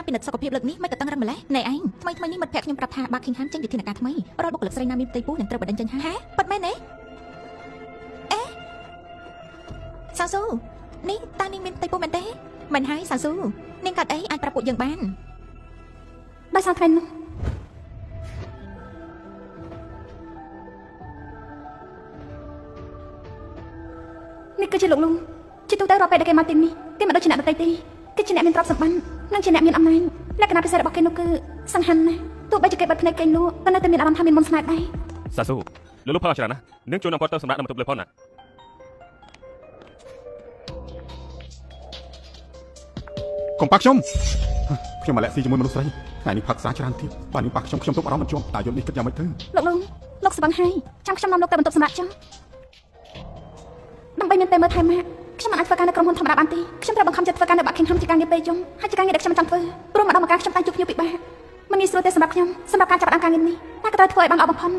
ពិនិត្យសុខភាពលើកនេះមិនក៏តឹងរឹងម្លេះណែឯងថ្មីនេះមិត្តភក្តិខ្ញុំប្រាប់ថា Buckingham ចេញវិធានការថ្មីរាល់បុគ្គលិកស្រីណាមានផ្ទៃពោះនឹងត្រូវបដិញ្ញចេញហ่าប៉ិតមែនទេអេសាស៊ូនេះតានាងមានផ្ទៃពោះមែនទេមិនហើយសាស៊ូនាងកាត់អីអាចប្រាប់ពួកយើងបានដោយសារថ្ងៃនោះនេះគឺជាលោកលុងជាទូទៅរាល់ពេលដែលគេមកទីនេះគេមិនដូចជាអ្នកដទៃទេគេជាអ្នកមានទ្រព្យសម្បត្តិនិងជាអ្នកមានអំណាចលក្ខណៈពិសេសរបស់គេនោះគឺសង្ហាណាស់ទោះបីជាគេបិទភ្នែកគេនោះក៏នៅតែមានអារម្មណ៍ថាមានមន្តស្នេហ៍ដែរសាស៊ូលោកផាច្រើនណាស់នឹងជួយនាំគាត់ទៅសម្រាប់នៅបន្ទប់លើផងណាកុំប៉ះខ្ញុំមកលាក់ស៊ីជាមួយមនុស្សស្រីថ្ងៃនេះផឹកសាច្រើនទៀតបាទនេះប៉ះខ្ញុំទុកអារម្មណ៍មិនជាប់តែយប់នេះគិតយ៉ាងម៉េចទៅលោកលុងលោកស្វឹងហើយចាំខ្ញុំនាំលោកទៅបន្ទប់សម្រាប់ចឹងដើម្បីមានតែមើលថែម៉ាក់ខ្ញុំមិនអាចធ្វើការនៅក្រុមហ៊ុនធម្មតាបានទេខ្ញុំត្រូវបង្ខំចិត្តធ្វើការនៅ Buckingham ជាការងារពេលយប់ហើយជាការងារដែលខ្ញុំមិនចង់ធ្វើព្រោះម្ដងម្កាលខ្ញុំតែជួបភ្ញៀវពិបាកមិនងាយស្រួលទេសម្រាប់ខ្ញុំសម្រាប់ការចាប់ផ្ដើមការងារនេះតែក៏ត្រូវធ្វើឲ្យបានល្អបំផុត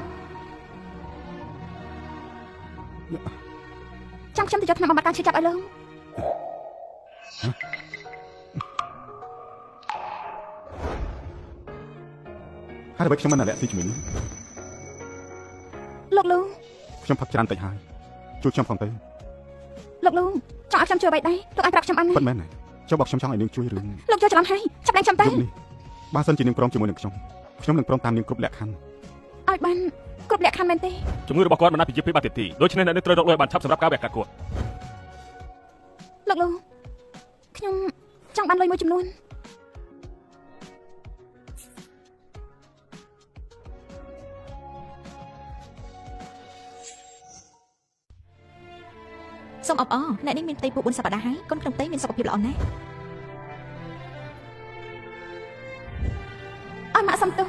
ចាំខ្ញុំទៅយកថ្នាំបំបត្តិការឈឺចាប់ឲ្យលោកហើយដើម្បីខ្ញុំមិនលាក់ស៊ីជាមួយនេះលោកលូខ្ញុំផឹកច្រើនតិចហើយជួយខ្ញុំផងទៅលោកលូចង់ឲ្យខ្ញុំជួយអ្វីដែរលោកអាចប្រាប់ខ្ញុំបានទេពិតមែនទេចុះบอกខ្ញុំចង់ឲ្យនាងជួយរឿងលោកយកច្រឡំហើយចាប់ដៃខ្ញុំទៅបើសិនជានាងព្រមជាមួយនឹងខ្ញុំនឹងព្រមតាមនាងគ្រប់លក្ខខណ្ឌឲ្យបានគ្រប់លក្ខខណ្ឌមែនទេជំងឺរបស់គាត់មិនអាចពីជាពីបាត់ទៀតទេដូច្នេះអ្នកនឹងត្រូវរកលុយបានឆាប់សម្រាប់ការវះកាត់គាត់លោកលូខ្ញុំចង់បានលុយមួយចំនួនសូមអបអរអ្នកនេះមានផ្ទៃពោះ4សប្តាហ៍ហើយកូនក្នុងផ្ទៃមានសុខភាពល្អណាស់អើម៉ាក់សំទោស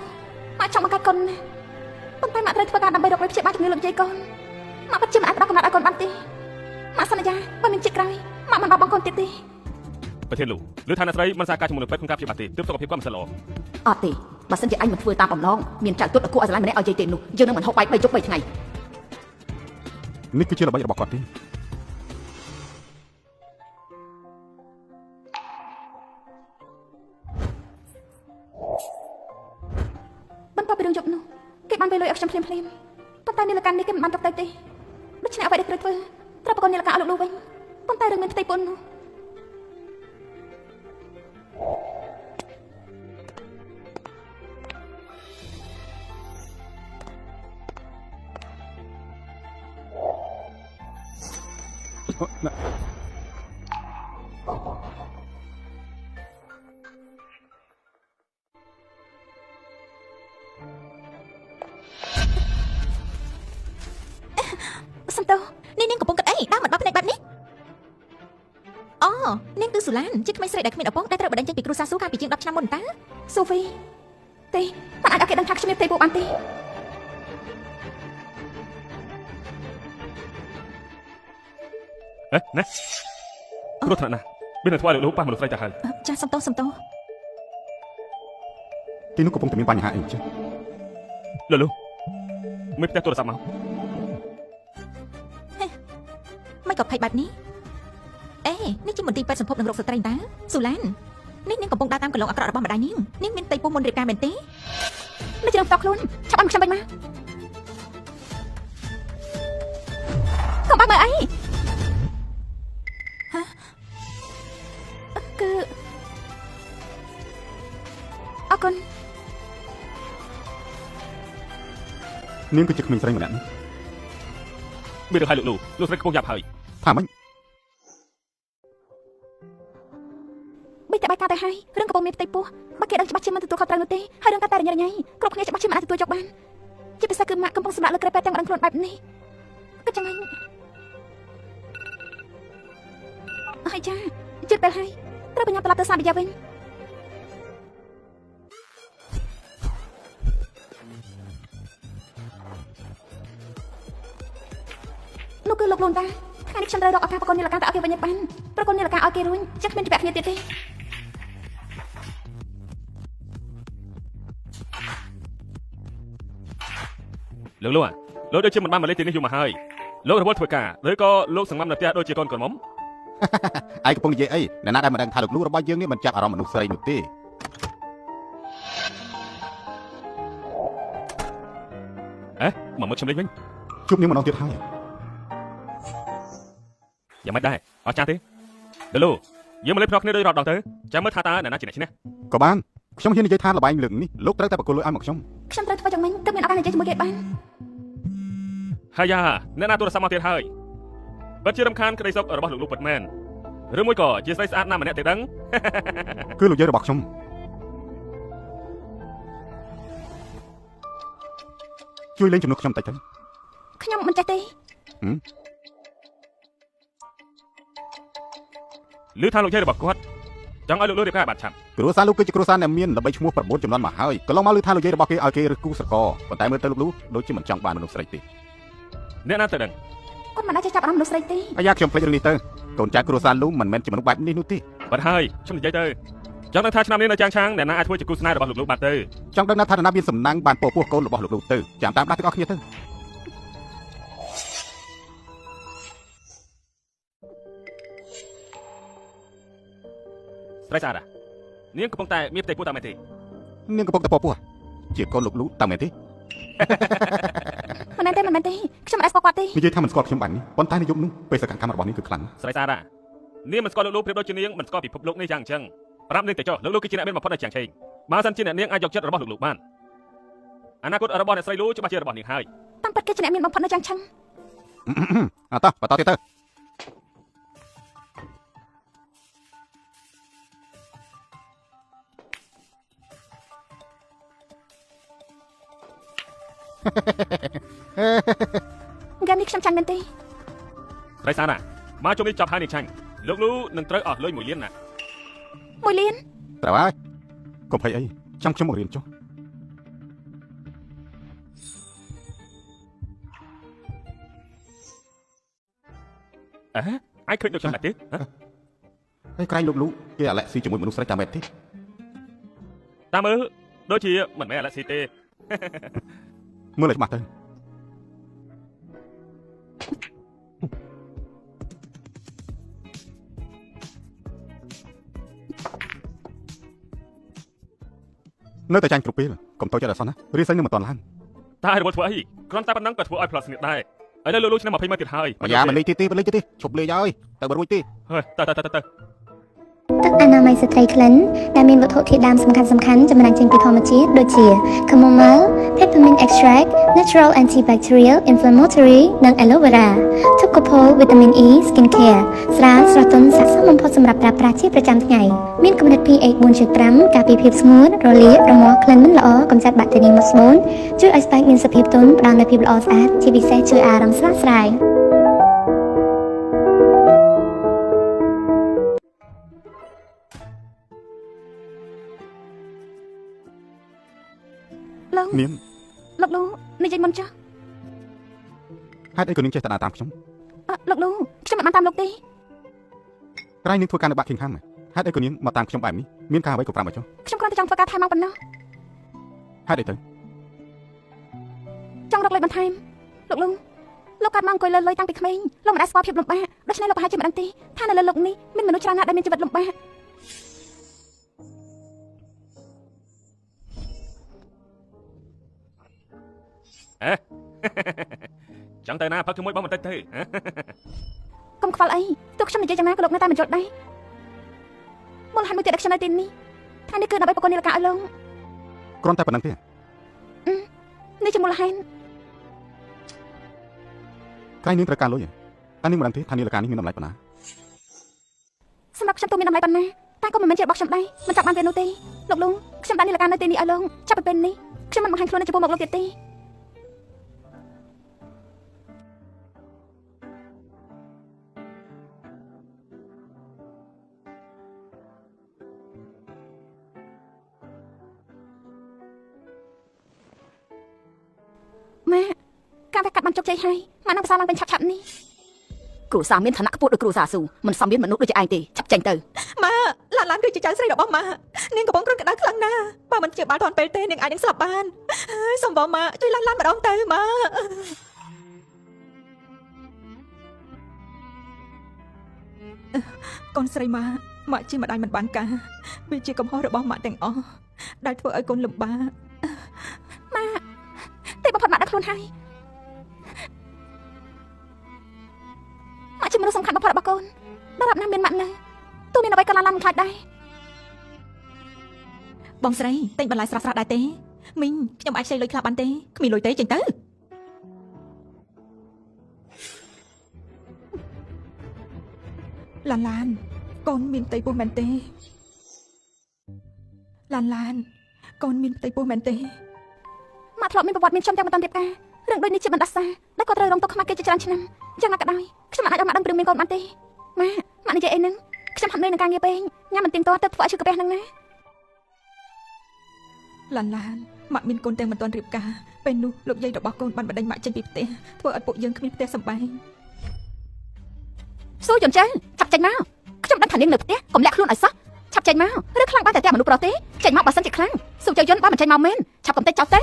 ម៉ាក់ចង់បង្កើតកូនណាប៉ុន្តែម៉ាក់ត្រូវធ្វើការដើម្បីរកលុយព្យាបាលជំងឺលោកយាយកូនម៉ាក់ពិតជាមិនអាចផ្ដល់កំណត់ឲ្យកូនបានទេម៉ាក់សន្យាបើមានជាតិក្រោយម៉ាក់មិនបោះបង់កូនទៀតទេប្រធានលោកឬថាអ្នកស្រីមិនសារការជាមួយនឹងពេទ្យក្នុងការព្យាបាលទេទើបសុខភាពគាត់មិនសូវល្អអត់ទេបើសិនជាអញមិនធ្វើតាមបំណងមានចៅទុតឲ្យគួរឲ្យស្រឡាញ់ម្នាក់ឲ្យយាយទេនោះយើងនឹងមិនហូបបាយ3យប់3ថ្ងៃនេះគឺជាល្បិចរបស់គាត់ទេបន្ទាប់ពីរឿងយប់នោះគេបានពេលលុយឲ្យខ្ញុំភ្លាមប៉ុន្តែនាឡិកានេះគេមិនបានទុកទៅទេដូច្នេះអ្វីដែលត្រូវធ្វើត្រូវប្រកបនាឡិកាឲ្យលោកលូវិញប៉ុន្តែរឿងមានផ្ទៃពុននោះសំទោនេះនាងកំពុងគិតអីដើរមិនបោះភ្នែកបែបនេះអូនាងគឺស៊ូឡានជាក្មេងស្រីដែលគ្មានឪពុកដែលត្រូវបដិញ្ញចេញពីគ្រួសារស៊ូកាលពីជាង10ឆ្នាំមុនតើសូហ្វីទេមិនអាចឲ្យគេដឹងថាខ្ញុំមានផ្ទៃពោះបានទេណាគ្រោះថ្នាក់ណាស់មានតែធ្វើឲ្យលោកប៉ះមនុស្សស្រីទៅហើយចាសំទោសទីនោះកំពុងតែមានបញ្ហាអីចឹងលោកមិនផ្ទះទូរស័ព្ទមកមិនក៏ភ័យបែបនេះអេនេះជាមន្ទីរពេទ្យសម្ភពនឹងរោគស្ត្រីតើស៊ូឡាននេះនាងកំពុងដើរតាមកន្លងអាក្រក់របស់ម្ដាយនាងមានផ្ទៃពោះមុនរៀបការមែនទេមិនជ្រងតខ្លួនឆាប់ឲ្យខ្ញុំវិញមកកុំបាក់មើលអីគឺអរគុណនាងគឺជាក្មេងស្រីម្នាក់នេះមានរឿងឲ្យលោកស្រីកំពុងយ៉ាប់ហើយថាម៉េចបីតែបាយការទៅហើយរឿងកំពុងមានផ្ទៃពោះបើគេដឹងច្បាស់ជាមិនទទួលខុសត្រូវនោះទេហើយរឿងការតែរញ៉ៃគ្រប់គ្នាច្បាស់ជាមិនអាចទទួលយកបានជាពិសេសគឺម៉ាក់កំពុងសម្រាប់លើក្រែពេទ្យទាំងម្ដងខ្លួនបែបនេះក៏ចឹងហើយចាជិតពេលហើយត្រូវបញ្ញាត្រឡប់ទៅសាប៊ីយ៉ាវិញនោះគឺលោកលូនតាថ្ងៃនេះខ្ញុំត្រូវរកឱកាសប្រកបនាឡិកាទៅឲ្យគេវិញបានប្រកបនាឡិកាឲ្យគេរួញចឹងគ្មានច្បាប់គ្នាទៀតទេលោកដូចជាមិនបានមកលេងទីនេះយូរមកហើយលោករវល់ធ្វើការឬក៏លោកសង្ងំនៅផ្ទះដូចជាកូនក្រមុំឯងកំពុងនិយាយអីអ្នកណាដែលមិនដឹងថាលោកលូរបស់យើងនេះមិនចាប់អារម្មណ៍មនុស្សស្រីនោះទេ មកមើលខ្ញុំលេងវិញ ជួបនាងម្ដងទៀតហើយ យ៉ាងមិនដែរអត់ចាស់ទេដលូយើងមកលេងប្រកគ្នាដូចរត់ដងទៅចាំមើលថាតើអ្នកណាជាអ្នកឈ្នះ ក៏បានខ្ញុំហ៊ាននិយាយថាល្បែងលើកនេះលោកត្រូវតែបកគលលុយឲ្យមកខ្ញុំ ខ្ញុំត្រូវធ្វើយ៉ាងម៉េចទើបមានឱកាសនិយាយជាមួយគេបាន ហើយយ៉ាអ្នកណាទូរស័ព្ទមកទៀតហើយពិតជារំខានក្តីសុខរបស់លោកពិតមែនឬមួយក៏ជាស្រីស្អាតណាស់ម្នាក់ទេដឹង គឺលោកយាយរបស់ខ្ញុំជួយលេងជំនួសខ្ញុំតិចទៅ ខ្ញុំមិនចេះទេ ឮថាលោកយាយរបស់គាត់ចង់ឲ្យលោកលួយរៀបការបាត់ឆាប់ គ្រួសារលោកគឺជាគ្រួសារអ្នកមានល្បីឈ្មោះ9ចំនួនមកហើយកន្លងមកឮថាលោកយាយរបស់គេឲ្យគេរើសគូស្រករប៉ុន្តែមើលទៅលោកដូចជាមិនចង់បានមនុស្សស្រីទេ អ្នកណាទៅដឹង គាត់មិនអាចចាប់អារម្មណ៍មនុស្សស្រីទេ អាយ៉ាខ្ញុំភ្លេចរឿងនេះទៅកូនចៅគ្រួសារលោកមិនមែនជាមនុស្សបែបនេះនោះទេ បាត់ហើយខ្ញុំនិយាយទៅចង់ដឹងថាឆ្នាំនេះនៅចាងឆាងអ្នកណាអាចធ្វើជាគូស្នេហ៍របស់លោកបានទៅ ចង់ដឹងថាឋានៈមានសំណាងបានពោពោះកូនរបស់លោកទៅចាំតាមដាស់ទាំងអស់គ្នាទៅ ស្រីស្អាតនាងកំពុងតែមានផ្ទៃពោះតាមមែនទេ នាងកំពុងតែពោពោះជាកូនលោកតាមមែនទេ មិនមែនទេមិនមែនទេខ្ញុំមិនអាចស្គាល់គាត់ទេ និយាយថាមិនស្គាល់ខ្ញុំបែបនេះប៉ុន្តែនៅយប់នោះបេសកកម្មរបស់នាងគឺខ្លាំង ស្រីស្អាតនាងមិនស្គាល់លោកប្រៀបដូចជានាងមិនស្គាល់ពិភពលោកនេះយ៉ាងអញ្ចឹងប្រាប់នាងទៅចុះលោកគឺជាអ្នកមានបំផុតនៅយ៉ាងឆេងបើសិនជាអ្នកនាងអាចយកចិត្តរបស់លោកបានអនាគតរបស់អ្នកស្រីលូច្បាស់ជារបស់នាងហើយ តាមពិតគេជាអ្នកមានបំផុតនៅយ៉ាងឆឹង អត់តបន្តទៀតទៅ ហ្គេមនេះខ្ញុំចាញ់មែនទេ ស្រីស្អាតមកជុំនេះចាប់ហើយនាងចាញ់លោកលូនឹងត្រូវអស់លុយ1លានណា 1លាន ត្រូវហើយកុំភ័យអីចាំខ្ញុំមករៀនចុះ អាចឃើញដូចខ្ញុំដែរទេ ហើយក្រែងលោកគេអាឡែស៊ីជាមួយមនុស្សស្រីតាមមែនទេ តាមមើលដូចជាមិនមែនអាឡែស៊ីទេ មើលឲ្យច្បាស់ទៅនៅតែចាញ់គ្រប់ពេលកុំតូចចិត្តអសោះណារៀនសិននឹងមិនតាន់ឡើង តែរវល់ធ្វើអីគ្រាន់តែប៉ុណ្ណឹងក៏ធ្វើឲ្យផ្លាស់ស្នៀតដែរឥឡូវលោកលូឆ្នាំ20មកទៀតហើយ អាយ៉ាមិនលេងទៀតទេលេងទៀតទេឈប់លេងហើយទៅបើរួចទេ ហើយទៅ ទឹកអនាម័យស្ត្រីក្លិនដែលមានវត្ថុធាតុដើមសំខាន់ៗចម្រាញ់ចេញពីធម្មជាតិដូចជា chamomile, peppermint extract, natural antibacterial, inflammatory និង aloe vera, tocopol, vitamin E, skin care ស្រាលស្រស់ទន់ស័ក្តិសមបំផុតសម្រាប់ប្រើប្រាស់ជាប្រចាំថ្ងៃមានគំនិត pH 4.5 ការពារភាពស្ងួតរលាករមាស់ក្លិនមិនល្អកម្ចាត់បាក់តេរីមកស្បូនជួយឲ្យស្បែកមានសភាពទន់ផ្ដល់នូវភាពល្អស្អាតជាពិសេសជួយអារម្មណ៍ស្រស់ស្រាយ នាង លោកលូនិយាយមុនចុះ ហេតុអីក៏នាងចេះតែដើរតាមខ្ញុំ លោកលូខ្ញុំមិនបានតាមលោកទេ ក្រែងនាងធ្វើការនៅបាក់ Kingham ហេតុអីក៏នាងមកតាមខ្ញុំបែបនេះមានការអ្វីក៏ប្រាប់មកចុះ ខ្ញុំគ្រាន់តែចង់ធ្វើការថែមមកប៉ុណ្ណោះ ហេតុអីទៅ ចង់រកលុយបន្ថែមលោកលូលោកកាត់មកអង្គុយលើលុយតាំងពីក្មេងលោកមិនដែលស្គាល់ភាពលំបាកដូច្នេះលោកប្រហែលជាមិនដឹងទេថានៅលើលោកនេះមានមនុស្សច្រើនណាស់ដែលមានជីវិតលំបាក ចង់ទៅណាផឹកជាមួយបងបន្តិចទៅ កុំខ្វល់អីទោះខ្ញុំនិយាយយ៉ាងណាក៏លោកនៅតែមិនយល់ដែរមូលហេតុមួយទៀតដែលខ្ញុំនៅទីនេះថានេះគឺដើម្បីប្រកបនីលការឲ្យលោក គ្រាន់តែប៉ុណ្្នឹងទេ នេះជាមូលហេតុ ក្រែងនាងត្រូវការលុយតែនាងមិនដឹងទេថានីលការនេះមានតម្លៃប៉ុណ្ណា សម្រាប់ខ្ញុំទូមានតម្លៃប៉ុណ្ណាតែក៏មិនមែនជារបស់ខ្ញុំដែរមិនចាប់បានវានោះទេលោកលូខ្ញុំបាននីលការនៅទីនេះឲ្យលោកចាប់ពីពេលនេះខ្ញុំមិនបង្ហាញខ្លួននៅចំពោះមកលោកទៀតទេ ម៉ាការតែកាត់បានជោគជ័យហើយម៉ានឹងភាសាឡើងវិញឆាប់ៗនេះ គ្រូសាមានឋានៈខ្ពស់ដូចគ្រូសាស៊ូមិនសមមានមនុស្សដូចជាឯងទេឆាប់ចេញទៅ ម៉ាឡានគឺជាចៅស្រីរបស់ម៉ានាងកំពុងគ្រុនក្តៅខ្លាំងណាស់បើមិនជាបាលទាន់ពេលទេនាងអាចនឹងស្លាប់បានហើយសូមបងម៉ាជួយឡានម្ដងទៅម៉ាកូនស្រីម៉ាម៉ាជាម្ដាយមិនបានការវាជាកំហុសរបស់ម៉ាទាំងអស់ដែលធ្វើឲ្យកូនលំបាក ម៉ាតែបំផុតម៉ាដាក់ខ្លួនហើយ មនុស្សសំខាន់បំផុតរបស់កូនដរាបណាមានម៉ាក់នៅទោះមានអ្វីក៏ឡានមិនខ្លាចដែរ បងស្រីទិញបន្លែស្រស់ៗដែរទេមីងខ្ញុំអាចខ្ចីលុយខ្លះបានទេគ្មានលុយទេចេញទៅឡានកូនមានផ្ទៃពោះមែនទេឡានកូនមានផ្ទៃពោះមែនទេ ម៉ាក់ធ្លាប់មានប្រវត្តិមានខ្ញុំទាំងមិនតាន់រៀបការរឿងដូចនេះជាបណ្ដាសាដែលគាត់ត្រូវរងទុក្ខខ្មាស់គេជាច្រើនឆ្នាំយ៉ាងណាក៏ដោយខ្ញុំមិនអាចឲ្យម៉ាក់ដឹងពីរឿងមានកូនបានទេម៉ាក់និយាយអីហ្នឹងខ្ញុំហាត់នឿយនឹងការងារពេកញ៉ាំមិនទៀងទាត់ទៅធ្វើឲ្យឈឺកាពះហ្នឹងណា ឡានម៉ាក់មានកូនទាំងមិនទាន់រៀបការពេលនោះលោកយាយរបស់កូនបានបណ្ដេញម៉ាក់ចេញពីផ្ទះធ្វើឲ្យពួកយើងគ្មានផ្ទះសម្បែង ស៊ូយន់ចឹងចាប់ចេញមកខ្ញុំដឹងថានាងនៅផ្ទះកុំលាក់ខ្លួនឲ្យសោះឆាប់ចេញមកឬខ្លាំងបានតែមនុស្សប្រុសទេចេញមកបើសិនជាខ្លាំងស៊ូចៅយន់បើមិនចេញមកមែនឆាប់កំទេចចោលទៅ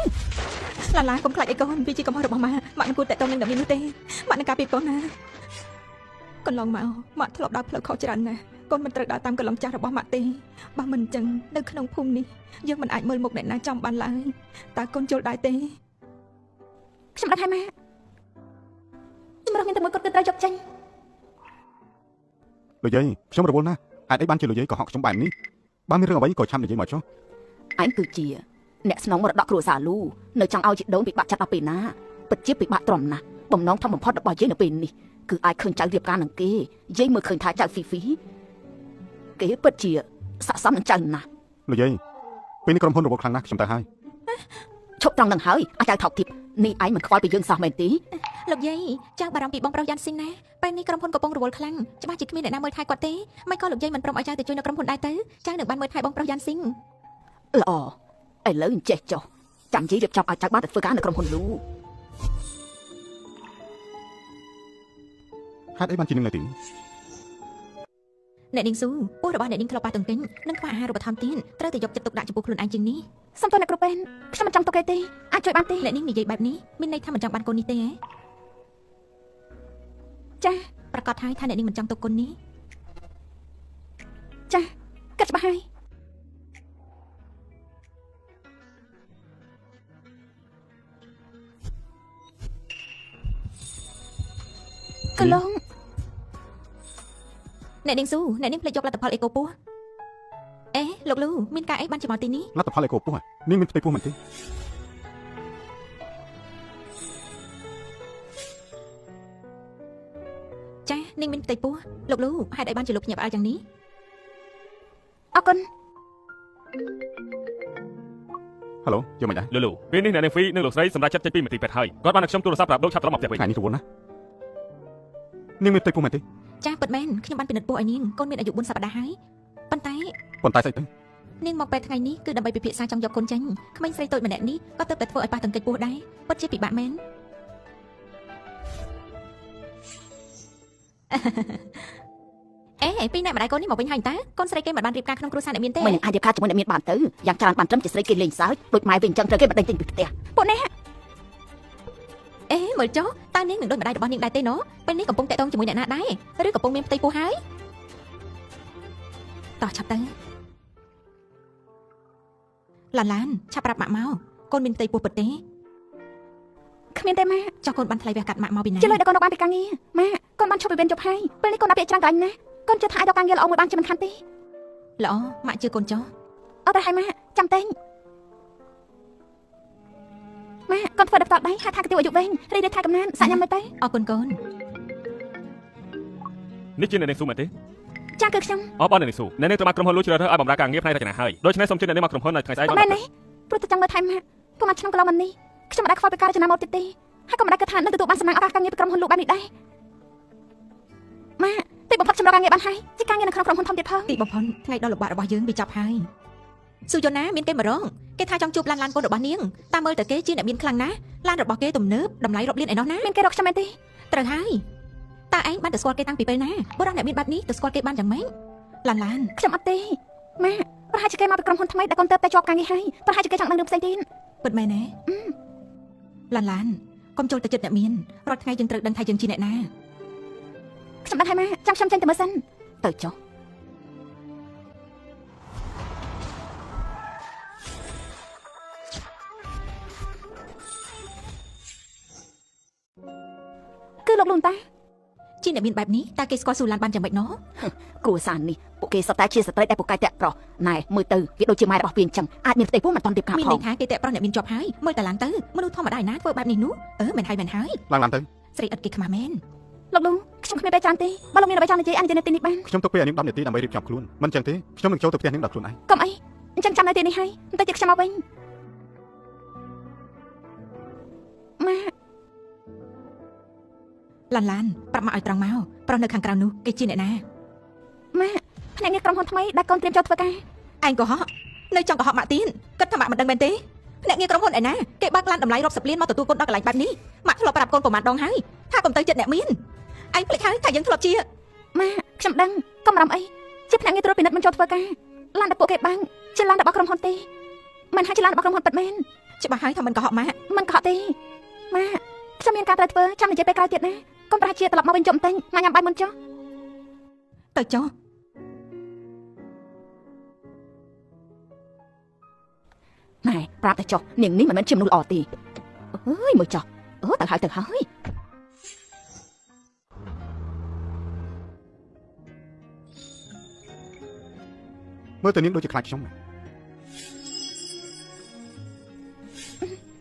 ឡានកុំខ្លាចអីកូនវាជាកំហុសរបស់ម៉ាក់មិនគួរតែតតនឹងអ្នកមាននោះទេម៉ាក់នឹងការពារកូនណាកន្លងមកម៉ាក់ធ្លាប់ដើរផ្លូវខុសច្រើនណាស់កូនមិនត្រូវដើរតាមកន្លងចាស់របស់ម៉ាក់ទេបើមិនអញ្ចឹងនៅក្នុងភូមិនេះយើងមិនអាចមើលមុខអ្នកណាចំបានឡើយតើកូនយល់ដែរទេ ខ្ញុំដឹងហើយម៉ាក់ជំរះមានតែមួយគាត់គឺត្រូវយកចេញ លោកយាយខ្ញុំរវល់ណាស់ហេតុអីបានជាលោកយាយកុហកខ្ញុំបែបនេះបើមានរឿងអ្វីក៏ឆាប់និយាយមកចុះ អញគឺជាអ្នកស្នងមរតកគ្រួសារលូនៅចង់ឲ្យជីដូនពិបាកចិត្តដល់ពេលណាពិតជាពិបាកទ្រាំណាស់បំណងធំបំផុតរបស់យាយនៅពេលនេះគឺអាចឃើញចៅរៀបការនឹងគេយាយមើលឃើញថាចៅហ្វីគេពិតជាស័ក្តិសមនឹងចៅណាស់ លោកយាយពេលនេះក្រុមហ៊ុនរវល់ខ្លាំងណាស់ខ្ញុំទៅហើយ ឈប់ត្រង់នឹងហើយអាចៅថោកធីបនេះឯងមិនខ្វល់ពីយើងសោះមែនទេ លោកយាយចាស់បារម្ភពីបងប្រុសយ៉ាន់ស៊ីនណាពេលនេះក្រុមហ៊ុនកំពុងរវល់ខ្លាំងច្បាស់ជាគ្មានអ្នកណាមើលថែគាត់ទេមិនក៏លោកយាយមិនព្រមឲ្យចៅទៅជួយនៅក្រុមហ៊ុនដែរទៅចៅនឹងបានមើលថែបងប្រុសយ៉ាន់ស៊ីន ល្អឥឡូវចេះចុះចាំយាយរៀបចំឲ្យចៅបានទៅធ្វើការនៅក្រុមហ៊ុនលូ ហេតុអីបានជានឹងនៅទី អ្នកនាងស៊ូពោះរបស់អ្នកនាងធ្លាប់ប៉ះទង្គិញនិងខ្វះអាហារូបត្ថម្ភទៀតត្រូវតែយកចិត្តទុកដាក់ចំពោះខ្លួនឯងជាងនេះ សុំទោសអ្នកគ្រូពេនខ្ញុំមិនចង់ទុកគេទេអាចជួយបានទេ អ្នកនាងនិយាយបែបនេះមានន័យថាមិនចង់បានកូននេះទេហ៎ ចា ប្រកាសហើយថាអ្នកនាងមិនចង់ទុកកូននេះ ចាគិតច្បាស់ហើយកន្លង អ្នកនាងស៊ូអ្នកនាងភ្លេចយកលទ្ធផលអេកូពោះអេលោកលូមានការអីបានជាមកទីនេះ លទ្ធផលអេកូពោះនាងមានផ្ទៃពោះមែនទេ ចានាងមានផ្ទៃពោះលោកលូហេតុអីបានជាលោកភ្ញាក់ផ្អើលយ៉ាងនេះ អរគុណ ហៅឡូយកមិនដែរ លូពេលនេះអ្នកនាងហ្វីនិងលោកស្រីសម្រាប់ចាត់ចេញពីមន្ទីរពេទ្យហើយគាត់បានឲ្យខ្ញុំទូរស័ព្ទប្រាប់លោកឆាប់ត្រឡប់មកផ្ទះវិញ ថ្ងៃនេះរវល់ណាស់នាងមានផ្ទៃពោះមែនទេ ចាពិតមែនខ្ញុំបានពិនិត្យពោះឲ្យនាងកូនមានអាយុ4សប្តាហ៍ហើយប៉ុន្តែ ស្អីទៅ នាងមកពេលថ្ងៃនេះគឺដើម្បីពិភាក្សាចង់យកកូនចេញក្មេងស្រីតូចម្នាក់នេះក៏ទើបតែធ្វើឲ្យប៉ះទង្គិចពោះដែរពិតជាពិបាកមែន អេពីអ្នកម្ដាយកូននេះមកវិញហើយតើកូនស្រីគេមិនបានរៀបការក្នុងគ្រួសារអ្នកមានទេ មិននឹងអាចរៀបការជាមួយអ្នកមានបានទៅយ៉ាងច្រើនបានត្រឹមជាស្រីគេលេងសើចដូចម៉ែវិញអញ្ចឹងត្រូវគេបណ្ដេញចេញពីផ្ទះពួកនេះ អេមើលចុះតើនាងនឹងដូចម្ដាយរបស់នាងដែរទេណូពេលនេះកំពុងតាក់ទងជាមួយអ្នកណាដែរឬកំពុងមានផ្ទៃពោះហើយតោះឆាប់ទៅឡានឆាប់ប្រាប់ម៉ាក់មកកូនមានផ្ទៃពោះពិតទេ គ្មានទេម៉ាក់ ចុះកូនបានថ្លៃវះកាត់ម៉ាក់មកពីណា ជាលុយដែលកូនរកបានពីការងារម៉ាក់កូនបានឈប់ពីវេនយប់ហើយពេលនេះកូនដល់ពាក្យច្រើនកន្លែងណាកូនជឿថាអាចរកការងារល្អមួយបានជាមិនខានទេ ល្អម៉ាក់ជឿកូនចុះ អត់ទេហើយម៉ាក់ចាំតែងម៉ាក់កូនធ្វើដល់តដៃហៅថាកាទៀវអាយុវែងរីកថែកំណានសាក់ញ៉ាំមិនទៅ អរគុណកូន នេះជាអ្នកនាងស៊ូមែនទេ ចាគឺខ្ញុំ អបអរអ្នកនាងស៊ូអ្នកនាងត្រូវបានក្រុមហ៊ុនលូជ្រើសរើសឲ្យបម្រើការងារផ្នែករចនាហើយដូច្នេះសូមជឿអ្នកនាងមកក្រុមហ៊ុននៅថ្ងៃស្អែក មែនទេព្រោះតែចង់មើលថែម៉ាក់ព្រោះមកឆ្នាំកន្លងមកនេះខ្ញុំមិនដែលខ្វល់ពីការរចនាម៉ូដទៀតទេហើយក៏មិនដែលគិតថានឹងទទួលបានសំណាងឱកាសការងារពីក្រុមហ៊ុនលោកបែបនេះដែរម៉ាក់ទីបំផុតខ្ញុំរកការងារបានហើយជាការងារនៅក្នុងក្រុមហ៊ុនធំទៀតផង ទីបំផុតថ្ងៃដ៏លំបាករបស់យើងវាចប់ហើយ ស៊ូយ៉ូណាមានគេមករងគេថាចង់ជួបឡានកូនរបស់នាងតាមមើលទៅគេជាអ្នកមានខ្លាំងណាស់ឡានរបស់គេទំនើបតម្លៃរាប់លានឯណោះណា មានគេរកខ្ញុំមែនទេ ត្រូវហើយតើឯងបានទៅស្គាល់គេតាំងពីពេលណាបុរសអ្នកមានបែបនេះទៅស្គាល់គេបានយ៉ាងម៉េចឡាន ខ្ញុំអត់ទេម៉ាក់ប្រហែលជាគេមកពីក្រុមហ៊ុនថ្មីដែលកូនទៅតែជាប់ការងារហើយប្រហែលជាគេចង់ដឹងរឿងផ្សេងទៀត ពិតមែនទេឡានកុំចូលទៅចិត្តអ្នកមានរាល់ថ្ងៃយើងត្រូវដឹងថាយើងជាអ្នកណា ខ្ញុំដឹងហើយម៉ាក់ចាំខ្ញុំចេញទៅមើលសិនទៅចុះគឺលោកលូនតា ជាអ្នកមានបែបនេះតើគេស្គាល់ស៊ូឡានបានយ៉ាងម៉េចណោះ គ្រួសារនេះពួកគេសុទ្ធតែជាស្ត្រីដែលពូកែតាក់ប្រុសណែមើលទៅវាដូចជាម៉ែរបស់ពីអញ្ចឹងអាចមានផ្ទៃពោះមិនតាន់រៀបការ មាន ផង ន័យថាគេតាក់ប្រុសអ្នកមានជាប់ហើយមើលតើឡើងទៅមនុស្សធម្មតាឯណាធ្វើបែបនេះនោះមែនហើយ ឡើងទៅ ស្រីឥតគេខ្មាស់មែន លោកលូខ្ញុំគ្មានបែបច្រើនទេបើលោកមានអ្វីចង់និយាយអាននិយាយនៅទីនេះបាន ខ្ញុំទុកពេលអានាង10នាទីដើម្បីរៀបចំខ្លួនមិនចឹងទេខ្ញុំនឹងចូលទៅផ្ទះនាងដល់ខ្លួនឯង កុំអីអញ្ចឹងចាំនៅទីនេះហើយបន្តិចទៀតខ្ញុំមកវិញម៉ា ឡានប្រាប់មកឲ្យត្រង់មកប្រុសនៅខាងក្រៅនោះគេជាអ្នកណា ម៉ាភ្នាក់ងារក្រុមហ៊ុនថ្មីដែលកូនត្រៀមចូលធ្វើការ ឯងកុហកនៅចង់កុហកម៉ាក់ទៀនគិតថាម៉ាក់មិនដឹងមែនទេភ្នាក់ងារក្រុមហ៊ុនឯណាគេបើកឡានតម្លៃរាប់សិបលានមកទទួលកូនដល់កន្លែងបែបនេះម៉ាក់ធ្លាប់ប្រាប់កូនប្រមាណដងហើយថាកុំទៅចិត្តអ្នកមានឯងភ្លេចហើយថាយើងធ្លាប់ជា ម៉ាខ្ញុំដឹងកុំបារម្ភអីជាភ្នាក់ងារត្រួតពិនិត្យមិនចូលធ្វើការឡានដែលពួកគេបាំងជាឡានរបស់ក្រុមហ៊ុនទេមិនហើយជាឡានរបស់ក្រុមហ៊ុនពិតមែន ច្បាស់ហើយថាមិនកុហកម៉ាក់ មិនកុហកទេម៉ាខ្ញុំមានការត្រូវធ្វើចាំនិយាយពេលក្រោយទៀតណាកុំប្រហែលជាត្រឡប់មកវិញជុំបន្តិចមកញ៉ាំបាយមុនចុះ ទៅចុះ ណែប្រាប់តែចុះនាងនេះមិនមែនជាមនុស្សល្អទេអើយមើលចុះទៅហើយ មើលទៅនាងដូចជាខ្លាចខ្ញុំ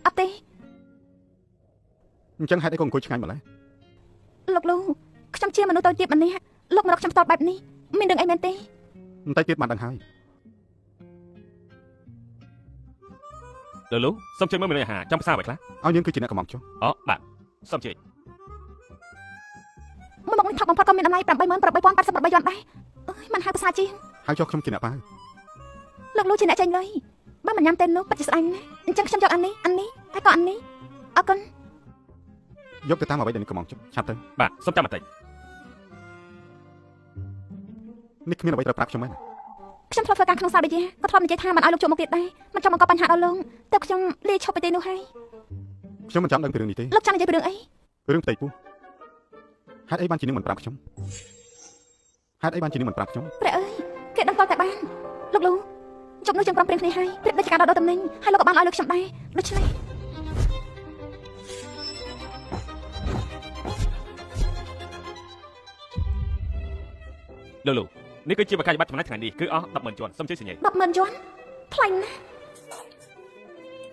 អត់ទេ អញ្ចឹងហេតុអីក៏អង្គុយឆ្ងាញ់ម្ល៉េះ លោកលូខ្ញុំជាមនុស្សតូចទាបម្នាក់លោកម្ដងខ្ញុំស្ទាល់បែបនេះមានរឿងអីមែនទេ បន្តិចទៀតបានដឹងហើយ លោកសុំជួយមើលមេនុយអាហារចាំផ្សារអ្វីខ្លះ ឲ្យនាងគឺជាអ្នកកំងចុះ អូបាទសុំជួយ មកនេះថោកបំផុតក៏មានតម្លៃ 88,083 យន់ដែរអើយមិនហៅភាសាជាង ហើយចុះខ្ញុំជាអ្នកប៉ាវ លោកលូជាអ្នកចេញលុយបើមិនញ៉ាំទេនោះពិតជាស្ដាយណាស់អញ្ចឹងខ្ញុំយកអានេះហើយក៏អានេះអរគុណ យកទៅតាមអ្វីដែលនាងកំងចុះឆាប់ទៅ បាទសុំចាំបន្តិច នេះគ្មានអ្វីត្រូវប្រាប់ខ្ញុំទេ ខ្ញុំធ្លាប់ធ្វើការក្នុងសាលវិទ្យាក៏ធ្លាប់និយាយថាមិនឲ្យលោកជួបមុខទៀតដែរមិនចង់បង្កបញ្ហាដល់លោកតែខ្ញុំលាឈប់ពីទីនោះហើយ ខ្ញុំមិនចង់ដឹងពីរឿងនេះទេ លោកចង់និយាយពីរឿងអី រឿងផ្ទៃពោះហេតុអីបានជានាងមិនប្រាប់ខ្ញុំហេតុអីបានជានាងមិនប្រាប់ខ្ញុំ ព្រះអើយគេដឹងតតែបានលោកលូជប់នោះយើងប្រំព្រៀងគ្នាហើយព្រៀបដូចជាការដកតំណែងហើយលោកក៏បានឲ្យលោកខ្ញុំដែរដូច្នេះ លោកនេះគឺជាបកាយប័ត្រចំណាយថ្ងៃនេះគឺអស់ 10,000 ជាន់សុំជួយសញ្ញា 10,000 យន់ថ្លៃណាស់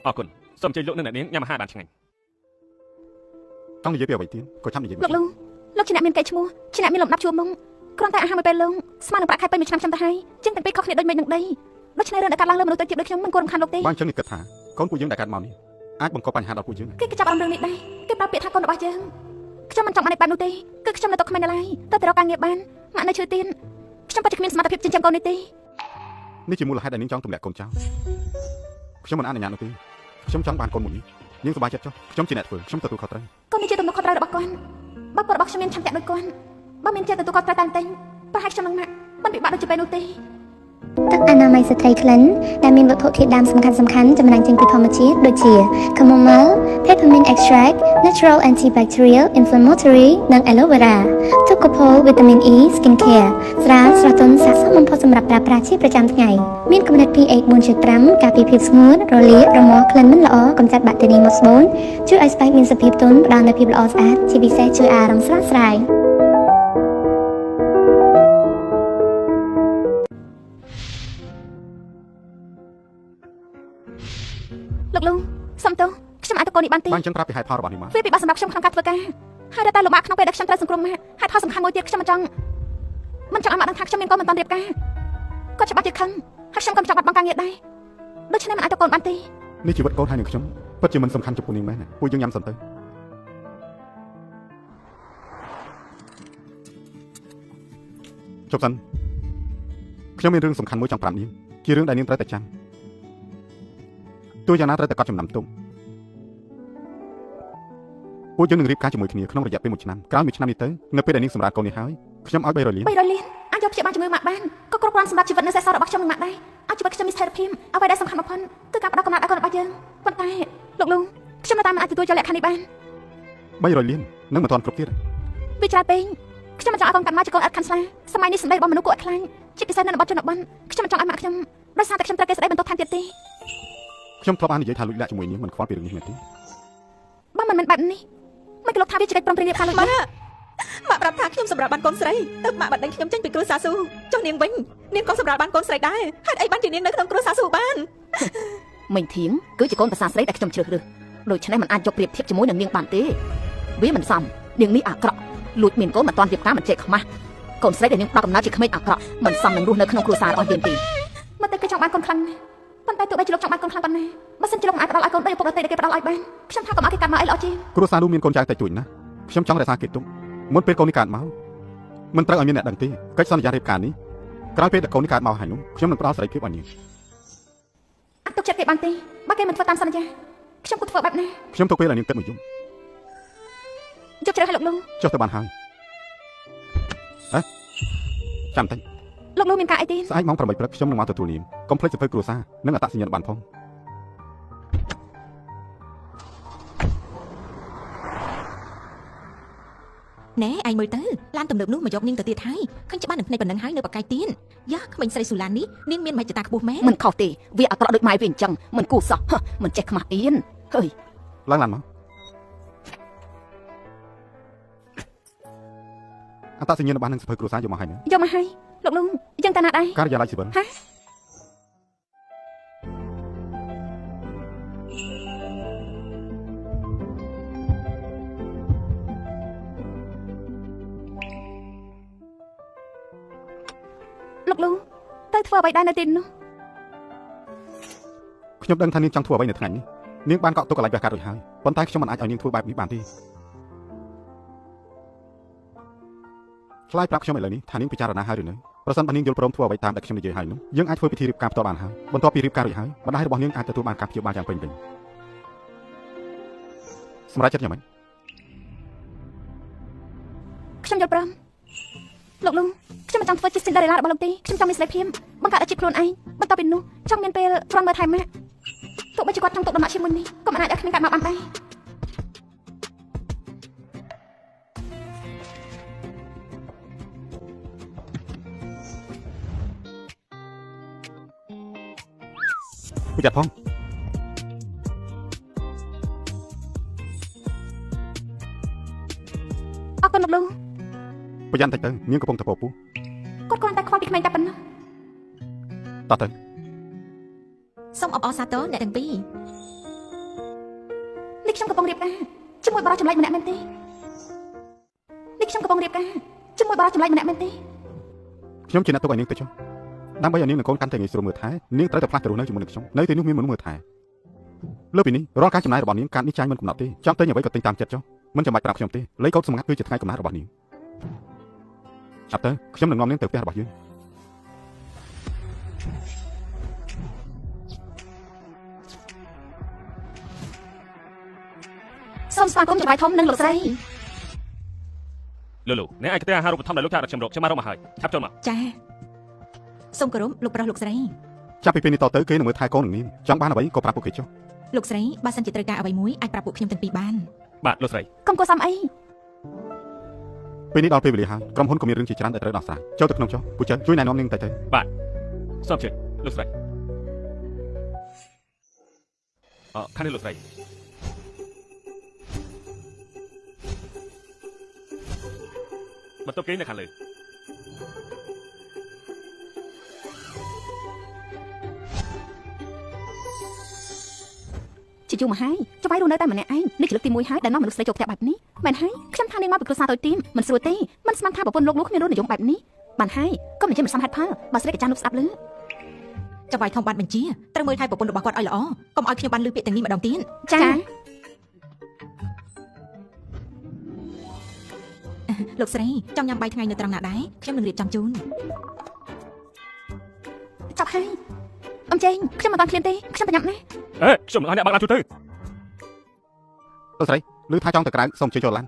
អរគុណសុំជួយលោកនិងអ្នកនាងញ៉ាំអាហារបានឆ្ងាញ់ ចង់និយាយពីអ្វីទៀតក៏ចាំនិយាយ លោកលូលោកជាអ្នកមានកេរ្តិ៍ឈ្មោះជាអ្នកមានលំដាប់ជួបមុខគ្រាន់តែអាហារមួយពេលលោកស្មើនឹងប្រាក់ខែពេញមួយឆ្នាំទៅហើយជាងទាំងពីរខុសគ្នាដូចមេឃនឹងដីដូច្នេះរឿងដែលកើតឡើងលើមនុស្សទៅទៀតដូចខ្ញុំមិនគួររំខានលោកទេ បើអញ្ចឹងនេះគិតថាកូនពួកយើងដែលកើតមកនេះអាចបង្កបញ្ហាដល់ពួកយើង គេចាប់អារម្មណ៍រឿងនេះដែរគេប្រាប់ពាក្យថាកូនរបស់យើងខ្ញុំមិនចង់បានបែបនោះទេគឺខ្ញុំនៅតែគ្មានឡើយតែទៅរកការងារបានម៉ាក់នៅឈឺទៀនខ្ញុំពិតជាគ្មានសមត្ថភាពចិញ្ចឹមកូននេះទេ នេះជាមូលហេតុដែលនាងចង់ទម្លាក់កូនចោលខ្ញុំមិនអនុញ្ញាតនោះទេខ្ញុំចង់បានកូនមួយនេះនាងសប្បាយចិត្តចុះខ្ញុំជាអ្នកធ្វើខ្ញុំទទួលខុសត្រូវ កូននេះជាទំនួលខុសត្រូវរបស់គាត់បើគាត់របស់ខ្ញុំមានឆន្ទៈដូចគាត់បើមានចិត្តទទួលខុសត្រូវតាមតែងប្រហែលខ្ញុំនឹងម៉ាក់មិនពិបាកដូចជាពេលនោះទេ ទឹកអនាម័យស្ត្រីក្លិនដែលមានវត្ថុធាតុដើមសំខាន់ៗចម្រាញ់ចេញពីធម្មជាតិដូចជា chamomile, peppermint extract, natural antibacterial, inflammatory និង aloe vera, tocopol, vitamin E, skin care ស្រាលស្រទន់ស័ក្តិសមបំផុតសម្រាប់ប្រើប្រាស់ជាប្រចាំថ្ងៃមានកម្រិត pH 4.5 ការពារភាពស្ងួតរលាករមាស់ក្លិនមិនល្អកម្ចាត់បាក់តេរីមកស្បូនជួយឲ្យស្បែកមានសភាពទន់ផ្ដល់នូវភាពល្អស្អាតជាពិសេសជួយអារម្មណ៍ស្រស់ស្រាយ លោកលូសុំទោសខ្ញុំអាចទៅកូននេះបានទេ បានអញ្ចឹងប្រាប់ពីហេតុផលរបស់នេះមក វាពិបាកសម្រាប់ខ្ញុំក្នុងការធ្វើការហើយតែលោកម៉ាក់ក្នុងពេលដែលខ្ញុំត្រូវសង្គ្រោះម៉ាក់ហេតុផលសំខាន់មួយទៀតខ្ញុំមិនចង់ឲ្យម៉ាក់ដឹងថាខ្ញុំមានកូនមិនតាន់រៀបការគាត់ច្បាស់ជាខឹងហើយខ្ញុំក៏មិនចង់បាត់បង់ការងារដែរដូច្នេះមិនអាចទៅកូនបានទេ នេះជីវិតកូនហើយនឹងខ្ញុំពិតជាមិនសំខាន់ចំពោះនាងមែនពួកយើងញ៉ាំសិនទៅចុះសិនខ្ញុំមានរឿងសំខាន់មួយចង់ប្រាប់នាងជារឿងដែលនាងត្រូវតែចាំទោះយ៉ាងណាត្រូវតែកត់ចំណាំទុំពួកយើងនឹងរៀបការជាមួយគ្នាក្នុងរយៈពេល1ឆ្នាំក្រោយ1ឆ្នាំនេះទៅនៅពេលដែលនាងសម្រាប់កូននេះហើយខ្ញុំឲ្យ300 លាន 300 លានអាចយកព្យាបាលជំងឺម៉ាក់បានក៏គ្រប់គ្រាន់សម្រាប់ជីវិតនៅសេសសល់របស់ខ្ញុំនិងម៉ាក់ដែរអាចជីវិតខ្ញុំមានស្ថិរភាពអ្វីដែលសំខាន់បំផុតគឺការផ្ដល់កំណត់ឲ្យកូនរបស់យើងប៉ុន្តែលោកលូខ្ញុំនៅតែមិនអាចទទួលយកលក្ខខណ្ឌនេះបាន 300 លាននឹងមិនទាន់គ្រប់ទៀត វាច្រើនពេកខ្ញុំមិនចង់ឲ្យកូនកាន់មកជាកូនអត់ខាន់ស្លាសម័យនេះសម្ដីរបស់មនុស្សគួរឲ្យខ្លាចជាពិសេសនៅតំបន់ជនបទខ្ញុំមិនចង់ឲ្យម៉ាក់ខ្ញុំដោយសារតែខ្ញុំត្រូវគេស្ដីបន្ទោសថែមទៀតទេ ខ្ញុំធ្លាប់បាននិយាយថាលួចលាក់ជាមួយនាងមិនខ្វល់ពីរឿងនេះមែនទេ បើមិនមែនបែបនេះមិនក៏លោកថាវាជាកិច្ចព្រមព្រៀងរៀបការលោកម៉ាក់ ប្រាប់ថាខ្ញុំសម្រាប់បានកូនស្រីទើបម៉ាក់បាត់ដេញខ្ញុំចេញពីគ្រួសារស៊ូចុះនាងវិញនាងក៏សម្រាប់បានកូនស្រីដែរហេតុអីបានជានាងនៅក្នុងគ្រួសារស៊ូបាន មិញធៀងគឺជាកូនប្រសាស្រីដែលខ្ញុំជ្រើសរើសដូច្នេះมันអាចយកប្រៀបធៀបជាមួយនឹងនាងបានទេវាមិនសមនាងនេះអាក្រក់លួចមានកូនមិនតាន់រៀបការមិនចេះខ្មាស់កូនស្រីដែលនាងផ្ដល់កំណើតជាក្មេងអាក្រក់មិនសមនឹងរស់នៅក្នុងគ្រួសាររបស់យើងទេមកតែគេចង់បានកូនខ្លាំងណាស់ប៉ុន្តែទោះបីជាលោកចង់បានកូនខ្លាំងប៉ុណ្ណាបើសិនជាលោកមិនអាចផ្ដល់ឲ្យកូនដូចឪពុកដទៃដែលគេផ្ដល់ឲ្យបានខ្ញុំថាកុំឲ្យគេកាត់មកអីល្អជាង គ្រួសារនោះមានកូនចៅតែជួយណាខ្ញុំចង់រក្សាគេទុកមុនពេលកូននេះកើតមកមិនត្រូវឲ្យមានអ្នកដឹងទេកិច្ចសន្យារៀបការនេះក្រោយពេលដែលកូននេះកើតមកហើយនោះខ្ញុំនឹងផ្ដល់សេរីភាពឲ្យនាង អត់ទុកចិត្តគេបានទេបើគេមិនធ្វើតាមសន្យាខ្ញុំគួរធ្វើបែបណា ខ្ញុំទុកពេលឲ្យនាងគិតមួយយប់ យកជ្រើសឲ្យលោកលង ចុះទៅបានហើយចាំតិច លោកលងមានការអីទេ ស្អែកម៉ោង 8 ព្រឹកខ្ញុំនឹងមកទទួលនាងកុំភ្លេចសៀវភៅគ្រួសារនិងអត្តសញ្ញាណប័ណ្ណផង ណែឯងមើលទៅឡានទំនើបនោះមកយកនាងទៅទៀតហើយឃើញច្បាស់នឹងភ្នែកប៉ុណ្ណឹងហើយនៅបកាយទៀនយ៉ាក្មេងស្រីស៊ូឡាននេះនាងមានមហិច្ឆតាខ្ពស់មែន មិនខុសទេវាអាក្រក់ដូចម៉ែវាអញ្ចឹងមិនគួរសោះមិនចេះខ្មាស់អៀនហើយ ឡើងឡានមកអត្តសញ្ញាណប័ណ្ណនិងសៀវភៅគ្រួសារយកមកហើយនឹង យកមកហើយលោកលងយើងទៅណាដែរ ការិយាល័យស៊ីវិល លោកលងទៅធ្វើអ្វីដែរនៅទីនោះ ខ្ញុំដឹងថានាងចង់ធ្វើអ្វីនៅថ្ងៃនេះនាងបានកក់ទុកកន្លែងបេះកាត់រួចហើយប៉ុន្តែខ្ញុំមិនអាចឲ្យនាងធ្វើបែបនេះបានទេឆ្លើយប្រាប់ខ្ញុំឥឡូវនេះថានាងពិចារណាហើយឬនៅប្រសិនបើនាងយល់ព្រមធ្វើអ្វីតាមដែលខ្ញុំនិយាយហើយនោះយើងអាចធ្វើពិធីរៀបការផ្ទាល់បានហើយបន្ទាប់ពីរៀបការរួចហើយម្ដាយរបស់នាងអាចទទួលបានការព្យាបាលយ៉ាងពេញលេញសម្រាប់ចិត្តយ៉ាងម៉េច ខ្ញុំយល់ព្រមលោកលងខ្ញុំមិនចង់ធ្វើជាស៊ីនដេរ៉េឡារបស់លោកទេខ្ញុំចង់មានសេរីភាពបង្កើតអាជីពខ្លួនឯងបន្ទាប់ពីនោះចង់មានពេលគ្រាន់មើលថែម៉ាក់ទោះបីជាគាត់ចង់ទុកដំណាក់ជាមួយនេះក៏មិនអាចឲ្យគ្មានកាត់មកបានដែរ ប្រយ័ត្នផង អរគុណលោកលង ប្រយ័ត្នតិចទៅនាងកំពុងតែពោពោះ គាត់គ្រាន់តែខ្វល់ពីក្មេងតែប៉ុណ្ណោះ តោះទៅ សូមអបអរសាទរអ្នកទាំងពីរ នេះខ្ញុំកំពុងរៀបការជាមួយបរិយាចម្លែកម្នាក់មែនទេនេះខ្ញុំកំពុងរៀបការជាមួយបរិយាចម្លែកម្នាក់មែនទេ ខ្ញុំជាអ្នកទុកឲ្យនាងទៅចុះដើម្បីឲ្យនាងនិងកូនកាន់តែងាយស្រួលមើលថែនាងត្រូវតែផ្លាស់ទៅរស់នៅជាមួយនឹងខ្ញុំនៅទីនោះមានមនុស្សមើលថែលើពីនេះរាល់ការចំណាយរបស់នាងកាត់នេះចាញ់មិនកំណត់ទេចង់ទិញអ្វីក៏ទិញតាមចិត្តចុះមិនចាំបាច់ប្រាប់ខ្ញុំទេលេខកូដសម្ងាត់គឺជាថ្ងៃកំណត់របស់នាងចាប់ទៅខ្ញុំនឹងនាំនាងទៅផ្ទះរបស់យើង សូមស្វាគមន៍ច្បាយធំនិងលោកស្រី លោកអ្នកអាចទៅអាហារូបត្ថម្ភដែលលោកចារខ្ញុំរកខ្ញុំមករកមកហើយឆាប់ចូលមក ចាសូមគោរពលោកប្រុសលោកស្រី ចាប់ពីពេលនេះតទៅគេនឹងមើលថែកូននឹងនាងចង់បានអ្វីក៏ប្រាប់ពួកគេចុះ លោកស្រីបើសិនជាត្រូវការអ្វីមួយអាចប្រាប់ពួកខ្ញុំទាំងពីរបាន បាទលោកស្រី កុំគួរសមអី ពេលនេះដល់ពេលវេលាហើយក្រុមហ៊ុនក៏មានរឿងជាច្រើនដែលត្រូវដោះស្រាយចូលទៅក្នុងចុះពូចិនជួយណែនាំនាងទៅ បាទសូមជឿលោកស្រីខាងនេះលោកស្រីបន្ទប់គេនៅខាងលើ ជាយូរមកហើយច្បាយរស់នៅតែម្នាក់ឯងនេះជាលើកទី1ហើយដែលនាំមនុស្សស្រីចូលផ្ទះបែបនេះមែនហើយខ្ញុំថានាងមកពីគ្រួសារតូចទីមមិនស្រួលទេមិនស្មានថាប្រពន្ធលោកគ្មានរសនិយមបែបនេះបានហើយកុំនិយាយមិនសមហេតុផលបើស្រីកាចាស់នោះស្ដាប់លឺ ចៅបាយធំបានបញ្ជាត្រូវមើលថែប្រពន្ធរបស់គាត់ឲ្យល្អកុំឲ្យខ្ញុំបានលឺពាក្យទាំងនេះម្ដងទៀត ចា៎ លោកស្រីចង់ញ៉ាំបាយថ្ងៃនៅត្រង់ណាដែរខ្ញុំនឹងរៀបចំជូន ចាប់ហើយអ៊ំចេងខ្ញុំមិនបានឃ្លានទេខ្ញុំប្រញាប់ណា ខ្ញុំនឹងឲ្យអ្នកបើកឡានជូនទៅ លោកស្រីឮថាចង់ទៅក្រៅសូមជួយចូលឡាន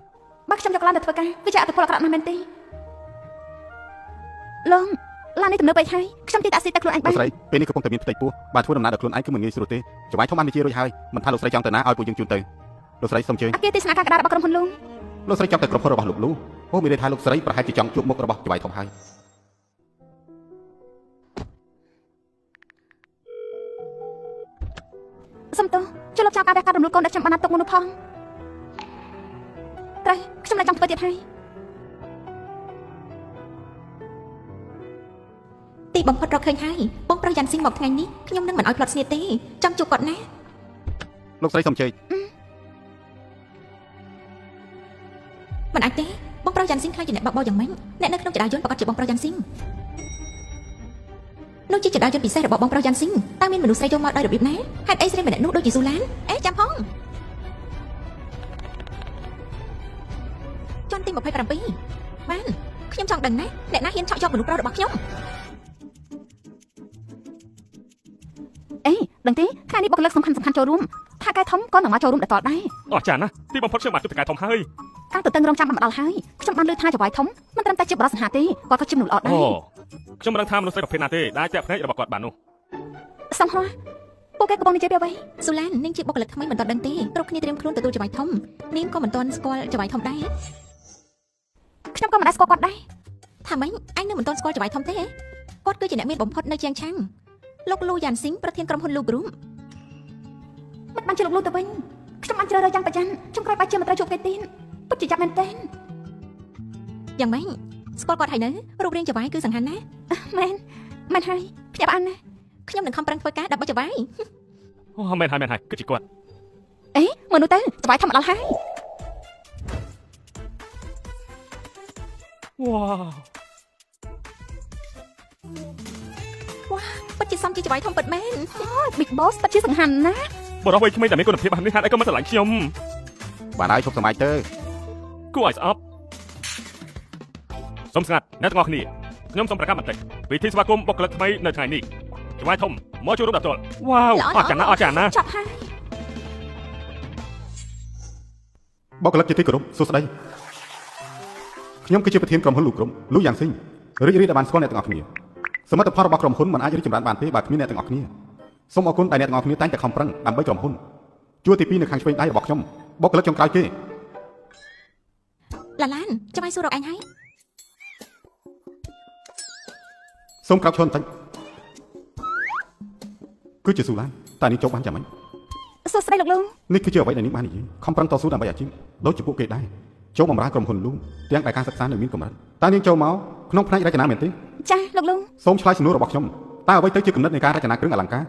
បើខ្ញុំយកឡានទៅធ្វើការវាជាអត្តពលអាក្រក់ណាស់មែនទេឡងឡាននេះទំនើបពេកហើយខ្ញុំទីតាក់ស៊ីតែខ្លួនឯង លោក បាន ស្រីពេលនេះកំពុងតែមានផ្ទៃពោះបាទធ្វើដំណើរដល់ខ្លួនឯងគឺមិនងាយស្រួលទេច្បាយធំបានបញ្ជារួចហើយមិនថាលោកស្រីចង់ទៅណាឲ្យពួកយើងជូនទៅលោកស្រីសូមជើញ អគារទេសនាការកណ្ដាលរបស់ក្រុមហ៊ុនលង លោកស្រីចង់ទៅក្រុមហ៊ុនរបស់លោកលូអូមានន័យថាលោកស្រីប្រហែលជាចង់ជួបមុខរបស់ច្បាយធំហើយ សុំទោសជួយលោកចៅការវះការរំលូតកូនដែលខ្ញុំបានណាត់ទុកមុននោះផងត្រូវខ្ញុំlạiចង់ធ្វើទៀតហើយ ទីបំផុតរកឃើញហើយបងប្រុសយ៉ាងស៊ីងមកថ្ងៃនេះខ្ញុំនឹងមិនឲ្យផ្លត់ស្នៀតទេចង់ជួបគាត់ណា លោកស្រីសុំជ័យ មិនអាចទេបងប្រុសយ៉ាងស៊ីងខ្លាចជាអ្នកបបោយ៉ាងម៉េចអ្នកនៅក្នុងចរាយន្តប្រកាសជាបងប្រុសយ៉ាងស៊ីងនោះជាចរាយន្តពិសេសរបស់បងប្រុសយ៉ាងស៊ីងតើមានមនុស្សស្រីចូលមកដោយរបៀបណាហេតុអីស្រីម្នាក់នោះដូចជាស៊ូឡានអេចាំផងជាន់ទី27បានខ្ញុំចង់ដឹងណាអ្នកណាហ៊ានឆក់យកមនុស្សប្រុសរបស់ខ្ញុំ អេដឹងទេថ្ងៃនេះបុគ្គលិកសំខាន់ចូលរួមថាកែធំក៏នឹងមកចូលរួមដល់ដែរ អស្ចារ្យណាស់ទីបំផុតខ្ញុំបានជួបតកែធំហើយ កាលទៅតឹងរងចាំបានមកដល់ហើយខ្ញុំបានលើថាចៅហ្វាយធំមិនត្រឹមតែជាបរិសង្ហាទេគាត់ក៏ជាមនុស្សល្អដែរ អូខ្ញុំមិនដឹងថាមនុស្សស្រីប្រភេទណាទេដែលជាប់ភ្នែករបស់គាត់បាននោះ សំហោះពួកគេកំពុងនិយាយពីអ្វី ស៊ូឡាននាងជាបុគ្គលិកថ្មីមិនទាន់ដឹងទេគ្រប់គ្នាត្រៀមខ្លួនទទួលចៅហ្វាយធំនាងក៏មិនទាន់ស្គាល់ចៅហ្វាយធំដែរ ខ្ញុំក៏មិនដែរស្គាល់គាត់ដែរ ថាម៉េចឯងនៅមិនទាន់ស្គាល់ចៅហ្វាយធំទេគាត់គឺជាអ្នកមានបំផុតនៅជាងឆាំងលោកលូយ៉ាន់ស៊ីងប្រធានក្រុមហ៊ុនលូគ្រូម មិនបានជាលោកលូទៅវិញខ្ញុំបានជ្រើសរើសយ៉ាងប្រច័ណ្ឌខ្ញុំក្រោយបាច់ជាមន្ត្រីជួបគេទីនពិតជាចាប់មែនតើ យ៉ាងម៉េចស្គាល់គាត់ហើយនៅរូបរាងចៅហ្វាយគឺសង្ហាណាស់ មែនហើយភ្ញាក់បានណា ខ្ញុំនឹងខំប្រឹងធ្វើការដើម្បីចៅហ្វាយ អូមែនហើយគឺជាគាត់ អេមើលនោះទៅចៅហ្វាយធំមកដល់ហើយ វ៉ាវ ពិតជាសំជាចៅហ្វាយធំពិតមែន Big Boss ពិតជាសង្ហាណាស់ បរិបទក្មេងតែមានគុណភាពបែបនេះហេតុអីក៏មិនស្រឡាញ់ខ្ញុំ បានហើយឈប់សម័យទៅ គួរឲ្យស្អប់សូមស្ងាត់អ្នកទាំងអស់គ្នាខ្ញុំសូមប្រកាសបន្តិចពិធីស្វាគមន៍បុគ្គលិកថ្មីនៅថ្ងៃនេះចៅហ្វាយធំមកចូលរួមដល់ផ្ទាល់វ៉ាវអស្ចារ្យណាស់អស្ចារ្យណាស់ ចាប់ហើយ បុគ្គលិកជាទីគោរពសួស្តីខ្ញុំគឺជាប្រធានក្រុមហ៊ុនលូក្រុមលូយ៉ាងស៊ីងរីករាយដែលបានស្គាល់អ្នកទាំងអស់គ្នាសមិទ្ធផលរបស់ក្រុមហ៊ុនមិនអាចរីកចម្រើនបានទេបើគ្មានអ្នកទាំងអស់គ្នាសូមអរគុណដែលអ្នកទាំងអស់គ្នាតែងតែខំប្រឹងដើម្បីក្រុមហ៊ុនជួរទី2នៅខាងឆ្វេងដៃរបស់ខ្ញុំបុគ្គលិកចុងក្រោយគេ ឡាឡានចៅហ្វាយសួររកឯងហើយ សូមក្រោកឈរបន្តិចគឺជាស៊ូឡានតែនេះចុះបានចាំមិន សួស្តីលោកលូ នេះគឺជាអ្វីដែលនាងបាននិយាយខំប្រឹងតស៊ូដើម្បីអាជីពដូចជាពួកគេដែរចូលបម្រើក្រុមហ៊ុនលូទាំងដែលការសិក្សានៅមានកម្រិតតើនាងចូលមកក្នុងផ្នែករចនាមែនទេ ចាលោកលូ សូមឆ្លើយសំណួររបស់ខ្ញុំតើអ្វីទៅជាគំនិតនៃការរចនាគ្រឿងអលង្ការ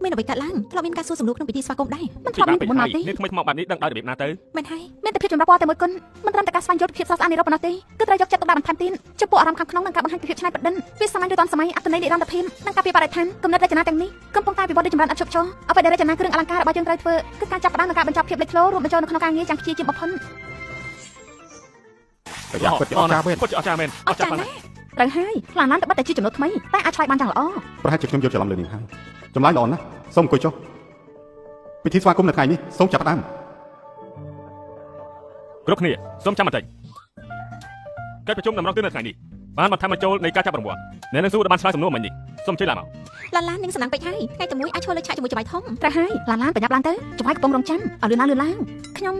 មានអ្វីកើតឡើងធ្លាប់មានការសួរសំណួរក្នុងពិធីស្វាគមន៍ដែរ មិនធ្លាប់មានពីមុនមកទេ នេះថ្មីថ្មោកបែបនេះដឹងដោយរបៀបណាទៅ មែនហើយ មានតែភាពចម្រុះពណ៌តែមួយគុណមិនត្រឹមតែការស្វែងយល់ភាពស្រស់ស្អាតនៃរូបប៉ុណ្ណោះទេគឺត្រូវយកចិត្តទុកដាក់បន្ថែមទៀតចំពោះអារម្មណ៍ខាងក្នុងនិងការបង្ហាញពីភាពច្នៃប្រឌិនវាសម័យឬទាន់សម័យអត្ថន័យនិរន្តរភាពនិងការពីបរិស្ថានគំនិតរចនាទាំងនេះកំពុងតែវិវត្តដោយចម្រើនឥតឈប់ឈរអ្វីដែលរចនាគ្រឿងអលង្ការរបស់យើងត្រូវធ្វើគឺការចាប់ផ្ដើមនិងការបញ្ចប់ភាពលេចធ្លោរួមបញ្ចូលនៅក្នុងការងារយ៉ាងខ្ជាជាបំផុត ប្រយ័ត្នពិតជាអស្ចារ្យមែន ពិតជាអស្ចារ្យមែន អស្ចារ្យណាស់ត្រូវហើយខ្លាណាស់ទៅបាត់តែជាចំណុចថ្មីតែអាចឆ្លើយបានយ៉ាងល្អ ប្រហែលជាខ្ញុំយល់ច្រឡំលើនាងហើយចម្លើយល្អណាស់សូមអង្គុយចុះពិធីស្វាគមន៍នៅថ្ងៃនេះសូមចាប់ផ្ដើម គ្រប់គ្នាសូមចាំបន្តិចកិច្ចប្រជុំតម្រូវទៅនៅថ្ងៃនេះបានបន្ថែមបញ្ចូលនៃការចាប់រង្វាន់អ្នកនឹងសួរបានឆ្លើយសំណួរមិញនេះសូមជួយឡើងមក ឡាឡាននាងសំណាងពេកហើយថ្ងៃតែមួយអាចឈរលើឆាកជាមួយចៅហ្វាយធំ ត្រូវហើយឡានឡានប្រញាប់ឡើងទៅចង្វាយកំពុងរងចាំឲ្យលឿនឡើងខ្ញុំ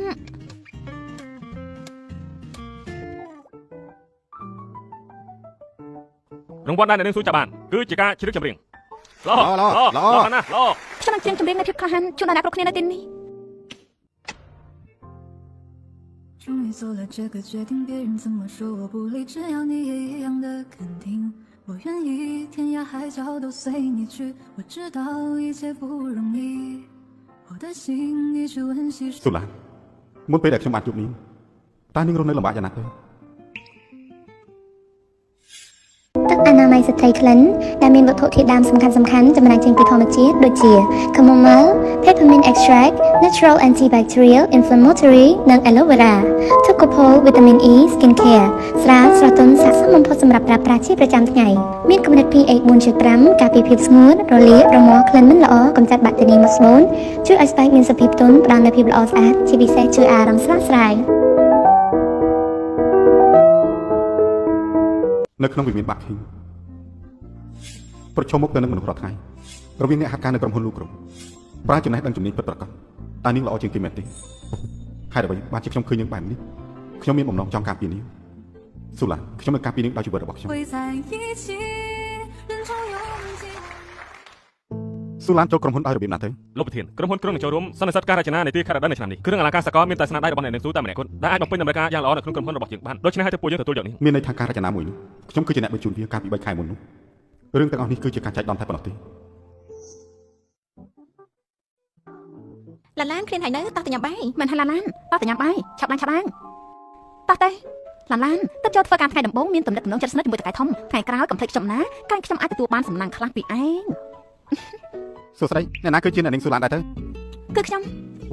រង្វាន់ដែលអ្នកនឹងសួរចាប់បានគឺជាការជ្រៀងចម្រៀងល្អណាស់ល្អ ខ្ញុំនឹងច្រៀងចម្រៀងនៃភាពក្លាហានជូនដល់អ្នកគ្រប់គ្នានៅទីនេះ 终于做了这个决定，别人怎么说我不理，只要你也一样的肯定。我愿意天涯海角都随你去，我知道一切不容易，我的心一直温习。 ស៊ូឡានមុនពេលដែលខ្ញុំបានជួបនាងតើនាងរស់នៅលំបាកយ៉ាងណាទៅ ទឹកអនាម័យស្ត្រីក្លិនដែលមានវត្ថុធាតុដើមសំខាន់ៗចម្រាញ់ចេញពីធម្មជាតិដូចជា chamomile, peppermint extract, natural antibacterial, inflammatory និង aloe vera, tocopol, vitamin E, skin care ស្រាលស្រទន់ស័ក្តិសមបំផុតសម្រាប់ប្រើប្រាស់ជាប្រចាំថ្ងៃមានគំនិត pH 4.5 ការពារភាពស្ងួតរលាករមាស់ក្លិនមិនល្អកម្ចាត់បាក់តេរីមួយស្មូនជួយឲ្យស្បែកមានសភាពទន់ផ្ដល់នូវភាពល្អស្អាតជាពិសេសជួយអារម្មណ៍ស្រស់ស្រាយ នៅក្នុងវិមានបាក់ឃីងប្រឈមមុខទៅនឹងមនុស្សរាល់ថ្ងៃរវាងអ្នកហាត់ការនៅក្រុមហ៊ុនលូក្រុមប្រើចំណេះដឹងជំនាញពិតប្រាកដតើនាងល្អជាងគេមែនទេហេតុអ្វីបានជាខ្ញុំឃើញនាងបែបនេះខ្ញុំមានបំណងចង់ការពារនាងស៊ូឡាខ្ញុំនឹងការពារនាងដោយជីវិតរបស់ខ្ញុំ 会在一起，人潮拥挤。ស៊ូឡានចូលក្រុមហ៊ុនដោយរបៀបណាទៅ លោកប្រធានក្រុមហ៊ុនក្រុងចូលរួមសន្និសីទការរចនានីតិខេត្តរដូវនៅឆ្នាំនេះគ្រឿងអលង្ការសកលមានតែស្នាដៃរបស់អ្នកនាងស៊ូតែម្នាក់គត់ដែលអាចបំពេញតម្រូវការយ៉ាងល្អនៅក្នុងក្រុមហ៊ុនរបស់យើងបានដូច្នេះហើយទើបពួកយើងទទួលយកនេះ មានន័យថាការរចនាមួយនោះខ្ញុំគឺជាអ្នកបញ្ជូនវាកាលពី3ខែមុននោះរឿងទាំងអស់នេះគឺជាការចែកដំតែប៉ុណ្ណោះទេ ឡាឡានឃ្លានហើយនៅតោះទៅញ៉ាំបាយ មិនហើយឡានតោះទៅញ៉ាំបាយឆាប់ឡើងតោះទេឡានទៅចូលធ្វើការថ្ងៃដំបូងមានទំនាក់ទំនងចិត្តស្និទ្ធជាមួយតកែធំថ្ងៃក្រោយកុំភ្លេចខ្ញុំណាកាលខ្ញុំអាចទទួលបានសំណាងខ្លះពីឯង សួស្តីអ្នកណាគឺជាអ្នកនាងស៊ូឡានដែរទៅ គឺខ្ញុំ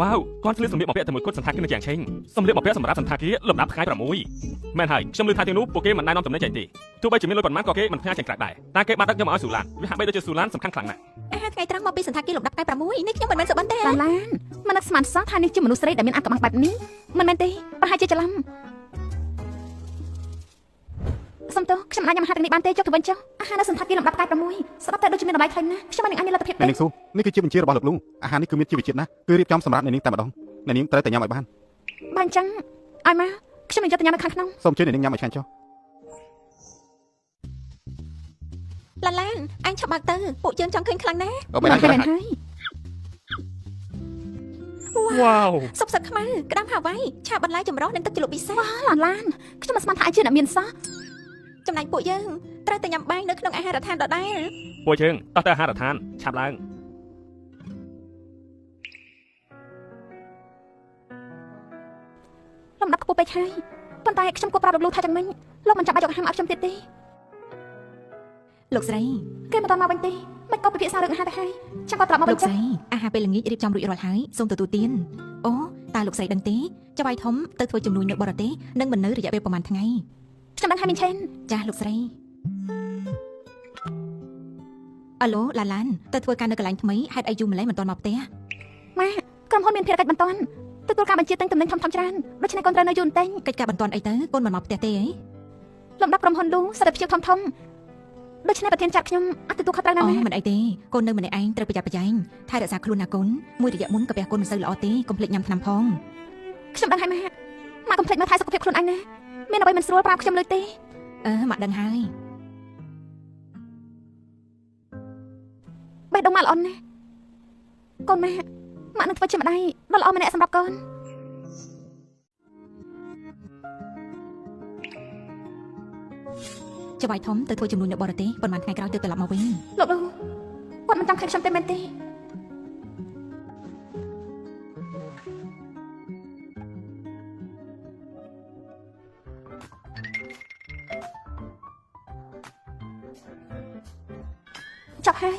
វ៉ាវគាត់ស្លៀកសម្លៀកបំពាក់តែមួយគត់សន្តាគារនៅយ៉ាងឆេងសម្លៀកបំពាក់សម្រាប់សន្តាគារលំដាប់ថ្ងៃ6មែនហើយខ្ញុំឮថាទីនោះពួកគេមិនណែនាំតំណែងចែកទេទោះបីជាមានលុយប៉ុន្មានក៏គេមិនផ្ញើចេញក្រៅដែរតែគេបានដឹកខ្ញុំមកឲ្យស៊ូឡានវាហាក់បីដូចជាស៊ូឡានសំខាន់ខ្លាំងណាស់ អាហារថ្ងៃត្រង់មកពីសន្តាគារលំដាប់ថ្ងៃ6នេះខ្ញុំមិនមែនសុបិនទេ ឡានមិននឹកស្មានសោះថានេះជាមនុស្សស្រីដែលមានអាកំបាំងបែបនេះមិនមែនទេប្រហែលជាច្រឡំសំទោសខ្ញុំអាចញ៉ាំអាហារទាំងនេះបានទេចុះទៅវិញចុះអាហារនៅសន្តាគារលំដាប់ថ្ងៃ6ស្ដាប់តែដូចជាមានតម្លៃខ្លាំងណាស់ខ្ញុំមិននឹងអាចមានលទ្ធភាពទេ អ្នកនាងស៊ូនេះគឺជាបញ្ជារបស់លោកលូអាហារនេះគឺមានជីវជាតិណាស់គឺរៀបចំសម្រាប់អ្នកនាងតែម្ដងអ្នកនាងត្រូវតែញ៉ាំឲ្យបាន អញ្ចឹងឲ្យមកខ្ញុំនឹងយកទៅញ៉ាំនៅខាងក្នុង សូមជួយអ្នកនាងញ៉ាំឲ្យឆ្ងាញ់ចុះ ឡានអញឆាប់បើកទៅពួកយើងចង់ឃើញខ្លាំងណាស់ បើមិន មែ ហើយ នហើយ វ៉ាវ សុបសឹកខ្មៅក្តាមហាវ៉ៃឆាបន្លែចម្រុះនិងទឹកជ្រលក់ពិសេស ឡានខ្ញុំមិនស្មានថាអាចជាអ្នកមានសោះ ចំណែកពួកយើងត្រូវតែញ៉ាំបាយនៅក្នុងអាហារដ្ឋានដដែល ពួកយើងតោះទៅអាហារដ្ឋានឆាប់ឡើង លំដាប់ខ្ពស់ពេកហើយប៉ុន្តែខ្ញុំគួរប្រាប់លោកលូថាយ៉ាងម៉េចលោកមិនចាំបាច់យកអាហារមកឲ្យខ្ញុំទៀតទេ លោកស្រី គេមិនតមកវិញទេមិនក៏ពិភាក្សារឿងអាហារទៅហើយចាំគាត់ត្រឡប់មក លោ វិញ ក ចុះ ស្រីអាហារពេលល្ងាចរៀបចំរួចរាល់ហើយសូមទទួលទានអូតើលោកស្រីដឹងទេចៅវាយធំទៅធ្វើជំនួយនៅបរទេសនឹងមិននៅរយៈពេលប្រហែលថ្ងៃ ខ្ញុំដឹងថាមានឆេន ចាស់លោកស្រីអាឡូឡានទៅធ្វើការនៅកន្លែងថ្មីហេតុអីយូរម្ល៉េះមិនទាន់មកផ្ទះ ម៉ាក្រុមហ៊ុនមានភារកិច្ចបន្ទាន់ទទួលការបញ្ជាទិញទំនិញធំច្រើនដូច្នេះកូនត្រូវនៅយូរបន្តិច កិច្ចការបន្ទាន់អីទៅកូនមិនមកផ្ទះទេអី លំដាប់ក្រុមហ៊ុនលូសិទ្ធិភាពធំដូច្នេះប្រធានចាត់ខ្ញុំអត់ទទួលខុសត្រូវណា អូ ស់ មិនអីទេកូននៅម្នាក់ឯងត្រូវប្រយ័ត្នប្រយែងថែរក្សាខ្លួនណាកូនមួយរយៈមុនកាពះកូនមិនសូវល្អទេកុំភ្លេចញ៉ាំថ្នាំផង ខ្ញុំដឹងហើយម៉ាកុំភ្លេចមើលថែសុខភាពខ្លួនឯងណាមានអ្វីមិនស្រួលប្រាប់ខ្ញុំលើកទេ ម៉ាក់ដឹងហើយ បេះដូងម៉ាក់ល្អណាស់កូនម៉ាក់នឹងធ្វើជាម្ដាយដ៏ល្អម្នាក់សម្រាប់កូន ចៅវាយធំទៅធ្វើជំនួយនៅបរទេសប៉ុន្មានថ្ងៃក្រោយទើបត្រឡប់មកវិញ លោកលូគាត់មិនចង់ឃើញខ្ញុំទេមែនទេចប់ហើយ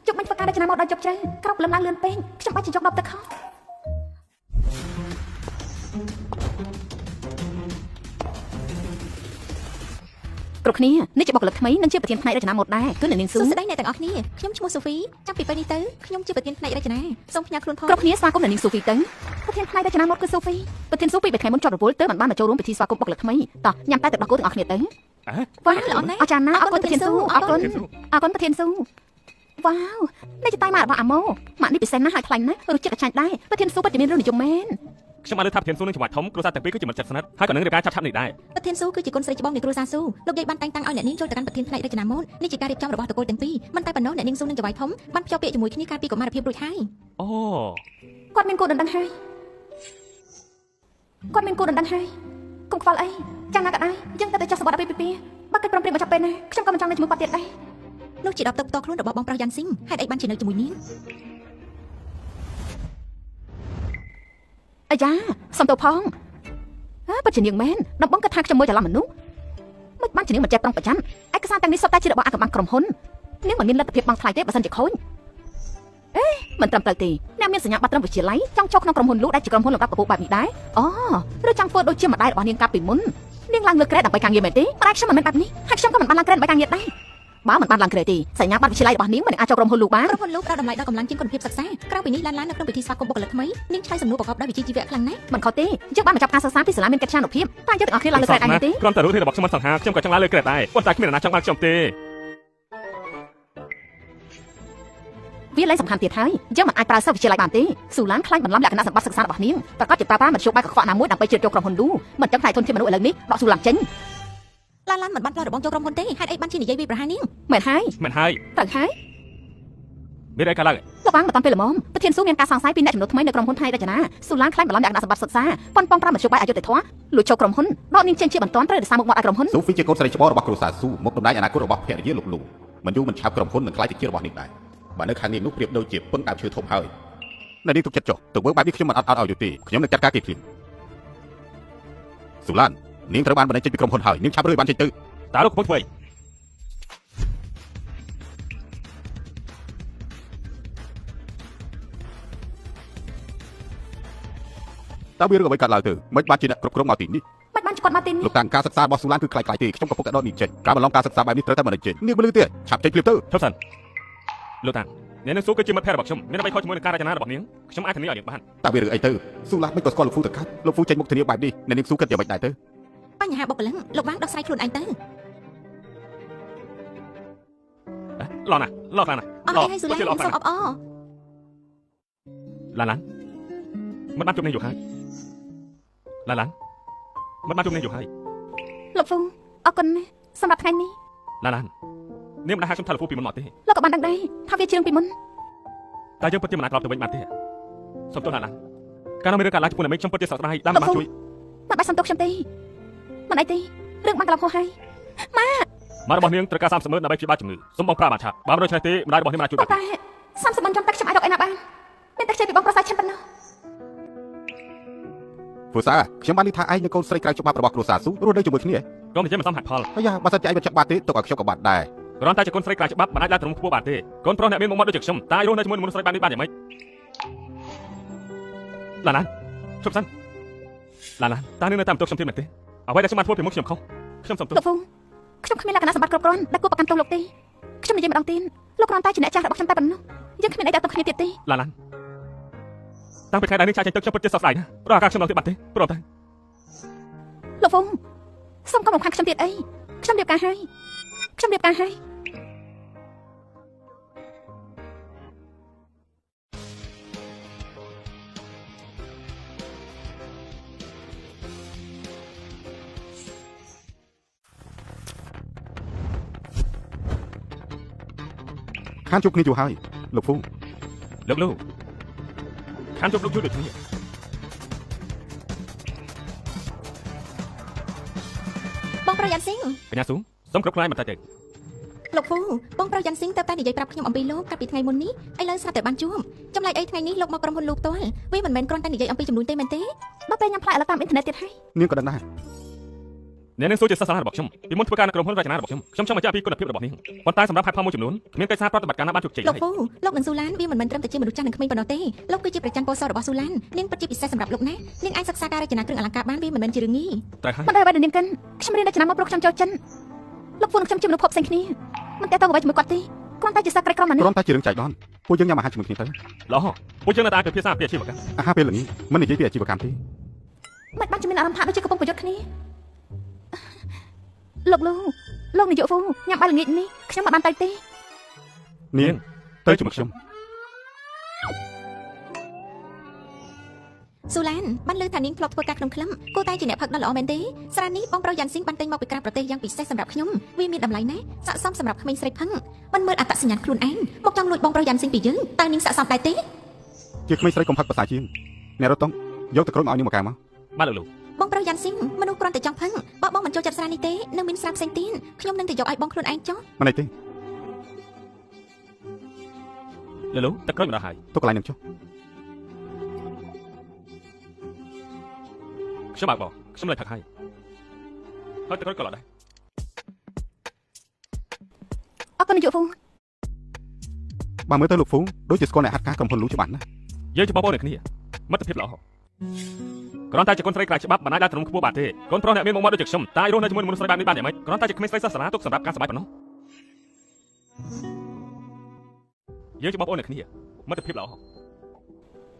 ជប់មិញធ្វើការរចនាមកដល់ជប់ជ្រៅក្រោកលំឡើងលឿនពេកខ្ញុំបាច់ជិះយកដបទឹកខោ គ្រប់គ្នានេះជាបុគ្គលិកថ្មីនិងជាប្រធានផ្នែករចនាម៉ូដដែរគឺអ្នកនាងស៊ូ សួស្តីអ្នកទាំងអស់គ្នាខ្ញុំឈ្មោះសូហ្វីចាប់ពីពេលនេះទៅខ្ញុំជាប្រធានផ្នែករចនាសូមផ្ញើខ្លួនផង គ្រប់គ្នាស្វាគមន៍អ្នកនាងស៊ូហ្វីទៅប្រធានផ្នែករចនាម៉ូដគឺស៊ូហ្វីប្រធានស៊ូពីថ្ងៃមុនជាប់រវល់ទៅបានមកចូលរួមពិធីស្វាគមន៍បុគ្គលិកថ្មីតោះញ៉ាំតែទឹកដោះគោទាំងអស់គ្នាទៅវ៉ាល្អណាស់អរចាណាស់អរគុណប្រធានស៊ូអរគុណប្រធានស៊ូវ៉ាវនេះជាតែម៉ាក់របស់អាម៉ូម៉ាក់នេះពិសេសណាស់ហើយខ្លាញ់ណាស់រសជាតិក៏ឆ្ងាញ់ដែរប្រធានស៊ូពិតជាមានរសនិយមមែន ខ្ញុំបានលើថាប្រធានស៊ូនឹងច្បាច់ធំគ្រួសារទាំងពីរគឺជាមិត្តជិតស្និទ្ធហើយក៏នឹងរៀបការឆាប់ៗនេះដែរ ប្រធានស៊ូគឺជាគុណស្រីច្បងនៃគ្រួសារស៊ូលោកយាយបានតែងតាំងឲ្យអ្នកនាងចូលទៅកាន់ប្រធានផ្នែករចនាម៉ូដនេះជាការរៀបចំរបស់តកូលទាំងពីរមិនតែប៉ុណ្ណោះអ្នកនាងស៊ូនិងចៅវាយធំបានភ្ជាប់ពាក្យជាមួយគ្នាកាលពីកុមារភាពរួចហើយ អូ គាត់មានគោលដណ្ដឹងហើយកុំខ្វល់អីចាំណាក៏ដែរយើងទៅចុះសវត្តដល់ពេលពីបើគិតព្រមព្រៀងមកចាប់ពេលណាខ្ញុំក៏មិនចង់នៅជាមួយគាត់ទៀតដែរ នោះជាដបទឹកផ្ទាល់ខ្លួនរបស់បងប្រុសយ៉ាន់ស៊ីងហេតុអីបានជានៅជាមួយនាង អាយ៉ាសុំទោសផងពិតជានាងមែនដំបងគិតថាខ្ញុំមើលច្រឡំមនុស្សមិនបានជានាងមិនចេះប្រុងប្រយ័ត្នឯកសារទាំងនេះសុទ្ធតែជារបស់អាកំបាំងក្រុមហ៊ុននាងមិនមានលទ្ធភាពបង់ថ្លៃទេបើសិនជាខូចមិនត្រឹមត្រូវទេអ្នកមានសញ្ញាបត្រឹមវិទ្យាល័យចង់ចូលក្នុងក្រុមហ៊ុនលូដែលជាក្រុមហ៊ុនលំដាប់កំពូលបែបនេះដែរអូឬចង់ធ្វើដូចជាម្ដាយរបស់នាងកាលពីមុននាងឡើងលើក្រែដើម្បីការងារមែនទេម្ដាយខ្ញុំមិនមែនបែបនេះហើយខ្ញុំក៏មិនបានឡើងក្រែដើម្បីការងារដែរបើមិនបានឡើងក្រែទេសញ្ញាបត្រវិទ្យាល័យរបស់នាងមិនអាចចូលក្រុមហ៊ុនលូបាន ក្រុមហ៊ុនលូផ្ដល់តម្លៃដល់កម្លាំងជាងគុណភាពសិក្សាក្រៅពីនេះឡាននៅក្នុងពិធីស្វាគមន៍បុគ្គលិកថ្មីនាងឆ្លើយសំណួរប្រកបដោយវិជ្ជាជីវៈខ្លាំងណាស់ មិនខុសទេយើងបានមកចាប់ការសិក្សាពីសាលាមានកិត្យានុភាពតែយើងទាំងអស់គ្នាឡើងលើក្រែតឯងទេ គ្រាន់តែរូបធាតុរបស់ខ្ញុំមិនសង្ហាខ្ញុំក៏ចង់ឡើងលើក្រែតដែរប៉ុន្តែគ្មានអ្នកណាចង់បានខ្ញុំទេ វាលែងសំខាន់ទៀតហើយយើងមិនអាចប្រើសិស្សវិទ្យាល័យបានទេស៊ូឡានខ្លាញ់បន្លំលក្ខណៈសម្បត្តិសិក្សារបស់នាងប្រកាសជាប្រើប្រាស់មធ្យោបាយកខ្វក់ណាមួយដើម្បីជ្រៀតចូលក្រុមហ៊ុនលូមិនចឹងផ្នែកធនធានមនុស្សឥឡូវនេះដកស៊ូឡានចេញ ឡានមិនបានផ្ដល់របងចូលក្រុមហ៊ុនទេហេតុអីបានជានិយាយវាប្រហារនាង មែនហើយ មិនហើយ ត្រូវហើយ មានអីកើតឡើង លោកបាំងមិនតាន់ពេលល្មមប្រធានសួរមានការសង្ស័យពីអ្នកចំណូលថ្មីនៅក្រុមហ៊ុនផ្នែករចនាស៊ូឡានខ្លាញ់បន្លំយ៉ាងដាក់សម្បត្តិសិក្សាប៉ុនប៉ងប្រាំមធ្យោបាយអយុធធម៌លួចចូលក្រុមហ៊ុនដកនាងចេញជាបន្ទាន់ត្រូវដោយសារមុខមាត់ឲ្យក្រុមហ៊ុន សូហ្វីជាកូនស្រីច្បងរបស់គ្រួសារស៊ូមកតំណែងអនាគតរបស់ភរិយាលោកលូមិនយូរមិនឆាប់ក្រុមហ៊ុននឹងក្លាយទៅជារបស់នាងដែរបើនៅខាងនាងនោះប្រៀបដូចជាពឹងដើមឈើធំហើយនៅនាងទុកចិត្តចុះទៅមើលបែបនេះខ្ញុំមិនអត់ឲ្យទេខ្ញុំនឹងចាត់ការគេភ្លាមស៊ូឡាននាងត្រូវបានបណ្ដេញចេញពីក្រុមហ៊ុនហើយនាងឆាប់រើបានចេញទៅ តើលោកកំពុងធ្វើអី តើវារឿងអ្វីកើតឡើងទៅមិនបានជាអ្នកគ្រប់គ្រងមកទីនេះ មិនបានគាត់មកទីនេះ លោកតាំងការសិក្សារបស់ស៊ូឡានគឺខ្លាយៗទេខ្ញុំកំពុងតែដកនាងចេញការបន្លំការសិក្សាបែបនេះត្រូវតែមិនចេញនាងមិនលឺទេឆាប់ចេញភ្លាមទៅ ឈប់សិនលោកតាអ្នកនឹងស៊ូគឺជាមិត្តភក្តិរបស់ខ្ញុំមានអ្វីខុសជាមួយនឹងការរចនារបស់នាងខ្ញុំអាចធានាឲ្យនាងបាន តើវារឿងអីទៅស៊ូឡានមិនក៏ស្គាល់លោកហ្វូទៅកាត់លោកហ្វូចេញមុខធានាបែបនេះអ្នកនាងស៊ូគិតយ៉ាងម៉េចដែរទៅ បញ្ហាបុគ្គលិកលោកបាំងដោះស្រាយខ្លួនឯងទៅ ឡណាឡខ្លាំងណាស់ អរគុណហើយស៊ូឡានសូមអបអរ ឡានមិនបានជុំនេះយូរហើយឡានមិនបានជុំនេះយូរហើយ លោកហ្វូអរគុណណាស់សម្រាប់ថ្ងៃនេះ ឡាននាងមិនដែលហៅខ្ញុំថាលោកហ្វូពីមុនមកទេ លោកក៏បានដឹងដែរថាវាជារឿងពីមុន តែយើងពិតជាមិនអាចត្រឡប់ទៅវិញបានទេសុំទោសឡានកាលនៅមានរឿងកើតឡើងចំពោះអ្នកមេខ្ញុំពិតជាសោកស្ដាយតាមបានជួយ មិនបាច់សុំទោសខ្ញុំទេមិនអីទេរឿងបានកន្លងហោះហើយម៉ា ម៉ារបស់នាងត្រូវការ30ម៉ឺនដើម្បីព្យាបាលជំងឺសូមបងប្រាបានឆាប់បើមិនដូច្នេះទេម្ដាយរបស់នាងមិនអាចជួយបាន តែ30ម៉ឺនចំទឹកខ្ញុំអាចរកឯណាបានមានតែខ្ចីពីបងប្រុសសាច់ឈិនប៉ុណ្ណោះ ហ្វូសាខ្ញុំបាននិយាយថាឯងនិងកូនស្រីក្រៅច្បាប់របស់គ្រួសារស៊ូរស់នៅជាមួយគ្នា កុំនិយាយមិនសមហេតុផល ហើយយ៉ាបើសិនជាឯងមិនចាប់បាត់ទេទុកឲ្យខ្ញុំក៏បាត់ដែរ គ្រាន់តែជាកូនស្រីក្រៅច្បាប់មិនអាចឡើងត្រឹមខ្ពស់បានទេកូនប្រុសអ្នកមានមុខមាត់ដូចជាខ្ញុំតែរស់នៅជាមួយមនុស្សស្រីបាននេះបានយ៉ាងម៉េចឡានជប់សិនឡានតើនាងនៅតាមទោសខ្ញុំទៀតមែនទេអ្វីដែលខ្ញុំបានធ្វើពីមុខខ្ញុំខុសខ្ញុំសុំទោស លោកហ្វូខ្ញុំគ្មានលក្ខណៈសម្បត្តិគ្រប់គ្រាន់ដែលគួរប្រកាន់ទោសលោកទេខ្ញុំនិយាយម្ដងទៀតលោកគ្រាន់តែជាអ្នកចាស់របស់ខ្ញុំតែប៉ុណ្ណោះយើងគ្មានអីដែលទៅគ្នាទៀតទេ ឡានតាំងពីខែដែលនាងចាយចេញទឹកខ្ញុំពិតជាសោកស្ដាយណាស់ព្រោះអាការខ្ញុំឡើងទៀតបាត់ទេព្រមតែ លោកហ្វូសូមកុំរំខានខ្ញុំទៀតអីខ្ញុំរៀបការហើយខ្ញុំរៀបការហើយ ខានជួបគ្នាយូរហើយលោកហ្វូ លោកខានជប់លោកជួយដូចគ្នា បងប្រុសយ៉ាន់ស៊ីង កញ្ញាស៊ូសូមគ្រប់គ្រងបន្តិចទៅ លោកហ្វូបងប្រុសយ៉ាន់ស៊ីងទៅតែនិយាយប្រាប់ខ្ញុំអំពីលោកកាលពីថ្ងៃមុននេះឥឡូវស្រាប់តែបានជួបចម្លែកអីថ្ងៃនេះលោកមកក្រុមហ៊ុនលោកផ្ទាល់វាមិនមែនគ្រាន់តែនិយាយអំពីចំនួនទេមែនទេ ដល់ពេលញ៉ាំផ្លែឥឡូវតាមអ៊ីនធឺណិតទៀតហើយ នាងក៏ដឹងដែរ អ្នកនឹងស៊ូជាសិស្សសាលារបស់ខ្ញុំពីមុនធ្វើការនៅក្រុមហ៊ុនរចនារបស់ខ្ញុំចង់បញ្ជាក់ពីគុណភាពរបស់នាងប៉ុន្តែសម្រាប់ហេតុផលមួយចំនួនគ្មានកិច្ចសហប្រតិបត្តិការណាបានជោគជ័យ លោកហ្វូលោកនិងស៊ូឡានវាមិនមែនត្រឹមតែជាមនុស្សចាស់និងក្មេងប៉ុណ្ណោះទេលោកគឺជាប្រចាំពណ៌សរបស់ស៊ូឡាននាងពិតជាពិសេសសម្រាប់លោកណានាងអាចសិក្សាការរចនាគ្រឿងអលង្ការបានវាមិនមែនជារឿងងាយ ត្រូវហើយ មិនដែរអ្វីដែលនាងកិនខ្ញុំរៀនរចនាមកព្រោះខ្ញុំចូលចិនលោកហ្វូនិងខ្ញុំជាមនុស្សភពផ្សេងគ្នាមិនតែតើអ្វីជាមួយគាត់ទេគ្រាន់តែជាសិស្សក្រីក្រម្នាក់ គ្រាន់តែជារឿងចៃដន្យពួកយើងញ៉ាំអាហារជាមួយគ្នាទៅ ល្អពួកយើងនៅតែពិភាក្សាពីអាជីវកម្ម អាហារពេលល្ងាចមិននិយាយពីអាជីវកម្មទេ មិនបានជាមានអារម្មណ៍ថាដូចជាកំពុងប្រយុទ្ធគ្នាលោកនាយកហ្វូញ៉ាំបាយល្ងាចនេះខ្ញុំមិនបានទៅទេ នាងទៅជាមួយខ្ញុំ ស៊ូឡានបានលើថានាងធ្លាប់ធ្វើការក្នុងក្លឹមគួរតែជាអ្នកផឹកដ៏ល្អមែនទេស្រានេះបងប្រុសយ៉ាន់ស៊ីងបានទិញមកពីក្រៅប្រទេសយ៉ាងពិសេសសម្រាប់ខ្ញុំវាមានតម្លៃណាស់ស័ក្តិសមសម្រាប់ក្មេងស្រីផឹងមិនមើលអត្តសញ្ញាណខ្លួនឯងមកចង់លួចបងប្រុសយ៉ាន់ស៊ីងពីយើងតើនាងស័ក្តិសមដែរទេ ជាក្មេងស្រីកុំផឹកភាសាជាងអ្នករត់តុងយកទៅក្រុមឲ្យនាងមកកែមក បាទលោក បងប្រុសយ៉ាន់ស៊ីងមនុស្សគ្រាន់តែចង់ផឹងបើបងមិនចូលចិត្តស្រានេះទេនឹងមានស្រាផ្សេងទៀតខ្ញុំនឹងទៅយកឲ្យបងខ្លួនឯងចុះ មិនអីទេ លោកទឹកក្រូចមកដល់ហើយ ទុកកន្លែងនឹងចុះ ខ្ញុំបើកបងខ្ញុំលេចផឹកហើយទឹកក្រូចក៏ល្អដែរ អរគុណនាយកហ្វូ បើមើលទៅលោកហ្វូដូចជាស្គាល់អ្នកហាត់ការក្រុមហ៊ុនលូច្បាស់ណាស់ យើងជាបងប្អូនគ្នាមិត្តភាពល្អគ្រាន់តែជាកូនស្រីក្រៅច្បាប់មិនអាចឡើងត្រឹមខ្ពស់បានទេកូនប្រុសអ្នកមានមុខមាត់ដូចជាខ្ញុំតែរស់នៅជាមួយមនុស្សស្រីបែបនេះបានយ៉ាងម៉េចគ្រាន់តែជាក្មេងស្រីសិស្សសាលាទុកសម្រាប់ការសប្បាយប៉ុណ្ណោះយើងជាបងប្អូនគ្នាមិត្តភាពល្អ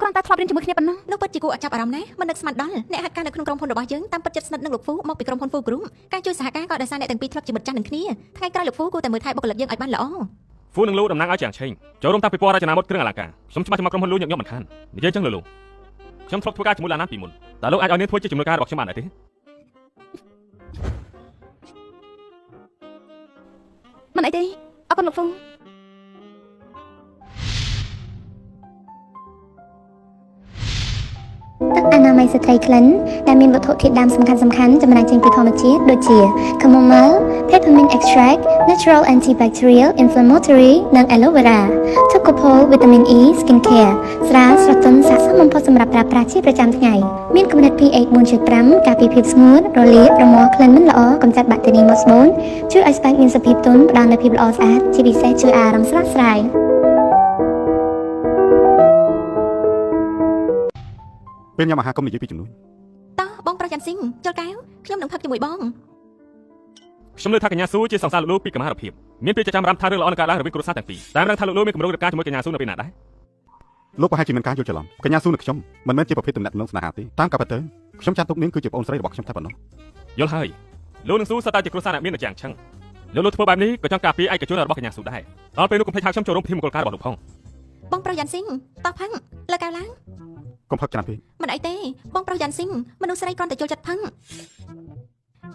គ្រាន់តែធ្លាប់រៀនជាមួយគ្នាប៉ុណ្ណោះ នោះពិតជាគួរឲ្យចាប់អារម្មណ៍ណាស់មិននឹកស្មានដល់អ្នកហាត់ការនៅក្នុងក្រុមហ៊ុនរបស់យើងតាមពិតចិត្តស្និទ្ធនឹងលោកហ្វូមកពីក្រុមហ៊ុនហ្វូគ្រូមការជួយសហការក៏ដោយសារអ្នកទាំងពីរធ្លាប់ជាមិត្តចាស់នឹងគ្នាថ្ងៃក្រោយលោកហ្វូគួរតែមើលថែបុគ្គលិកយើងឲ្យបានល្អ ហ្វូនឹងលូតំណាងឲ្យជាងឆេងចូលរួមតាំងពីពណ៌រចនាម៉ូដគ្រឿងអលង្ការខ្ញុំច្បាស់ជាមួយក្រុមហ៊ុនលូញឹកញាប់មិនខាននិយាយចឹងលោកខ្ញុំធ្លាប់ធ្វើការជាមួយឡាណាពីមុនតើលោកអាចឲ្យនាងធ្វើជាជំនួយការរបស់ខ្ញុំបានដែរទេ មិនអីទេអរគុណលោកហ្វូ ម័យស្ត្រីក្លិនដែលមានវត្ថុធាតុដើមសំខាន់ៗចម្រាញ់ចេញពីធម្មជាតិដូចជា chamomile, peppermint extract, natural antibacterial, inflammatory និង aloe vera, tocopol, vitamin E, skincare ស្រាលស្រទន់ស័ក្តិសមបំផុតសម្រាប់ប្រើប្រាស់ជាប្រចាំថ្ងៃមានគំនិត pH 4.5 ការពារភាពស្ងួតរលាករមាស់ក្លិនមិនល្អកម្ចាត់បាក់តេរីម៉ូស្បូនជួយឲ្យស្បែកមានសភាពទន់ផ្ដល់នូវភាពល្អស្អាតជាពិសេសជួយអារម្មណ៍ស្រស់ស្រាយ ពេលញ៉ាំអាហារកុំនិយាយពីជំនួយ តោះបងប្រុសយ៉ាន់ស៊ីងចូលកែវខ្ញុំនឹងផឹកជាមួយបង ខ្ញុំលើថាកញ្ញាស៊ូជាសង្សារលោកលោកពីកម្មារភាពមានពេលចាំរំថារឿងល្អនឹងកើតឡើងរវាងគ្រួសារទាំងពីរតាមរងថាលោកលោកមានគម្រោងរៀបការជាមួយកញ្ញាស៊ូនៅពេលណាដែរ លោកប្រហែលជាមានការយល់ច្រឡំកញ្ញាស៊ូនិងខ្ញុំមិនមែនជាប្រភេទទំនាក់ទំនងស្នេហាទេតាមការពិតទៅខ្ញុំចាត់ទុកនាងគឺជាប្អូនស្រីរបស់ខ្ញុំតែប៉ុណ្ណោះ យល់ហើយលោកនឹងស៊ូសតើជាគ្រួសារអ្នកមានតែយ៉ាងឆឹងលោកលោកធ្វើបែបនេះក៏ចង់ការពារឯកជនរបស់កញ្ញាស៊ូដែរដល់ពេលនោះកុំភ្លេចហៅខ្ញុំចូលរួមពិធីមង្គលការរបស់លោកផង បងប្រុសយ៉ាន់ស៊ីងតោះផឹកលើកកែវឡើង កុំផឹកច្រើនពេក មិនអីទេបងប្រុសយ៉ាន់ស៊ីងមនុស្សស្រីគ្រាន់តែចូលចិត្តផឹក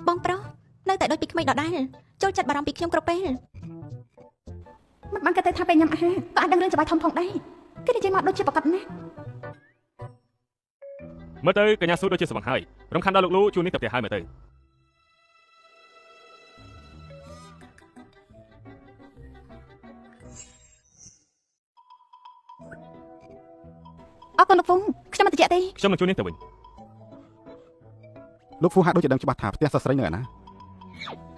បងប្រុសនៅតែដូចពីក្មេងដដែលចូលចិត្តបារម្ភពីខ្ញុំគ្រប់ពេល មិនបានគេទៅថាពេលញ៉ាំអាហារក៏អាចដឹងរឿងច្បាស់ធំផងដែរគេនិយាយមកដូចជាប្រកាសណាស់ មើលទៅកញ្ញាស៊ូដូចជាស្វឹងហើយរំខានដល់លោកលោកជួននេះទៅផ្ទះហើយមើលទៅ អរគុណលោកហ្វុងខ្ញុំមិនតិចទេ ខ្ញុំនឹងជួននេះទៅវិញ លោកហ្វូហាក់ដូចជាដឹងច្បាស់ថាផ្ទះសិស្សស្រីនៅឯណា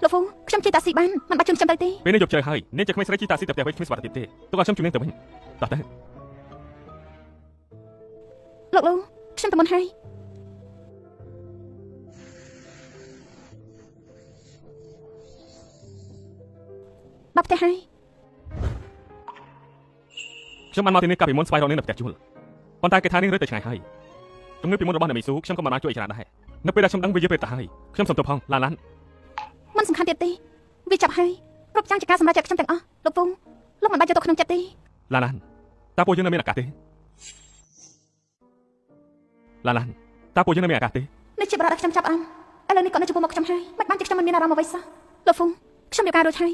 លោកហ្វុងខ្ញុំជិះតាស៊ីបានមិនបាច់ជូនខ្ញុំទៅទេ ពេលនេះយប់ជ្រៅហើយនាងជាក្មេងស្រីជិះតាស៊ីទៅផ្ទះវិញគ្មានសុវត្ថិភាពទេទុកឲ្យខ្ញុំជួននេះទៅវិញតោះទៅ លោកលោកខ្ញុំទៅមុនហើយ ដល់ផ្ទះហើយ ខ្ញុំបានមកទីនេះកាលពីមុនស្វែងរកនាងនៅផ្ទះជួលប៉ុន្តែគេថានាងរើទៅឆ្ងាយហើយជំងឺពីមុនរបស់អ្នកមីស៊ូខ្ញុំក៏មិនបានជួយច្រើនដែរនៅពេលដែលខ្ញុំដឹងវាយឺពេលទៅហើយខ្ញុំសុំទោសផងឡានឡាន មិនសំខាន់ទៀតទេវាចាប់ហើយគ្រប់យ៉ាងជាការសម្រេចចិត្តខ្ញុំទាំងអស់លោកហ្វុងលោកមិនបាច់យកទៅក្នុងចិត្តទេ ឡានឡានតើពួកយើងនៅមានឱកាសទេឡានឡានតើពួកយើងនៅមានឱកាសទេ នេះជាបរិបទដែលខ្ញុំចាប់អារម្មណ៍ឥឡូវនេះគាត់នៅចំពោះមុខខ្ញុំហើយមិនបានជាខ្ញុំមិនមានអារម្មណ៍អ្វីសោះលោកហ្វុងខ្ញុំមានការរួចហើយ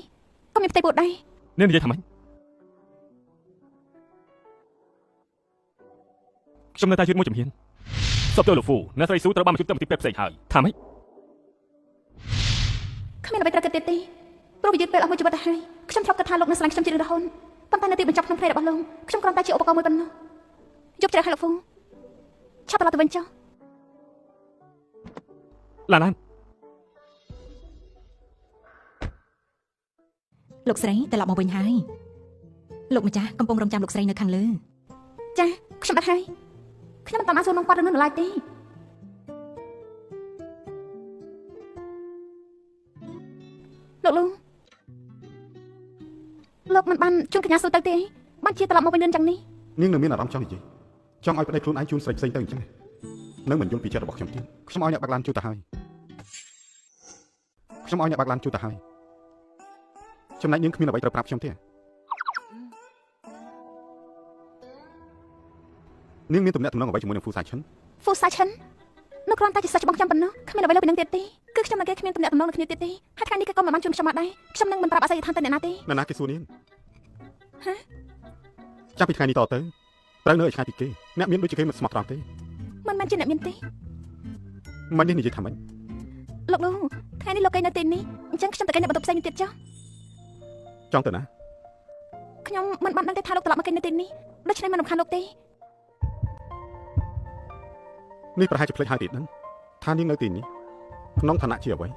ក៏មានផ្ទៃពោះដែរ នាងនិយាយថាម៉េចខ្ញុំនៅតែយឺតមួយជំហានសពទៅលោកហ្វូអ្នកស្រីស៊ូត្រូវបានមកជួបទៅទីពេទ្យផ្សេងហើយថាម៉េច គ្មានអ្វីត្រូវគិតទៀតទេព្រោះវាយឺតពេលអស់មួយជីវិតទៅហើយខ្ញុំធ្លាប់គិតថាលោកនឹងស្រឡាញ់ខ្ញុំជារឿងរហូតប៉ុន្តែនៅទីបញ្ចប់ក្នុងភ្នែករបស់លោកខ្ញុំគ្រាន់តែជាឧបករណ៍មួយប៉ុណ្ណោះយប់ជ្រៅហើយលោកហ្វុងឆាប់ត្រឡប់ទៅវិញចុះ ឡានឡាន លោកស្រីត្រឡប់មកវិញហើយលោកម្ចាស់កំពុងរងចាំលោកស្រីនៅខាងលើ ចាខ្ញុំដឹងហើយខ្ញុំមិនតាមអានសួរនាំគាត់រឿងនោះឡើយទេលោកមិនបានជូនកញ្ញាស៊ូទៅទេបានជាត្រឡប់មកវិញលឿនយ៉ាងនេះ នាងនឹងមានអារម្មណ៍ចង់និយាយចង់ឲ្យប្តីខ្លួនឯងជូនស្រីផ្សេងទៅអញ្ចឹងនឹងមិនយល់ពីចិត្តរបស់ខ្ញុំទៀតខ្ញុំឲ្យអ្នកបើកឡានជូតទៅហើយចំណែកនាងគ្មានអ្វីត្រូវប្រាប់ខ្ញុំទេនាងមានទំនាក់ទំនងអ្វីជាមួយនឹងហ្វូសាឈិន ហ្វូសាឈិននោះគ្រាន់តែជាសិស្សរបស់ខ្ញុំប៉ុណ្ណោះគ្មានអ្វីលើពីនឹងទៀតទេគឺខ្ញុំនឹងគេគ្មានទំនាក់ទំនងនឹងគ្នាទៀតទេហើយថ្ងៃនេះគេក៏មិនបានជូនខ្ញុំមកដែរខ្ញុំនឹងមិនប្រាប់អស័យដ្ឋានទៅអ្នកណាទេ ណាណាគេសួរនាង ហ៎ ចាប់ពីថ្ងៃនេះតទៅត្រូវនៅឲ្យឆ្ងាយពីគេអ្នកមានដូចជាគេមិនស្មោះត្រង់ទេ មិនមែនជាអ្នកមានទេ មិននេះនិយាយថាម៉េច លោកថ្ងៃនេះលោកគេនៅទីនេះអញ្ចឹងខ្ញុំទៅគេនៅបន្ទប់ផ្សេងទៀតចុះ ចង់ទៅណា ខ្ញុំមិនបានដឹងទេថាលោកត្រឡប់មកគេនៅទីនេះដូច្នេះមិនរំខានលោកទេ នេះប្រហែលជាភ្លេចហើយទៀតហ្នឹងថានាងនៅទីនេះក្នុងឋានៈជាអ្វី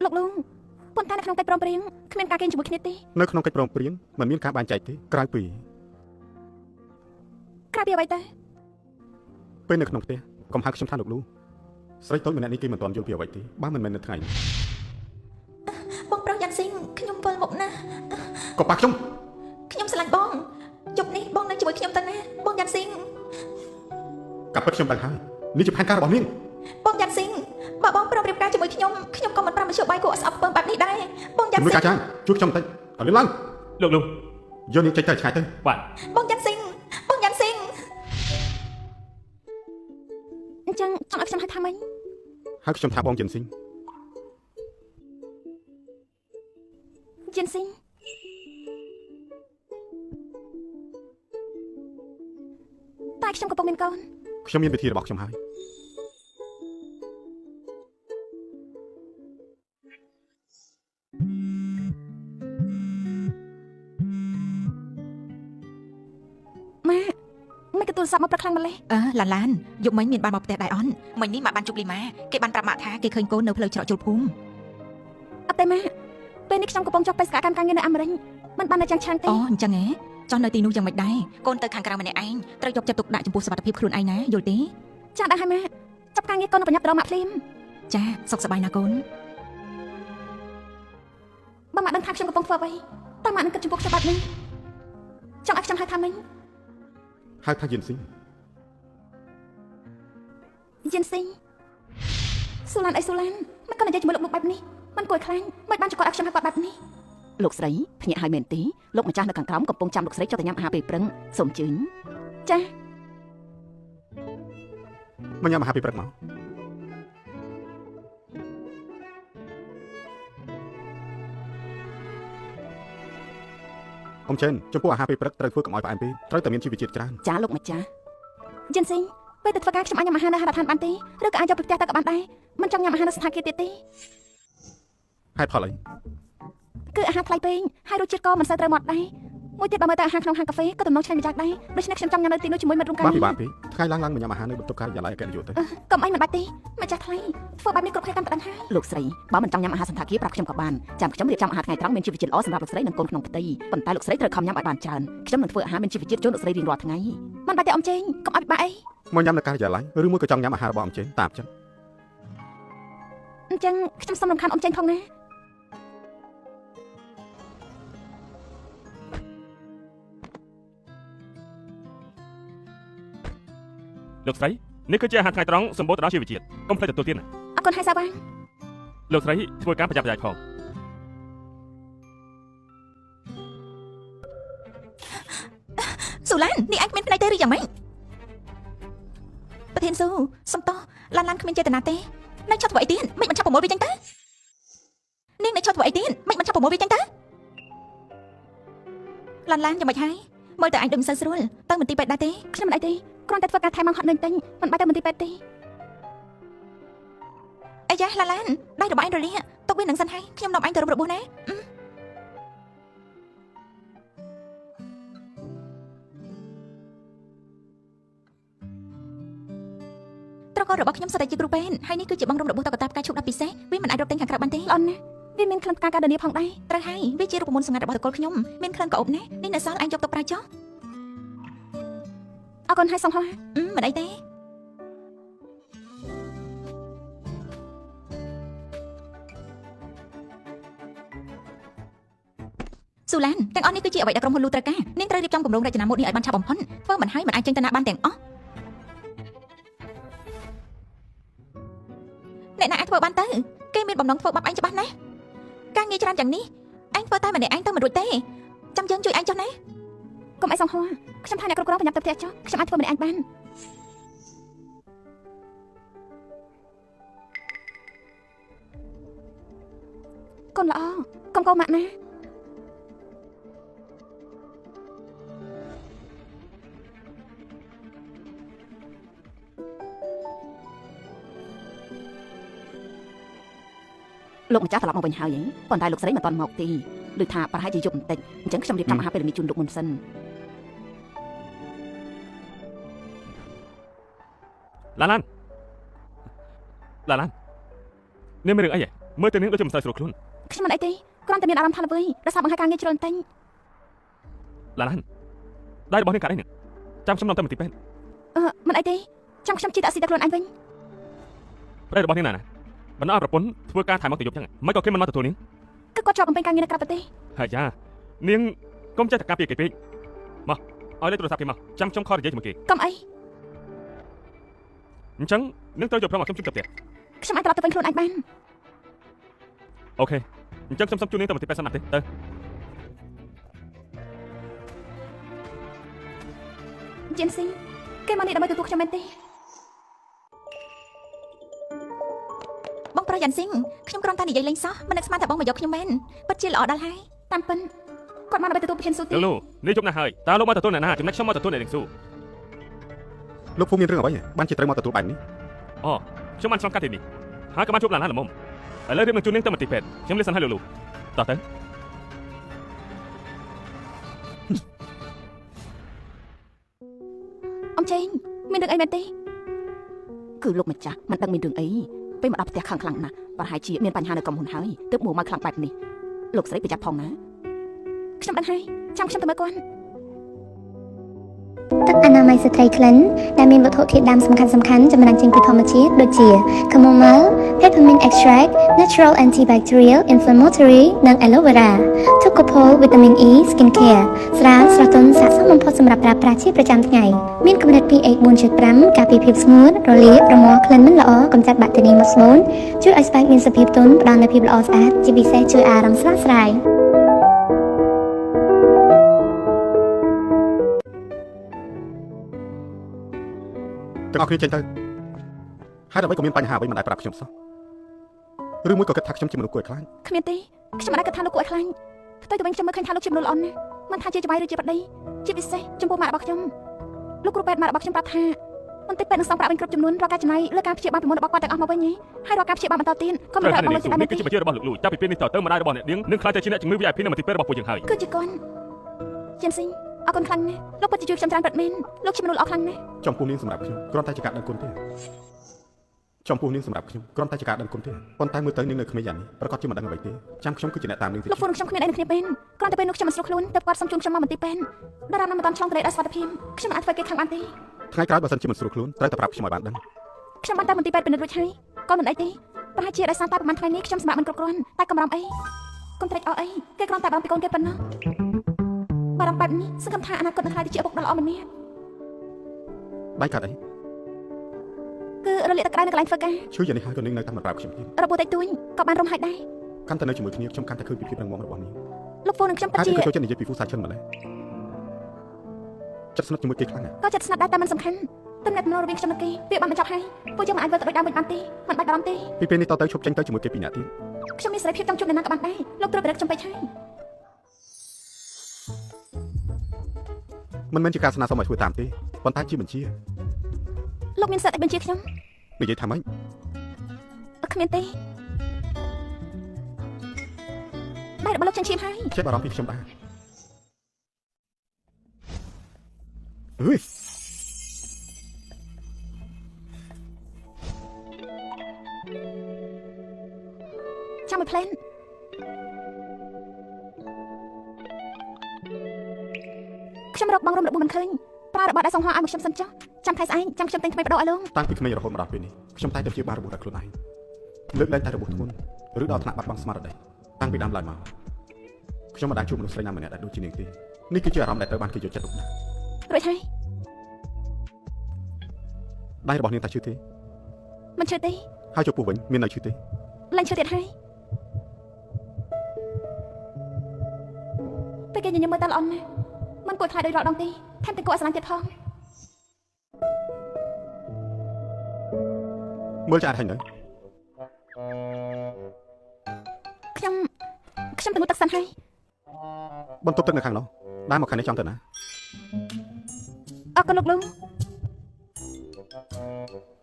លោកប៉ុន្តែនៅក្នុងកិច្ចព្រមព្រៀងគ្មានការគេងជាមួយគ្នាទេ នៅក្នុងកិច្ចព្រមព្រៀងមិនមានការបែងចែកទេក្រៅពីអ្វីទៅ ពេលនៅក្នុងផ្ទះកុំហៅខ្ញុំថាលោកលូស្រីតូចម្នាក់នេះគេមិនទាន់យល់ពីអ្វីទេបើមិនមែននៅថ្ងៃនេះ បងប្រុសយ៉ាន់ស៊ីងខ្ញុំវិលមុខណាស់ ក៏ប៉ះខ្ញុំ ខ្ញុំស្រឡាញ់បងយប់នេះបងនៅជាមួយខ្ញុំទៅណាបងយ៉ាន់ស៊ីង កាប់ពិតខ្ញុំដឹងហើយនេះជាផែនការរបស់នាង បងយ៉ាន់ស៊ីងបើបងប្រុសរៀបការជាមួយខ្ញុំក៏មិនប្រាំមធ្យោបាយគួរឲ្យស្អប់ខ្ពើមបែបនេះដែរបងយ៉ាន់ស៊ីង ជួយកាចាជួយខ្ញុំបន្តិចអត់លឿនឡើង លោកយកនាងចេញទៅឆ្ងាយទៅ បាទ បងយ៉ាន់ស៊ីង អញ្ចឹងចង់ឲ្យខ្ញុំហៅថាម៉េច ហើយខ្ញុំថាបងជិនស៊ីង ជិនស៊ីងតែខ្ញុំកំពុងមានកូន ខ្ញុំមានវិធីរបស់ខ្ញុំហើយ ម៉ែទូរស័ព្ទមកប្រខ្លាំងម្លេះ ឡានយកមិញមានបានមកផ្ទះដែរអន់មិញនេះម៉ាក់បានជួបលីម៉ាគេបានប្រាប់ម៉ាក់ថាគេឃើញកូននៅផ្លូវច្រកជលភូមិ អត់ទេម៉ាពេលនេះខ្ញុំកំពុងចុះបេសកកម្មការងារនៅអាមេរិកមិនបាននៅចាំងឆាងទេ អូអញ្ចឹងហ៎ចង់នៅទីនោះយ៉ាងម៉េចដែរកូនទៅខាងក្រៅម្នាក់ឯងត្រូវយកចិត្តទុកដាក់ចំពោះសុខភាពខ្លួនឯងណាយល់ទេ ចាស់ដែរហើយម៉ាចាប់ការងារកូននៅប្រញាប់ទៅរកម៉ាក់ភ្លាម ចាសុខសប្បាយណាកូន បើម៉ាក់ដឹងថាខ្ញុំកំពុងធ្វើអ្វីតើម៉ាក់នឹងគិតចំពោះខ្ញុំបែបនេះចង់ឲ្យខ្ញុំហៅថាម៉េច ហៅថាជិនស៊ីង យិនស៊ីងស៊ូឡានអីស៊ូឡានមិនក៏និយាយជាមួយលោកបែបនេះមិនគួរខ្លាញ់មិនបានជគាត់ឲ្យខ្ញុំហៅគាត់បែបនេះលោកស្រីភ្ញាក់ឲ្យមែនទេលោកម្ចាស់នៅខាងក្រោមកំពុងចាំលោកស្រីចុះទៅញ៉ាំអាហារពេលព្រឹងសូមជឿចា មកញ៉ាំអាហារពេលព្រឹកមកអ៊ំចិនចំពោះអាហារពេលព្រឹកត្រូវធ្វើកុំឲ្យផ្អែមពេកត្រូវតែមានជីវជាតិច្រើន ចាលោកម្ចាស់យិនស៊ីងពេលទៅធ្វើការខ្ញុំអាចញ៉ាំអាហារនៅហារដ្ឋានបានទេឬក៏អាចយកទៅផ្ទះទៅក៏បានដែរមិនចង់ញ៉ាំអាហារនៅស្ថានភាពទៀតទេ ហេតុផលអី គឺអាហារថ្លៃពេកហើយរសជាតិក៏មិនសូវត្រូវមាត់ដែរមួយទៀតបើមើលទៅអាហារក្នុងហាងកាហ្វេក៏ទំនងឆ្ងាញ់ម្ចាស់ដែរដូច្នេះខ្ញុំចង់ញ៉ាំនៅទីនោះជាមួយមិត្តរួមការ បានពិបាកពេកថ្ងៃឡើងមកញ៉ាំអាហារនៅបន្ទប់ការិយាល័យអគ្គនាយកទៅ កុំអីមិនបាច់ទេម្ចាស់ថ្លៃធ្វើបែបនេះគ្រប់គ្នាតាមប្រដៅហើយលោកស្រីបើមិនចង់ញ៉ាំអាហារសន្តាគារប្រាប់ខ្ញុំក៏បានចាំខ្ញុំរៀបចំអាហារថ្ងៃត្រង់មានជីវជាតិល្អសម្រាប់លោកស្រីនិងកូនក្នុងផ្ទៃប៉ុន្តែលោកស្រីត្រូវខំញ៉ាំឲ្យបានច្រើនខ្ញុំនឹងធ្វើអាហារមានជីវជាតិជូនលោកស្រីរៀងរាល់ថ្ងៃមិនបាច់ទេអ៊ំចេងកុំឲ្យពិបាកអី មកញ៉ាំនៅការិយាល័យឬមួយក៏ចង់ញ៉ាំអាហាររបស់អ៊ំចេងតាមចិត្ត អញ្ចឹងខ្ញុំសូមរំខានអ៊ំចេងផងណា លោកស្រីនេះគឺជាអាហារថ្ងៃត្រង់សម្បូរទៅដោយជីវជាតិកុំភ្លេចទទួលទានណា អរគុណហើយសាវ៉ាង លោកស្រីធ្វើការប្រយ័ត្នប្រយែងផង ស៊ូឡាននេះឯងគ្មានភ្នែកទេឬយ៉ាងម៉េចប្រធានស៊ូសុំតោះឡានគ្មានចេតនាទេនៅឆាប់ធ្វើអីទៀតមិនបញ្ឆាប់ប្រមូលវាចេញទៅនាងនៅឆាប់ធ្វើអីទៀតមិនបញ្ឆាប់ប្រមូលវាចេញទៅឡានយ៉ាងម៉េចហើយមើលទៅឯងដូចមិនសូវស្រួលទៅមន្ទីរពេទ្យដែរទេ ខ្ញុំមិនអីទេគ្រាន់តែធ្វើការថែមមកហត់នឹងទិញមិនបាច់ទៅមន្ទីរពេទ្យទេ អីយ៉ាឡានដៃរបស់ឯងរលាកទុកវានឹងសិនហើយខ្ញុំនាំឯងទៅរករបួសណាត្រកូលរបស់ខ្ញុំសុទ្ធតែជាគ្រូពេទ្យហើយនេះគឺជាបង់រំរបួសតកតាផ្កាឈូកដ៏ពិសេសវាមិនអាចរកទិញខាងក្រៅបានទេ ល្អណាស់វាមានក្លិនផ្កាការដនីផងដែរ ត្រូវហើយវាជារូបមន្តសម្ងាត់របស់តកូលខ្ញុំមានក្លិនក្រអូបណាស់នេះនៅសល់ឯងយកទៅប្រើចុះ អរគុណហើយសង្ហោះ មិនអីទេស៊ូឡានទាំងអស់នេះគឺជាអ្វីដែលក្រុមហ៊ុនលូត្រូវការនាងត្រូវរៀបចំគម្រោងរចនាម៉ូដនេះឲ្យបានឆាប់បំផុតធ្វើមិនហើយមិនអាចចេញទៅណាបានទាំងអស់អ្នកណាអាចធ្វើបានទៅគេមានបំណងធ្វើបាបឯងច្បាស់ណាស់ការងារច្រើនយ៉ាងនេះឯងធ្វើតែម្នាក់ឯងទៅមិនរួចទេចាំយើងជួយឯងចុះណា កុំអីសង្ហោះខ្ញុំថាអ្នកគ្រប់គ្រងប្រញាប់ទៅផ្ទះចុះខ្ញុំអាចធ្វើម្នាក់ឯងបានកូនល្អកុំកោម៉ាក់ណា លោកម្ចាស់ត្រឡប់មកវិញហើយប៉ុន្តែលោកស្រីមិនទាន់មកទេដូចថាប្រហែលជាយប់បន្តិចអញ្ចឹងខ្ញុំរៀបចំអាហារពេលនេះជូនលោកមុនសិន ឡាននាងមានរឿងអីហ៎មើលទៅនាងដូចជាមិនសូវស្រួលខ្លួន ខ្ញុំមិនអីទេគ្រាន់តែមានអារម្មណ៍ថាល្វីរសារបង្ហាញការងារច្រើនតែង ឡានដៃរបស់នាងកាត់អីនេះចាំខ្ញុំនាំទៅមន្ទីរពេទ្យ មិនអីទេចាំខ្ញុំជិះតាក់ស៊ីទៅខ្លួនឯងវិញ ប្តីរបស់នាងណាបណ្ដោះប្រពន្ធធ្វើការថែមមកទៅយប់ចឹងមិនក៏គេមិនមកទទួលនាង គឺគាត់ជាប់បំពេញការងារនៅក្រៅប្រទេស ហើយចានាងកុំចេះតែការពារគេពេកមកឲ្យលេខទូរស័ព្ទគេមកចាំខ្ញុំខលនិយាយជាមួយគេ កុំអី អញ្ចឹងនាងត្រូវយកប្រមមកខ្ញុំជិះទៅផ្ទះ ខ្ញុំអាចត្រឡប់ទៅវិញខ្លួនឯងបាន អូខេអញ្ចឹងខ្ញុំសុំជួបនាងទៅមន្ទីរពេទ្យសិនណាទេទៅ យិនស៊ីងគេមកនេះដើម្បីទទួលខ្ញុំមែនទេ ប្រុសយ៉ាន់ស៊ីងខ្ញុំគ្រាន់តែនិយាយលេងសោះមិននឹកស្មានថាបងមកយកខ្ញុំមែនពិតជាល្អដល់ហើយតាមពិនគាត់មកដើម្បីទទួលប្រធានស៊ូទីលោកនេះជប់ណាស់ហើយតើលោកមកទទួលអ្នកណាចំណែកខ្ញុំមកទទួលអ្នកនាងស៊ូលោកពូមានរឿងអ្វីបានជាត្រូវមកទទួលបែបនេះអូខ្ញុំបានឆ្លងកាត់ទីនេះហើយក៏បានជួបឡានណាល្មមឥឡូវរៀបនឹងជួននាងទៅមន្ទីរពេទ្យខ្ញុំលាសិនឲ្យលោកតោះទៅអ៊ំចេងមានរឿងអីមែនទេគឺលោកម្ចាស់មិនដឹងមានរឿងអីពេលមកដល់ផ្ទះខាងខ្លាំងណាស់ប្រហែលជាមានបញ្ហានៅក្រុមហ៊ុនហើយទើបមកខ្លាំងបែបនេះលោកស្រីប្រយ័ត្នផងណាខ្ញុំដឹងហើយចាំខ្ញុំទៅមើលគាត់ទឹកអនាម័យស្ត្រីក្លិនដែលមានវត្ថុធាតុដើមសំខាន់ៗចម្រាញ់ចេញពីធម្មជាតិដូចជា chamomile, peppermint extract, natural antibacterial, inflammatory និង aloe vera, tocopol, vitamin E, skin care ស្រាលស្រស់ទន់ស័ក្តិសមបំផុតសម្រាប់ប្រើប្រាស់ជាប្រចាំថ្ងៃមានកម្រិត pH 4.5 ការពារភាពស្ងួតរលាករមាស់ក្លិនមិនល្អកម្ចាត់បាក់តេរីមកស្បូនជួយឲ្យស្បែកមានសភាពទន់ផ្ដល់នូវភាពល្អស្អាតជាពិសេសជួយអារម្មណ៍ស្រស់ស្រាយទាំងអស់គ្នាចេញទៅហើយដើម្បីក៏មានបញ្ហាអ្វីមិនដែលប្រាប់ខ្ញុំសោះឬមួយក៏គិតថាខ្ញុំជាមនុស្សគួរឲ្យខ្លាចគ្មានទេខ្ញុំមិនដែលគិតថាលោកគួរឲ្យខ្លាចផ្ទុយទៅវិញខ្ញុំមើលឃើញថាលោកជាមនុស្សល្អណាស់មិនថាជាច្បាយឬជាប្តីជាពិសេសចំពោះម៉ាក់របស់ខ្ញុំលោកគ្រូពេទ្យម៉ាក់របស់ខ្ញុំប្រាប់ថាមន្ទីរពេទ្យនឹងសងប្រាក់វិញគ្រប់ចំនួនរាល់ការចំណាយលើការព្យាបាលពីមុនរបស់គាត់ទាំងអស់មកវិញហើយរាល់ការព្យាបាលបន្តទៀតក៏មិនត្រូវឲ្យបងលោកជាដែរមែនទេគឺជាបញ្ជារបស់លោកលូចាប់ពីពេលនេះតទៅម្ដាយរបស់អ្នកនាងនឹងខ្លាចតែជាអ្នកជំងឺ VIP នៅមន្ទីរពេទ្យរបស់ពួកយើងហើយគឺជាគាត់ជាស៊ីអរគុណខ្លាំងណាស់លោកពិតជាជួយខ្ញុំច្រើនពិតមែនលោកជាមនុស្សល្អខ្លាំងណាស់ចំពោះនាងសម្រាប់ខ្ញុំគ្រាន់តែជាការដឹងគុណទេចំពោះនាងសម្រាប់ខ្ញុំគ្រាន់តែជាការដឹងគុណទេប៉ុន្តែមើលទៅនាងនៅក្មេងយ៉ាងនេះប្រកាសជាមិនដឹងអ្វីទេចាំខ្ញុំគឺជាអ្នកតាមនាងទៅលោកហ្វូនខ្ញុំគ្មានអីនឹងគ្នាពេនគ្រាន់តែពេលនោះខ្ញុំមិនស្រួលខ្លួនតែគាត់សុំជូនខ្ញុំមកមន្ទីរពេទ្យតារាមមិនតាន់ឆ្លងទៅដោយសុខភាពខ្ញុំមិនអាចធ្វើគេខាងបានទេថ្ងៃក្រោយបើសិនជាមិនស្រួលខ្លួនត្រូវតែប្រាប់ខ្ញុំឲ្យបានដឹងខ្ញុំបានទៅមន្ទីរពេទ្យពិនិត្យរួចហើយក៏មិនអីទេប្រហែលជាដោយសារតែប្រហែលថ្ងៃនេះខ្ញុំសម្រាប់មិនគ្រប់គ្រាន់តែកំរំអីកុំត្រេកអរអីគេគ្រាន់តែបារម្ភពីកូនគេប៉ុណ្ណោះបារម្ភបែបនេះសង្ឃឹមថាអនាគតនឹងខ្លាយទៅជាឪពុកដ៏ល្អម្នាក់បាយកាត់អីគឺរលាកទឹកក្តៅនៅកន្លែងធ្វើការជួយយ៉ាងនេះហើយក៏នាងនៅតែមិនប្រាប់ខ្ញុំទៀតរបួសតិចតួចក៏បានរំហើយដែរកាន់តែនៅជាមួយគ្នាខ្ញុំកាន់តែឃើញពីភាពរឹងមាំរបស់នាងលោកហ្វូននឹងខ្ញុំពិតជាចូលចិត្តនិយាយពីហ្វូសាឈិនម្ល៉េះចិត្តស្និទ្ធជាមួយគេខ្លាំងណាស់ក៏ចិត្តស្និទ្ធដែរតែមិនសំខាន់ទំនាក់ទំនងរវាងខ្ញុំនិងគេវាបានបញ្ចប់ហើយពួកយើងមិនអាចធ្វើទៅដូចដើមវិញបានទេមិនបាច់បារម្ភទេពីពេលនេះតទៅឈប់ចេញទៅជាមួយគេពីរនាក់ទៀតខ្ញុំមានសេរីភាពចង់ជួបអ្នកណាក៏បានដែរលោកត្រួតពិនិត្យខ្ញុំពេកហើយមិនមែនជាការស្នើសុំឲ្យធ្វើតាមទេប៉ុន្តែជាបញ្ជាលោកមានសិទ្ធិបញ្ជាខ្ញុំនិយាយថាម៉េចគ្មានទេបែររបស់លោកចិនឈាមហើយចេះបារម្ភពីខ្ញុំដែរអើយចាំមួយផ្លែនខ្ញុំរកបងរំលឹកមិនឃើញប្រើរបស់ដែលសង្ហឲ្យមកខ្ញុំសិនចុះចាំថៃស្អែកចាំខ្ញុំទិញថ្មីបដោឲ្យលោកតាំងពីក្មេងរហូតមកដល់ពេលនេះខ្ញុំតែព្យាបាលរបួសដល់ខ្លួនឯងលើកលែងតែរបួសធ្ងន់ឬដល់ថ្នាក់បាត់បង់ស្មារតីតាំងពីដើមឡើយមកខ្ញុំមិនដែលជួបមនុស្សស្រីណាម្នាក់ដែលដូចជានាងទេនេះគឺជាអារម្មណ៍ដែលត្រូវបានគេយកចិត្តទុកដាក់រួចហើយដៃរបស់នាងតែឈឺទេមិនឈឺទេហើយចំពោះវិញមាននៅឈឺទេឡើងឈឺទៀតហើយពេលគេញញឹមមើលតើល្អណាស់មិនគួរខ្លាចដោយរាល់ដងទេថែមទាំងគួរឲ្យស្រឡាញ់ទៀតផងមើលចាស់ហើយនៅខ្ញុំទៅងូតទឹកសិនហើយបន្ទប់ទឹកនៅខាងនោះដើរមកខាងនេះចង់ទៅណាអរគុណលោកលូ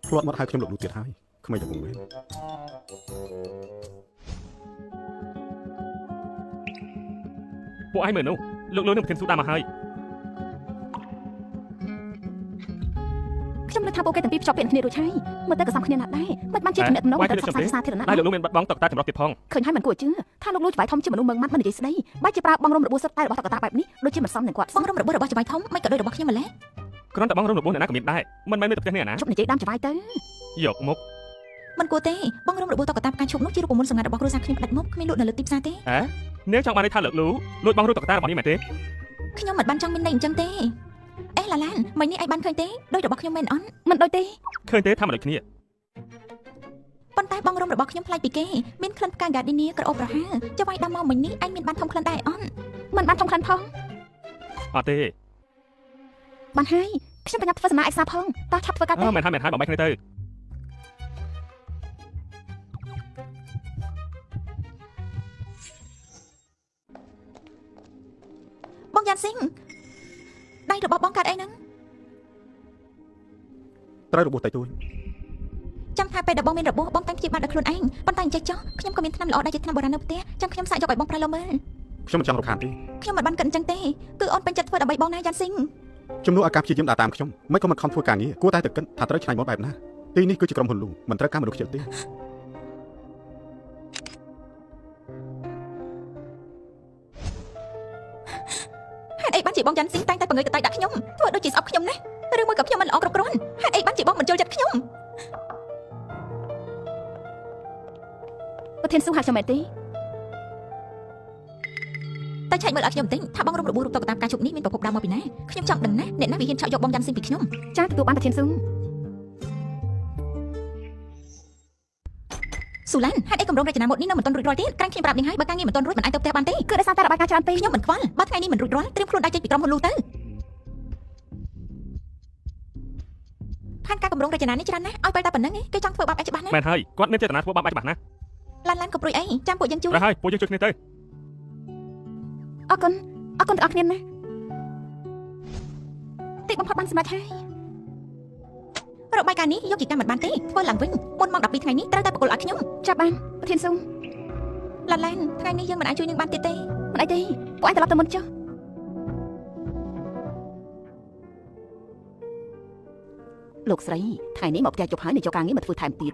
ផ្លាត់មកហៅខ្ញុំលោកលូទៀតហើយក្មេងតែពុំមែនពួកឯងមើលនោះលោកលូនឹងប្រធានស៊ូដើរមកហើយខ្ញុំនឹកថាពួកគេទាំងពីរភ្ជាប់ពាក្យគ្នារួចហើយមើលទៅក៏សំគ្នាណាស់ដែរមិនបានជាទំនាក់ទំនងតែសាធារណៈតែលោកលូមានបាត់បង់តុកតាចម្រុះទៀតផងឃើញហើយមិនគួរជឿថាលោកលូច្បាយធំជាមនុស្សមើងម៉ាត់មិននិយាយស្ដីបែរជាប្រើបងរំរបួសសុទ្ធតែរបស់តុកតាបែបនេះដូចជាមិនសមនឹងគាត់បងរំរបួសរបស់ច្បាយធំមិនក៏ដូចរបស់ខ្ញុំម្ល៉េះគ្រាន់តែបងរំរបួសអ្នកណាក៏មានដែរមិនមែនមានតែផ្ទះនេះណាជប់និយាយដើមច្បាយទៅយកមុខមិនគួរទេបងរំរបួសតុកតាផ្កាឈប់នោះជារូបមន្តសម្ងាត់របស់គ្រួសារខ្ញុំផ្ដាច់មុខគ្មានលក់នៅលើទីផ្សារទេនាងចង់បានន័យថាលោកលូលួចបងរូបតុកតារបស់នេះមែនទេខ្ញុំមិនបានចង់មានន័យអញ្ចឹងទេអេឡាឡានមិញនេះឯងបានឃើញទេដូចរបស់ខ្ញុំមែនអត់មិនដូចទេឃើញទេថាមិនដូចគ្នាប៉ុន្តែបងរំរបស់ខ្ញុំប្លែកពីគេមានក្លិនផ្កាហ្គាឌីនីក្រអូបប្រហើចុះវាយដល់មកមិញនេះឯងមានបានធំក្លិនដែរអត់មិនបានធំក្លិនផងអត់ទេបានហើយខ្ញុំប្រញាប់ធ្វើសំណើឯកសារផងតោះឆាប់ធ្វើកាត់ទៅមែនហើយបងបែកគ្នាទៅ បងយ៉ាន់ស៊ីងដៃរបស់បងកាត់អីហ្នឹង ត្រូវរបួសតិចតួច ចាំថាពេលដែលបងមានរបួសបងតាំងព្យាបាលដល់ខ្លួនឯងប៉ុន្តែអញ្ចេះចុះខ្ញុំក៏មានថ្នាំល្អដែរជាថ្នាំបុរាណនៅផ្ទះចាំខ្ញុំសាកយកឲ្យបងប្រើលមើល ខ្ញុំមិនចង់រំខានទេ ខ្ញុំមិនបានគិតអញ្ចឹងទេគឺអូនពេញចិត្តធ្វើដើម្បីបងណាយ៉ាន់ស៊ីង ជំនួសឲ្យការព្យាយាមដើរតាមខ្ញុំមិនក៏មិនខំធ្វើការងារគួរតែទៅគិតថាត្រូវឆ្នៃម៉ូដបែបណាទីនេះគឺជាក្រុមហ៊ុនលូមិនត្រូវការមនុស្សខ្ជិលទេ ហេតុអីបានជាបងយ៉ាន់ស៊ីងតែងតែបង្ងើយកតៃដាក់ខ្ញុំធ្វើដូចជាស្អប់ខ្ញុំណាឬមួយក៏ខ្ញុំមិនល្អគ្រប់គ្រាន់ហេតុអីបានជាបងមិនចូលចិត្តខ្ញុំ ប្រធានស៊ូហៅខ្ញុំមែនទេ តែឆែកមើលឲ្យខ្ញុំបន្តិចថាបងរំរបួសរូបតុក្កតាផ្កាឈូកនេះមានប្រភពដើមមកពីណាខ្ញុំចង់ដឹងណាអ្នកណាវាហ៊ានឆក់យកបងយ៉ាន់ស៊ីងពីខ្ញុំ ចាទទួលបានប្រធានស៊ូ ស៊ូឡានហេតុអីគម្រោងរចនាម៉ូដនេះនៅមិនទាន់រួចរាល់ទេក្រាញ់ខ្ញុំប្រាប់នាងហើយបើការងារមិនទាន់រួចមិនអាចទៅផ្ទះបានទេ គឺដោយសារតែរបាយការណ៍ច្រើនពេក ខ្ញុំមិនខ្វល់បើថ្ងៃនេះមិនរួចរាល់ត្រៀមខ្លួនដាក់ចេញពីក្រុមហ៊ុនលូទៅផែនការគម្រោងរចនានេះច្រើនណាស់ឲ្យបែរតែប៉ុណ្្នឹងឯងគេចង់ធ្វើបាបឯងច្បាស់ណាស់ មែនហើយគាត់មានចេតនាធ្វើបាបច្បាស់ណាស់ ឡានក៏ព្រួយអីចាំពួកយើងជួយ ហើយពួកយើងជួយគ្នាទៅ អរគុណទាំងអស់គ្នាណាតិចបំផុតបានសម្រេចហើយ របាយការណ៍នេះយកជាការមិនបានទេធ្វើឡើងវិញមុនម៉ោង 12 ថ្ងៃនេះត្រូវតែបកគលឲ្យខ្ញុំ ចាប់បានប្រធានស៊ូ ឡានថ្ងៃនេះយើងមិនអាចជួយនឹងបានទៀតទេ មិនអីទេពួកឯងត្រឡប់ទៅមុនចុះលោកស្រីថ្ងៃនេះមកផ្ទះជប់ហើយនឹងយកការងារមកធ្វើថែមទៀត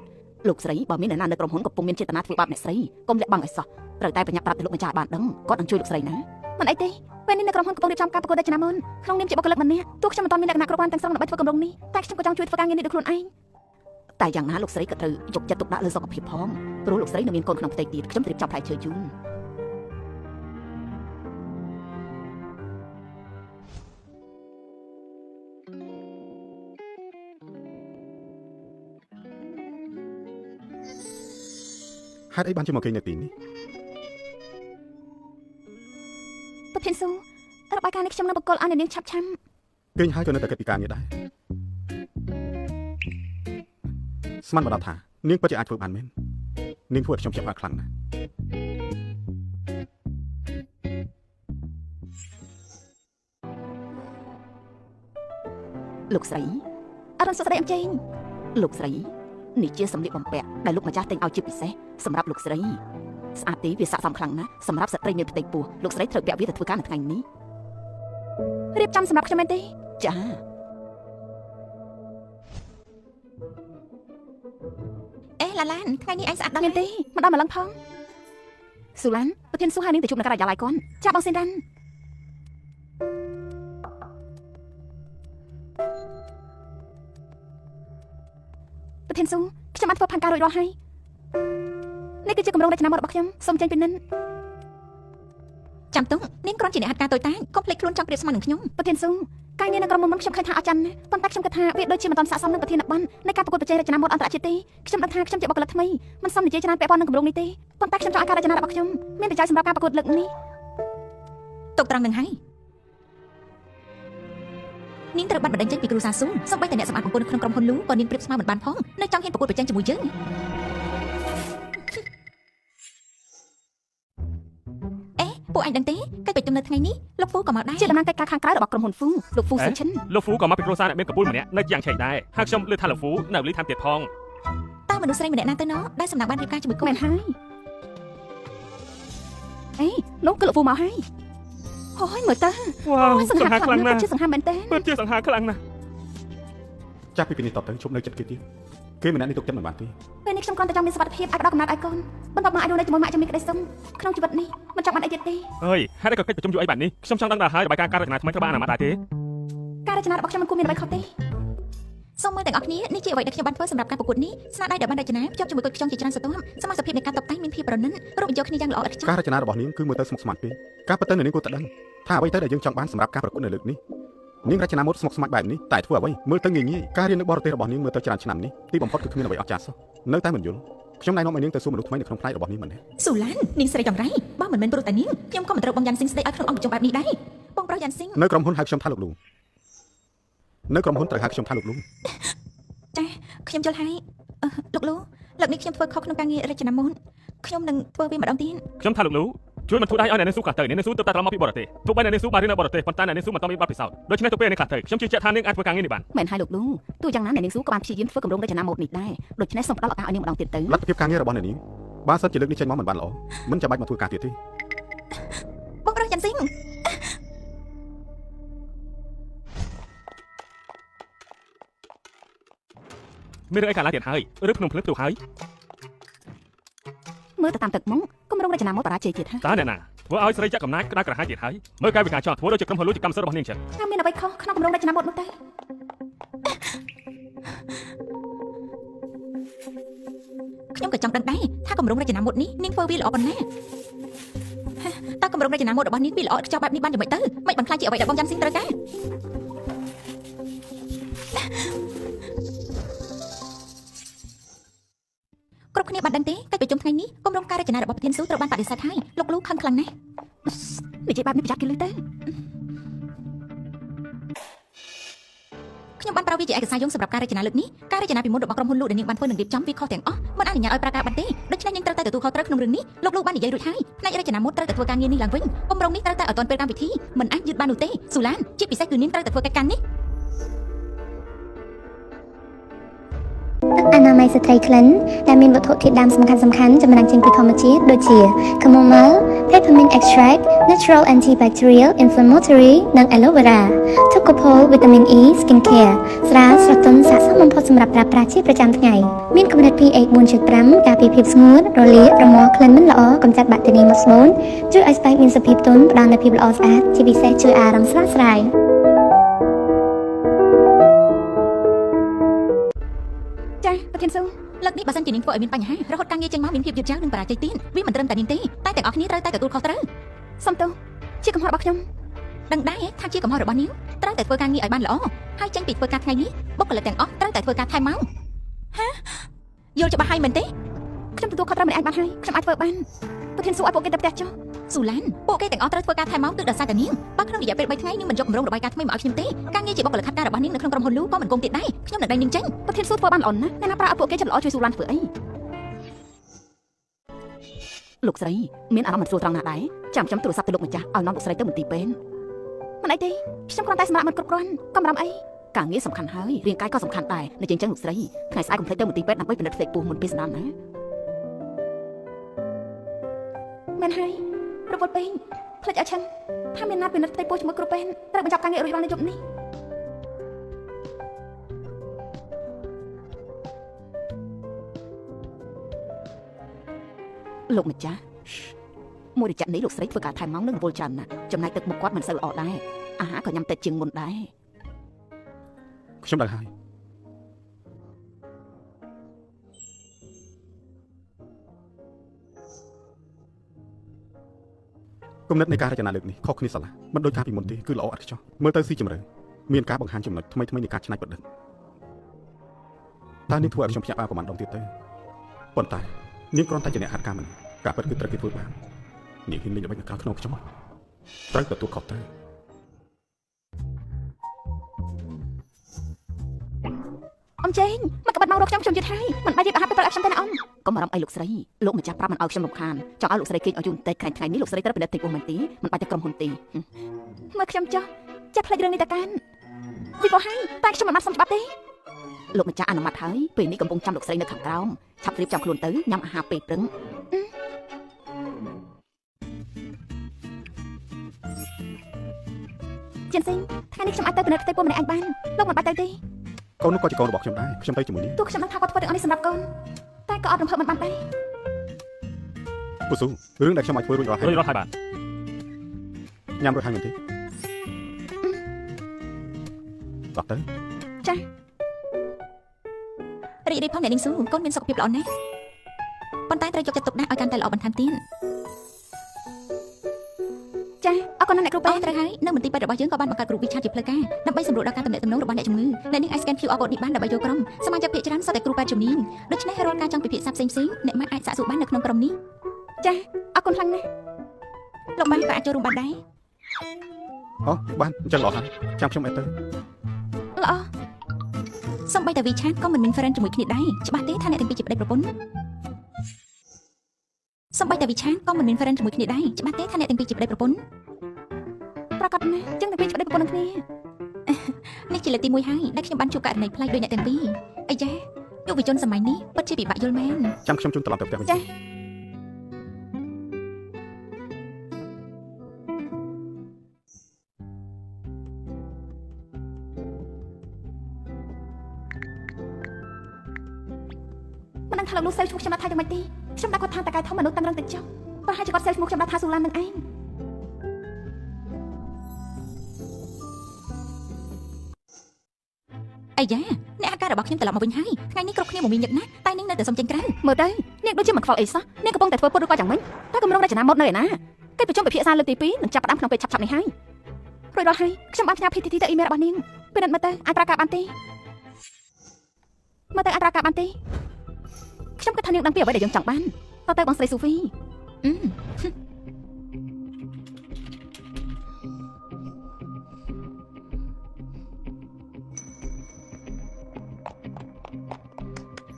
លោកស្រីបើមានអ្នកណានៅក្រុមហ៊ុនកំពុងមានចេតនាធ្វើបាបអ្នកស្រីកុំលាក់បាំងឲ្យសោះត្រូវតែប្រញាប់ប្រាប់ទៅលោកម្ចាស់បានដឹងគាត់នឹងជួយលោកស្រីណាមិនអីទេពេលនេះនៅក្រុមហ៊ុនកំពុងរៀបចំការប្រកួតរចនាម៉ូដក្នុងនាមជាបុគ្គលិកម្នាក់ទោះខ្ញុំមិនទាន់មានលក្ខណៈគ្រប់គ្រាន់ទាំងស្រុងដើម្បីធ្វើគម្រោងនេះតែខ្ញុំក៏ចង់ជួយធ្វើការងារនេះដោយខ្លួនឯងតែយ៉ាងណាលោកស្រីក៏ត្រូវយកចិត្តទុកដាក់លើសុខភាពផងព្រោះលោកស្រីនៅមានកូនក្នុងផ្ទៃទៀតខ្ញុំត្រូវរៀបចំផ្លែឈើជូន ហេតុអីបានជាមកគេងនៅទីនេះ ប្រធានស៊ូរបាយការណ៍នេះខ្ញុំនឹងបកគលឲ្យនាងឆាប់ឆាំ គេងហើយក៏នៅតែគិតពីការងារដែរស្មានមកដល់ថានាងពិតជាអាចធ្វើបានមែននាងធ្វើឲ្យខ្ញុំចាប់អារម្មណ៍ខ្លាំងណាស់ លោកស្រីអរុនសុស្ដីអញ្ជើញលោកស្រីនេះជាសម្លៀកបំពាក់ដែលលោកម្ចាស់ទិញឲ្យជាពិសេសសម្រាប់លោកស្រីស្អាតទេវាស័ក្តិសមខ្លាំងណាស់សម្រាប់ស្ត្រីមានផ្ទៃពោះលោកស្រីត្រូវពាក់វាទៅធ្វើការនៅថ្ងៃនេះរៀបចំសម្រាប់ខ្ញុំមែនទេចា អេឡានថ្ងៃនេះឯងស្អាតដល់ មានទេមកដល់ម្លឹងផងស៊ូឡានប្រធានស៊ូហើយនាងទៅជួបនៅការិយាល័យកូនចាបងសេនដានប្រធានស៊ូខ្ញុំបានធ្វើផែនការរួចរាល់ហើយនេះគឺជាគម្រោងរចនាម៉ូដរបស់ខ្ញុំសូមចេញពីនិន ចាំទុំនាងគ្រាន់ជាអ្នកហាត់ការតូចតាចកុំភ្លេចខ្លួនចង់ប្រៀបស្មើនឹងខ្ញុំ ប្រធានស៊ូការងារនៅក្រុមហ៊ុនខ្ញុំឃើញថាអស្ចារ្យណាស់ប៉ុន្តែខ្ញុំគិតថាវាដូចជាមិនទាន់ស័ក្តិសមនឹងប្រធានប័ណ្ណនៃការប្រកួតប្រជែងរចនាម៉ូដអន្តរជាតិទេខ្ញុំដឹងថាខ្ញុំជាបុគ្គលិកថ្មីមិនសមនិយាយច្រើនពាក់ព័ន្ធនឹងគម្រោងនេះទេប៉ុន្តែខ្ញុំចង់ឲ្យការរចនារបស់ខ្ញុំមានបច្ច័យសម្រាប់ការប្រកួតលើកនេះ ទុកត្រង់នឹងហើយនាងត្រូវបាត់បណ្ដឹងចេញពីគ្រូសាស៊ូសូម្បីតែអ្នកសម្អាតបង្គោលនៅក្នុងក្រុមហ៊ុនលូក៏នាងប្រៀបស្មើមិនបានផងនៅចង់ហ៊ានប្រកួតប្រជែងជាមួយយើងអេពួកឯងដឹងទេកិច្ចប្រជុំនៅថ្ងៃនេះលោកហ្វូក៏មកដែរ ជាតំណាងកិច្ចការខាងក្រៅរបស់ក្រុមហ៊ុនហ្វូលោកហ្វូសិនឈិន លោកហ្វូក៏មកពីគ្រួសារអ្នកមានកំពូលម្នាក់នៅយ៉ាងឆេកដែរហើយខ្ញុំលើថាលោកហ្វូនៅលីថែមទៀតផង តើមនុស្សស្រីម្នាក់ណាទៅណោះដែលសំណាក់បានរៀបការជាមួយកូន មែនហើយអេនោះគឺលោកហ្វូមកហើយអូយមើលទៅ វ៉ាវសង្ហាខ្លាំងណាស់ ជាសង្ហាមែនទេ ពិតជាសង្ហាខ្លាំងណាស់ ចាប់ពីពេលនេះតទៅជប់នៅចិត្តគេទៀតគេម្នាក់នេះទុកចិត្តមិនបានទេ ពេលនេះខ្ញុំគ្រាន់តែចង់មានសុវត្ថិភាពអាចផ្ដល់កំណត់ឲ្យកូនបន្ទាប់មកអាចរស់នៅជាមួយម៉ាក់ជាមួយក្តីសុខក្នុងជីវិតនេះមិនចង់បានអីទៀតទេ អើយហេតុអីក៏កិច្ចប្រជុំយូរអីបែបនេះខ្ញុំចង់ដឹងដល់ហើយរបាយការណ៍ការរចនាថ្មីត្រូវបានអនុម័តដែរទេ ការរចនារបស់ខ្ញុំមិនគួរមានអ្វីខុសទេ សូមមើលទាំងអស់គ្នានេះជាអ្វីដែលខ្ញុំបានធ្វើសម្រាប់ការប្រកួតនេះស្នាដៃដែលបានរចនាភ្ជាប់ជាមួយគុណខ្យងជាច្រើនស្រទាប់សមាសភាពនៃការតុបតែងមានភាពប្រណិនរួមបញ្ចូលគ្នាយ៉ាងល្អឥតខ្ចោះ ការរចនារបស់នាងគឺមើលទៅស្មុគស្មាញពេកការពិតទៅនាងគួរតែដឹងថាអ្វីទៅដែលយើងចង់បានសម្រាប់ការប្រកួតនៅលើកនេះនាងរចនាម៉ូដស្មុគស្មាញបែបនេះតែធ្វើអ្វីមើលទៅងាយងាយការរៀននៅបរទេសរបស់នាងមើលទៅច្រើនឆ្នាំនេះទីបំផុតគឺគ្មានអ្វីអស្ចារ្យសោះនៅតែមិនយល់ខ្ញុំណែនាំឲ្យនាងទៅសួរមនុស្សថ្មីនៅក្នុងផ្នែករបស់នាងមិនទេ ស៊ូឡាននាងស្រីចង្រៃបើមិនមែនព្រោះតែនាងខ្ញុំក៏មិនត្រូវបងយ៉ាន់ស៊ីងស្ដីឲ្យក្នុងអង្គប្រជុំបែបនេះដែរបងប្រុសយ៉ាន់ស៊ីង នៅក្រុមហ៊ុនហៅខ្ញុំថាលោកលូនៅក្រុមហ៊ុនត្រូវហៅខ្ញុំថាលោកលូ ចាខ្ញុំយល់ហើយលោកលូលើកនេះខ្ញុំធ្វើខុសក្នុងការងាររចនាម៉ូដខ្ញុំនឹងធ្វើវាម្ដងទៀត ខ្ញុំថាលោកលូ ជួយមិនធ្វើដៃឲ្យអ្នកនាងស៊ូខ្លះទៅអ្នកនាងស៊ូទើបតែត្រឡប់មកពីបរទេសទោះបីអ្នកនាងស៊ូបានរៀននៅបរទេសប៉ុន្តែអ្នកនាងស៊ូមិនទាន់មានបទពិសោធន៍ដូច្នេះទៅពេលនេះខ្លះទៅខ្ញុំជឿជាក់ថានាងអាចធ្វើការងារនេះបាន មែនហើយលោកលូទោះយ៉ាងណាអ្នកនាងស៊ូក៏បានព្យាយាមធ្វើគម្រោងរចនាម៉ូដនេះដែរដូច្នេះសូមផ្ដល់ឱកាសឲ្យនាងម្ដងទៀតទៅ លទ្ធភាពការងាររបស់អ្នកនាងបើសិនជាលើកនេះចេញមកមិនបានល្អមិនចាំបាច់មកធ្វើការទៀតទេ បងប្រុសចាំស៊ីង មានរឿងអីកើតឡើងទៀតហើយឬភ្នំភ្លើងផ្ទុះហើយ មើលទៅតាមទឹកមកគម្រោងរចនាម៉ូដបរាជ័យទៀតហើយ តើអ្នកណាធ្វើឲ្យស្រីចាក់កំណាចក្តៅក្រហាយទៀតហើយមើលកាយវិការចោះធ្វើដូចជាក្រុមហ៊ុនលូជាកម្មសិទ្ធិរបស់នាងចឹង ថាមានអ្វីខុសក្នុងគម្រោងរចនាម៉ូដនោះទេ ខ្ញុំក៏ចង់ដឹងដែរថាគម្រោងរចនាម៉ូដនេះនាងធ្វើវាល្អប៉ុណ្ណាតើគម្រោងរចនាម៉ូដរបស់នាងវាល្អឥតខ្ចោះបែបនេះបានយ៉ាងម៉េចទៅមិនបានខ្លាចជាអ្វីដែលបងចាំស៊ីងត្រូវការគ្រប់គ្នាបានដឹងទេកិច្ចប្រជុំថ្ងៃនេះគម្រោងការរចនារបស់ប្រធានស៊ូត្រូវបានបដិសេធហើយលោកលូខឹងខ្លាំងណាស់ និយាយបែបនេះប្រយ័ត្នគេលឺទៅ ខ្ញុំបានប្រើវាជាឯកសារយោងសម្រាប់ការរចនាលើកនេះការរចនាពីមុនរបស់ក្រុមហ៊ុនលូដែលនាងបានធ្វើនឹងរៀបចំវាខុសទាំងអស់មិនអនុញ្ញាតឲ្យប្រើការបានទេដូច្នេះនាងត្រូវតែទទួលខុសត្រូវក្នុងរឿងនេះលោកលូបាននិយាយរួចហើយផ្នែករចនាម៉ូដត្រូវតែធ្វើការងារនេះឡើងវិញគម្រោងនេះត្រូវតែឲ្យទាន់ពេលកម្មវិធីមិនអាចយឺតបាននោះទេស៊ូឡានជាពិសេសគឺនាងត្រូវតែធ្វើកិច្ចការនេះ អនាម័យស្ត្រីក្លិនដែលមានវត្ថុធាតុដើមសំខាន់ៗចម្រាញ់ចេញពីធម្មជាតិដូចជា chamomile, peppermint extract, natural antibacterial, inflammatory និង aloe vera, tocopol, vitamin E, skincare ស្រាលស្រទន់ស័ក្តិសមបំផុតសម្រាប់ប្រើប្រាស់ជាប្រចាំថ្ងៃមានកម្រិត pH 4.5 ការពារភាពស្ងួតរលាករមាស់ក្លិនមិនល្អកម្ចាត់បាក់តេរីមកស្បូនជួយឲ្យស្បែកមានសភាពទន់ផ្ដល់នូវភាពល្អស្អាតជាពិសេសជួយអារម្មណ៍ស្រស់ស្រាយ ចាប្រធានស៊ូលើកនេះបើសិនជានាងធ្វើឲ្យមានបញ្ហារហូតការងារចេញមកមានភាពយឺតយ៉ាវនិងបរាជ័យទៀតវាមិនត្រឹមតែនាងទេតែទាំងអស់គ្នាត្រូវតែទទួលខុសត្រូវ សុំទោសជាកំហុសរបស់ខ្ញុំ ដឹងដែរថាជាកំហុសរបស់នាងត្រូវតែធ្វើការងារឲ្យបានល្អហើយចេញពីធ្វើការថ្ងៃនេះបុគ្គលិកទាំងអស់ត្រូវតែធ្វើការថែមម៉ោងហាយល់ច្បាស់ហើយមែនទេ ខ្ញុំទទួលខុសត្រូវម្នាក់ឯងបានហើយខ្ញុំអាចធ្វើបានប្រធានស៊ូឲ្យពួកគេទៅផ្ទះចុះ ស៊ូឡានពួកគេទាំងអស់ត្រូវធ្វើការថែមម៉ោងគឺដោយសារតែនាងបើក្នុងរយៈពេល3ថ្ងៃនាងមិនយកគម្រោងរបាយការណ៍ថ្មីមកឲ្យខ្ញុំទេការងារជាបុគ្គលិកខាត់ការរបស់នាងនៅក្នុងក្រុមហ៊ុនលូក៏មិនគង់ទៀតដែរខ្ញុំនឹងដេញនាងចេញ ប្រធានស៊ូធ្វើបានល្អណាស់អ្នកណាប្រើឲ្យពួកគេចិត្តល្អជួយស៊ូឡានធ្វើអីលោកស្រីមានអារម្មណ៍មិនស្រួលត្រង់ណាដែរចាំខ្ញុំទូរស័ព្ទទៅលោកម្ចាស់ឲ្យនាំលោកស្រីទៅមន្ទីរពេទ្យមិនអីទេខ្ញុំគ្រាន់តែសម្រាប់មិនគ្រប់គ្រាន់កំរំអីការងារសំខាន់ហើយរាងកាយក៏សំខាន់ដែរនៅជាងចឹងលោកស្រីថ្ងៃស្អែកកុំភ្លេចទៅមន្ទីរពេទ្យដើម្បីពិនិត្យផ្ទៃពោះមុនពេលស្នាមណាមែនហើយរវល់ពេកភ្លេចឲ្យឆឹងថាមានណាត់ពិនិត្យផ្ទៃពោះជាមួយគ្រូពេទ្យត្រូវបញ្ចប់ការងាររួចរាល់នៅយប់នេះលោកម្ចាស់មួយរយៈនេះលោកស្រីធ្វើការថែមម៉ោងនឹងរវល់ច្រើនណាស់ចំណែកទឹកមុខគាត់មិនសូវល្អដែរអាហារក៏ញ៉ាំតិចជាងមុនដែរ ខ្ញុំដឹងហើយគំនិតនៃការរចនាលើកនេះខុសគ្នាស្រឡះមិនដូចការពីមុនទេគឺល្អឥតខ្ចោះមើលទៅស៊ីជម្រៅមានការបង្ហាញចំណុចថ្មីៗនៃការច្នៃប្រឌិតតើនាងធ្វើឲ្យខ្ញុំភ្ញាក់ផ្អើលប្រហែលដងទៀតទៅប៉ុន្តែនាងគ្រាន់តែជាអ្នកហាត់ការមិនការពិតគឺត្រូវគេធ្វើបាននាងហ៊ានលេងល្បិចនៅក្រៅខ្នងខ្ញុំត្រូវទទួលខុសត្រូវ អ៊ំចេងមកក្បត់មករកខ្ញុំយឺតហើយមិនបាច់រៀបអាហារពេលព្រឹកឲ្យខ្ញុំទេណាអ៊ំកុំបារម្ភអីលោកស្រីលោកម្ចាស់ប្រាប់មិនឲ្យខ្ញុំរំខានចង់ឲ្យលោកស្រីគេងឲ្យយូរបន្តិចថ្ងៃនេះលោកស្រីត្រូវពិនិត្យតិចពោះមែនទេមិនបាច់តែក្រុមហ៊ុនទេមើលខ្ញុំចុះចិត្តផ្លេចរឿងនេះតើកាន់ពីក៏ហើយតែខ្ញុំមិនបានសុំច្បាប់ទេលោកម្ចាស់អនុម័តហើយពេលនេះកំពុងចាំលោកស្រីនៅខាងក្រោមឆាប់រៀបចំខ្លួនទៅញ៉ាំអាហារពេលព្រឹកចិនស៊ីថ្ងៃនេះខ្ញុំអាចទៅពិនិត្យផ្ទៃពោះម្នាក់ឯងបានលោកមិនបាច់ទៅទេ កូននោះក៏ជាកូនរបស់ខ្ញុំដែរខ្ញុំទៅជាមួយនាង ទោះខ្ញុំដឹងថាគាត់ធ្វើទាំងអស់នេះសម្រាប់កូនតែក៏អត់រំភើបមិនបានដែរ ពូស៊ូរឿងដែលខ្ញុំអាចធ្វើរួចរាល់ហើយ រួចរាល់ហើយបាទ ញ៉ាំរួចហើយមែនទេអត់ទៅ ចា រីករាយផងអ្នកនាងស៊ូកូនមានសុខភាពល្អណាស់ប៉ុន្តែត្រូវយកចិត្តទុកដាក់ឲ្យកាន់តែល្អបន្ថែមទៀត ចាអរគុណអ្នកគ្រូពេទ្យ ត្រូវហើយនៅមន្ទីរពេទ្យរបស់យើងក៏បានបង្កើតគ្រូវិឆាជាផ្លូវការដើម្បីសម្រួលដល់ការទំនាក់ទំនងរបស់អ្នកជំងឺអ្នកនាងអាច scan QR code នេះបានដើម្បីយកក្រុមសមាជិកភាគច្រើនសុទ្ធតែគ្រូពេទ្យជំនាញដូច្នេះរាល់ការចង់ពិភាក្សាផ្សេងៗអ្នកម៉ាក់អាចសាកសួរបាននៅក្នុងក្រុមនេះ ចាអរគុណខ្លាំងណាស់ លោកបានក៏អាចចូលរួមបានដែរ អូបានអញ្ចឹងល្អហើយចាំខ្ញុំអត់ទៅ ល្អសំបីតែវិឆាក៏មិនមាន friend ជាមួយគ្នាដែរច្បាស់ទេថាអ្នកទាំងពីរជាប្តីប្រពន្ធ សំបីតែវិឆានក៏មិនមាន friend ជាមួយគ្នាដែរច្បាស់ទេថាអ្នកទាំងពីរជាប្តីប្រពន្ធ ប្រកាសណាចឹងតែពីប្តីប្រពន្ធនឹងគ្នា នេះជាលើកទី1ហើយដែលខ្ញុំបានជួបករណីប្លែកដូចអ្នកទាំងពីរអីយ៉ាយុវជនសម័យនេះពិតជាពិបាកយល់មែន ចាំខ្ញុំជូនត្រឡប់ទៅផ្ទះវិញ មិនដឹងថាលោកលោកសេវឈ្មោះខ្ញុំថាយ៉ាងម៉េចទេខ្ញុំដាក់គាត់ថាតកែធំមនុស្សតាំងរឹងទៅចុះប្រហែលជាគាត់សេវឈ្មោះខ្ញុំដាក់ថាស៊ូឡាននឹងឯង អីយ៉ាអ្នកអាការរបស់ខ្ញុំត្រឡប់មកវិញហើយថ្ងៃនេះគ្រប់គ្នាមកមានញឹកណាស់តែនាងនៅតែសុំចេញក្រៅ មើលទៅនាងដូចជាមិនខ្វល់អីសោះនាងកំពុងតែធ្វើពុតឬក៏យ៉ាងម៉េចតើគម្រោងរចនាម៉ូដនៅឯណាកិច្ចប្រជុំពិភាក្សាលើកទី2នឹងចាប់ផ្ដើមក្នុងពេលឆាប់ៗនេះហើយរួចរាល់ហើយខ្ញុំបានផ្ញើ PTT ទៅអ៊ីមែលរបស់នាងពេលនេះមើលទៅអាចប្រើការបានទេខ្ញុំគិតថានាងដឹងពីអ្វីដែលយើងចង់បានតើទៅបងស្រីស៊ូហ្វី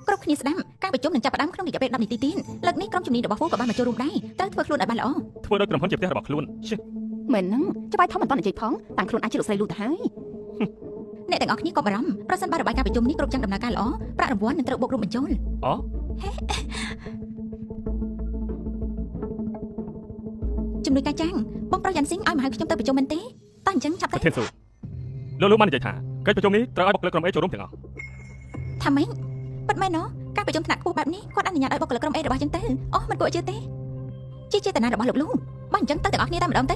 គ្រប់គ្នាស្ដាប់ការប្រជុំនឹងចាប់ផ្ដើមក្នុងរយៈពេល10នាទីទៀតលើកនេះក្រុមជំនាញរបស់ហ្វូក៏បានមកចូលរួមដែរត្រូវធ្វើខ្លួនឲ្យបានល្អ ធ្វើដោយក្រុមហ៊ុនជាផ្ទះរបស់ខ្លួនឈឹ មែនហ្នឹងច្បាស់ធំមិនតន់និយាយផងតាំងខ្លួនអាចជាលោកស្រីលូទៅហើយ អ្នកទាំងអស់គ្នាក៏បារម្ភប្រសិនបើរបាយការណ៍ប្រជុំនេះគ្រប់យ៉ាងដំណើរការល្អប្រាក់រង្វាន់នឹងត្រូវបូករួមបញ្ចូល អូ ជំនួយការចាងបងប្រុសយ៉ាន់ស៊ីងឲ្យមកហៅខ្ញុំទៅប្រជុំមែនទេតើអញ្ចឹងចាប់ ប្រ ទៅ ធានស៊ូលោកបាននិយាយថាកិច្ចប្រជុំនេះត្រូវឲ្យបុគ្គលិកក្រុម A ចូលរួមទាំងអស់ ថាម៉េចប៉ិតមែនណោះការប្រជុំថ្នាក់ខ្ពស់បែបនេះគាត់អនុញ្ញាតឲ្យបុគ្គលិកក្រុម A របស់យើងទៅអូមិនគួរឲ្យជឿទេជាចេតនារបស់លោកលូបើអញ្ចឹងទៅទាំងអស់គ្នាតែម្ដងទ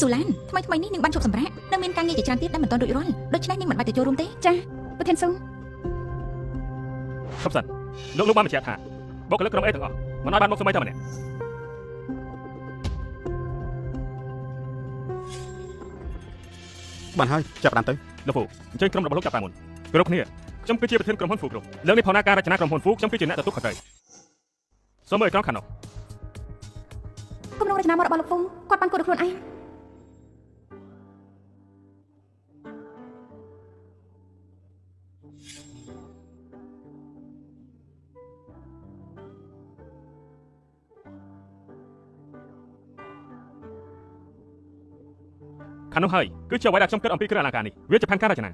ៅស៊ូឡានថ្មីនេះនឹងបានជប់សម្រាប់នៅមានការងារជាច្រើនទៀតដែលមិនទាន់រួចរាល់ដូច្នេះនឹងមិនបាច់ទៅចូលរួមទេ ចាប្រធានស៊ូ ខំសិនលោកបានបញ្ជាក់ថាបុគ្គលិកក្រុម A ទាំងអស់មិនឲ្យបានមកស្មីតែម្នាក់ បានហើយចាប់ផ្ដើមទៅ លោកហ្វូអញ្ជើញក្រុមរបស់លោកចាប់តាមមុនគ្រប់គ្នាខ្ញុំគឺជាប្រធានក្រុមហ៊ុនហ្វូគ្រប់លើកនេះផោណាការរចនាក្រុមហ៊ុនហ្វូខ្ញុំគឺជាអ្នកទទួលខុសត្រូវសូមមើលអេក្រង់ខាងនោះ គម្រោងរចនាម៉ូដរបស់លោកហ្វូគាត់បានគួរដល់ខ្លួនឯង ខាងនោះហើយគឺជាអ្វីដែលខ្ញុំគិតអំពីគ្រឿងអលង្ការនេះវាជាផែនការរចនា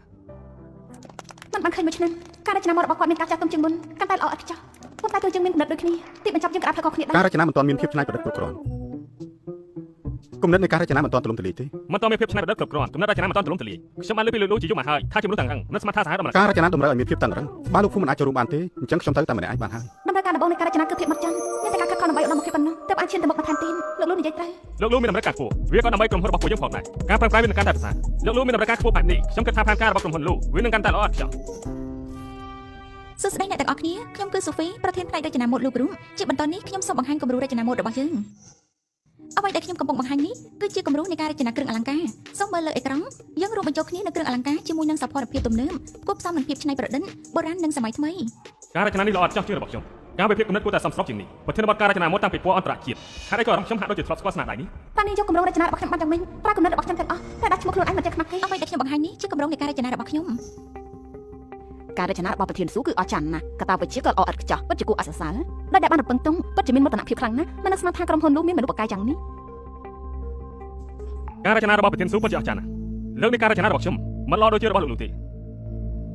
មិនបានឃើញមួយឆ្នាំការរចនាម៉ូដរបស់គាត់មានការចាស់ទុំជាងមុនកាន់តែល្អឥតខ្ចោះប៉ុន្តែគឺយើងមានគំនិតដូចគ្នាទីបញ្ចប់យើងក៏អាចផ្លាស់ខុសគ្នាដែរ ការរចនាមិនទាន់មានភាពច្នៃប្រឌិតគ្រប់គ្រាន់គំនិតនៃការរចនាមិនទាន់ទូលំទូលាយទេ មិនទាន់មានភាពច្នៃប្រឌិតគ្រប់គ្រាន់គំនិតរចនាមិនទាន់ទូលំទូលាយខ្ញុំបានលើកពីលោកជាយូរមកហើយថាជំនួសទាំងហ្នឹងនៅស្មារតីសហដំណើរ ការរចនាតម្រូវឲ្យមានភាពតឹងរ៉ឹងបើលោកភូមិនអាចចូលរួមបានទេអញ្ចឹងខ្ញុំទៅតែម្នាក់ឯងបានហើយ តម្រូវការដំបូងនៃការរចនាគឺភាពម៉ត់ចត់មានតែការខិតខំដើម្បីឧត្តមភាពប៉ុណ្ណោះទើបអាចឈានទៅមុខបន្ថែមទៀតលោកលូនិយាយត្រូវ លោកលូមានតម្រូវការខ្ពស់វាក៏ដើម្បីក្រុមហ៊ុនរបស់ពួកយើងផងដែរការប្រឹងប្រែងវានឹងកាន់តែប្រសើរលោកលូមានតម្រូវការខ្ពស់បែបនេះខ្ញុំគិតថាផែនការរបស់ក្រុមហ៊ុនលូវានឹងកាន់តែល្អឥតខ្ចោះ សួស្តីអ្នកទាំងអស់គ្នាខ្ញុំគឺសូហ្វីប្រធានផ្នែករចនាម៉ូដលូប្រូមជាបន្តនេះខ្ញុំសូមបង្ហាញគំរូរចនាម៉ូដរបស់យើងអ្វីដែលខ្ញុំកំពុងបង្ហាញនេះគឺជាគំរូនៃការរចនាគ្រឿងអលង្ការសូមមើលលើអេក្រង់យើងរួមបញ្ចូលគ្នានូវគ្រឿងអលង្ការជាមួយនឹងសោភ័ណភាពទំនើបគួបផ្សំនឹងភាពច្នៃប្រឌិតបុរាណនិងសម័យថ្មី ការរចនានេះល្អឥតខ្ចោះជាងរបស់ខ្ញុំការវិភាគគំនិតគួរតែសមស្របជាងនេះប្រធានបទការរចនាម៉ូដតាំងពីពណ៌អន្តរជាតិហើយក៏អារម្មណ៍ខ្ញុំហាក់ដូចជាធ្លាប់ស្គាល់ស្នាដៃនេះ តានេះយកគម្រោងរចនារបស់ខ្ញុំបានយ៉ាងវិញប្រើគំនិតរបស់ខ្ញុំទាំងអស់តែដាក់ឈ្មោះខ្លួនឯងមិនចេះខ្មាស់គេ អ្វីដែលខ្ញុំបង្ហាញនេះជាគម្រោងនៃការរចនារបស់ខ្ញុំ ការរចនារបស់ប្រធានស៊ូគឺអស្ចារ្យណាស់កតាវិជ្ជាក៏ល្អឥតខ្ចោះពិតជាគួរឲ្យសរសើរដោយដែលបានរំពឹងទុំពិតជាមានមោទនភាពខ្លាំងណាស់មិននឹកស្មានថាក្រុមហ៊ុនលូមានមនុស្សបកាយយ៉ាងនេះ ការរចនារបស់ប្រធានស៊ូពិតជាអស្ចារ្យណាស់លើកនេះការរចនារបស់ខ្ញុំមិនល្អដូចជារបស់លោកលូទេ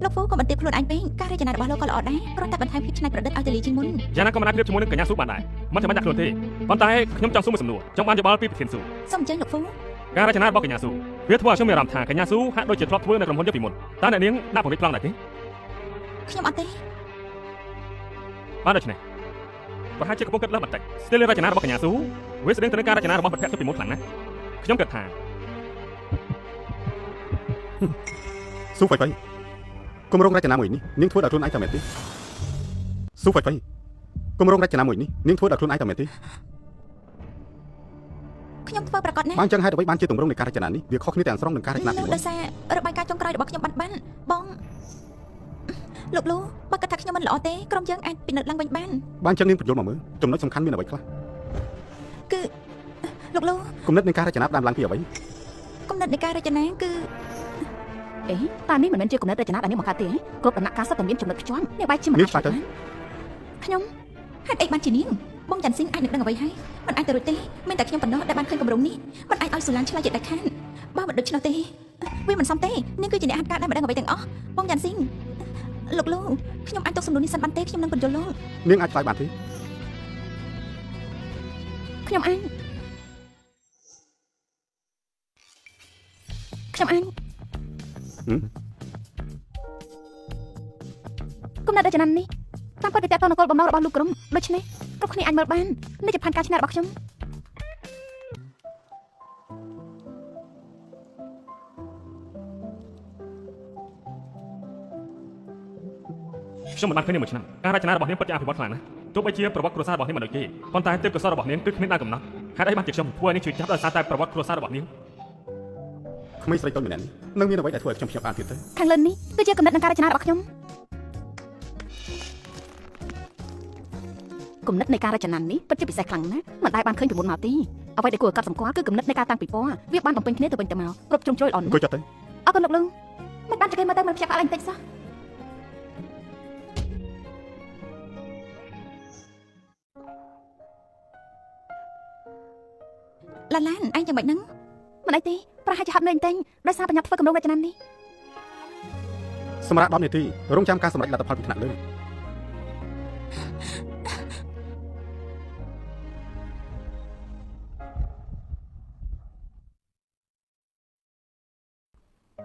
លោកហ្វូក៏មិនទៀបខ្លួនឯងពេកការរចនារបស់លោកក៏ល្អដែរគ្រាន់តែបន្ថែមភាពច្នៃប្រឌិតឲ្យទៅលីជាងមុន យ៉ាងណាក៏មិនអាចប្រៀបជាមួយនឹងកញ្ញាស៊ូបានដែរមិនចាំបាច់ដាក់ខ្លួនទេប៉ុន្តែខ្ញុំចង់សួរមួយសំណួរចង់បានយោបល់ពីប្រធានស៊ូ សូមអញ្ជើញលោកហ្វូ ការរចនារបស់កញ្ញាស៊ូវាធ្វើឲ្យខ្ញុំមានអារម្មណ៍ថាកញ្ញាស៊ូហាក់ដូចជាធ្លាប់ធ្វើនៅក្រុមហ៊ុនយកពីមុនតើអ្នកនាងដាក់ពង្រីកប្លង់ដែរទេ ខ្ញុំអត់ទេ បានដូច្នេះប្រហែលជាកំពុងគិតលើបន្តិចស្ទីលរចនារបស់កញ្ញាស៊ូវាស្តៀងទៅនឹងការរចនារបស់មិត្តភក្តិពីមុនខ្លាំងណាស់ខ្ញុំគិតថា ស៊ូហ្វៃគម្រោងរចនាមួយនេះនាងធ្វើដល់ខ្លួនឯងតែមែនទេស៊ូហ្វៃគម្រោងរចនាមួយនេះនាងធ្វើដល់ខ្លួនឯងតែមែនទេ ខ្ញុំធ្វើប្រកាសណាស់ បានចឹងហេតុអ្វីបានជាទម្រង់នៃការរចនានេះវាខុសគ្នាទាំងស្រុងនឹងការរចនាពីមុន ដោយសាររបាយការណ៍ចុងក្រោយរបស់ខ្ញុំបានបងលោកលូបើគាត់ថាខ្ញុំមិនល្អទេក្រុមយើងអាចពិនិត្យឡើងវិញបាន បានចឹងនាងបញ្យល់មកមើលចំណុចសំខាន់មានអ្វីខ្លះ គឺលោកលូ គំនិតនៃការរចនាផ្ដើមឡើងពីអ្វី គំនិតនៃការរចនាគឺ អេតានេះមិនមែនជាគំនិតរចនាដែលនេះមកកើតទេគ្រប់ដំណាក់កាលសុទ្ធតែមានចំណុចខ្ជាប់នេះបែរជាមិនអាចឆ្លើយ ខ្ញុំហេតុអីបានជានាង បងចាន់ស៊ីងអាចនឹងដឹងអ្វីហើយមិនអាចទៅរួចទេមានតែខ្ញុំប៉ុណ្ណោះដែលបានឃើញគម្រោងនេះមិនអាចឲ្យស៊ូឡានឆ្លើយជាដាច់ខាតបើមិនដូច្នោះទេវាមិនសមទេនាងគឺជាអ្នកហាត់ការដែលមិនដឹងអ្វីទាំងអស់បងចាន់ស៊ីងលោកខ្ញុំអាចទុកសំណួរនេះសិនបានទេខ្ញុំនឹងបញ្យល់លោក នាងអាចឆ្លើយបានទេ ខ្ញុំអញគុំណាត់ដូចចំណាំនេះតាមគាត់ទៅតាក់ទងនគរបំណងរបស់លោកក្រុមដូច្នេះគ្រប់គ្នាអាចមើលបាននេះជាផែនការឆ្នះរបស់ខ្ញុំ ខ្ញុំមិនបានឃើញនាងមួយឆ្នាំការរចនារបស់នាងពិតជាអភិវឌ្ឍខ្លាំងណាស់ទោះបីជាប្រវត្តិគ្រួសាររបស់នាងមិនដូចគេប៉ុន្តែទេពកោសល្យរបស់នាងគឺគ្មានដើមកំណត់ហេតុអីបានជាខ្ញុំធ្វើឲ្យនាងជួយចាប់ដោយសារតែប្រវត្តិគ្រួសាររបស់នាង ក្មេងស្រីតូចម្នាក់នឹងមានអ្វីដែលធ្វើឲ្យខ្ញុំភ្ញាក់ផ្អើលទៀតទេ ខាងលើនេះគឺជាគំនិតនៃការរចនារបស់ខ្ញុំគំនិតនៃការរចនានេះពិតជាពិសេសខ្លាំងណាស់មិនដែលបានឃើញពីមុនមកទេអ្វីដែលគួរឲ្យកត់សម្គាល់គឺគំនិតនៃការតាំងពីពណ៌វាបានបំពេញគ្នាទៅវិញទៅមកគ្រប់ជ្រុងជ្រោយល្អណាស់ អង្គុយចុះទៅ អរគុណលោកមិនបានចគេមើលទៅមិនភ្ញាក់ផ្អើលអីបន្តិចសោះ ឡានឯងយ៉ាងម៉េចហ្នឹង មិនអីទេប្រហែលជាហត់នឿយបន្តិចដោយសារបញ្ញាប់ធ្វើគម្រោងរចនានេះ សម្រាប់10នាទីរងចាំការសម្រេចលទ្ធផលពីថ្នាក់លើ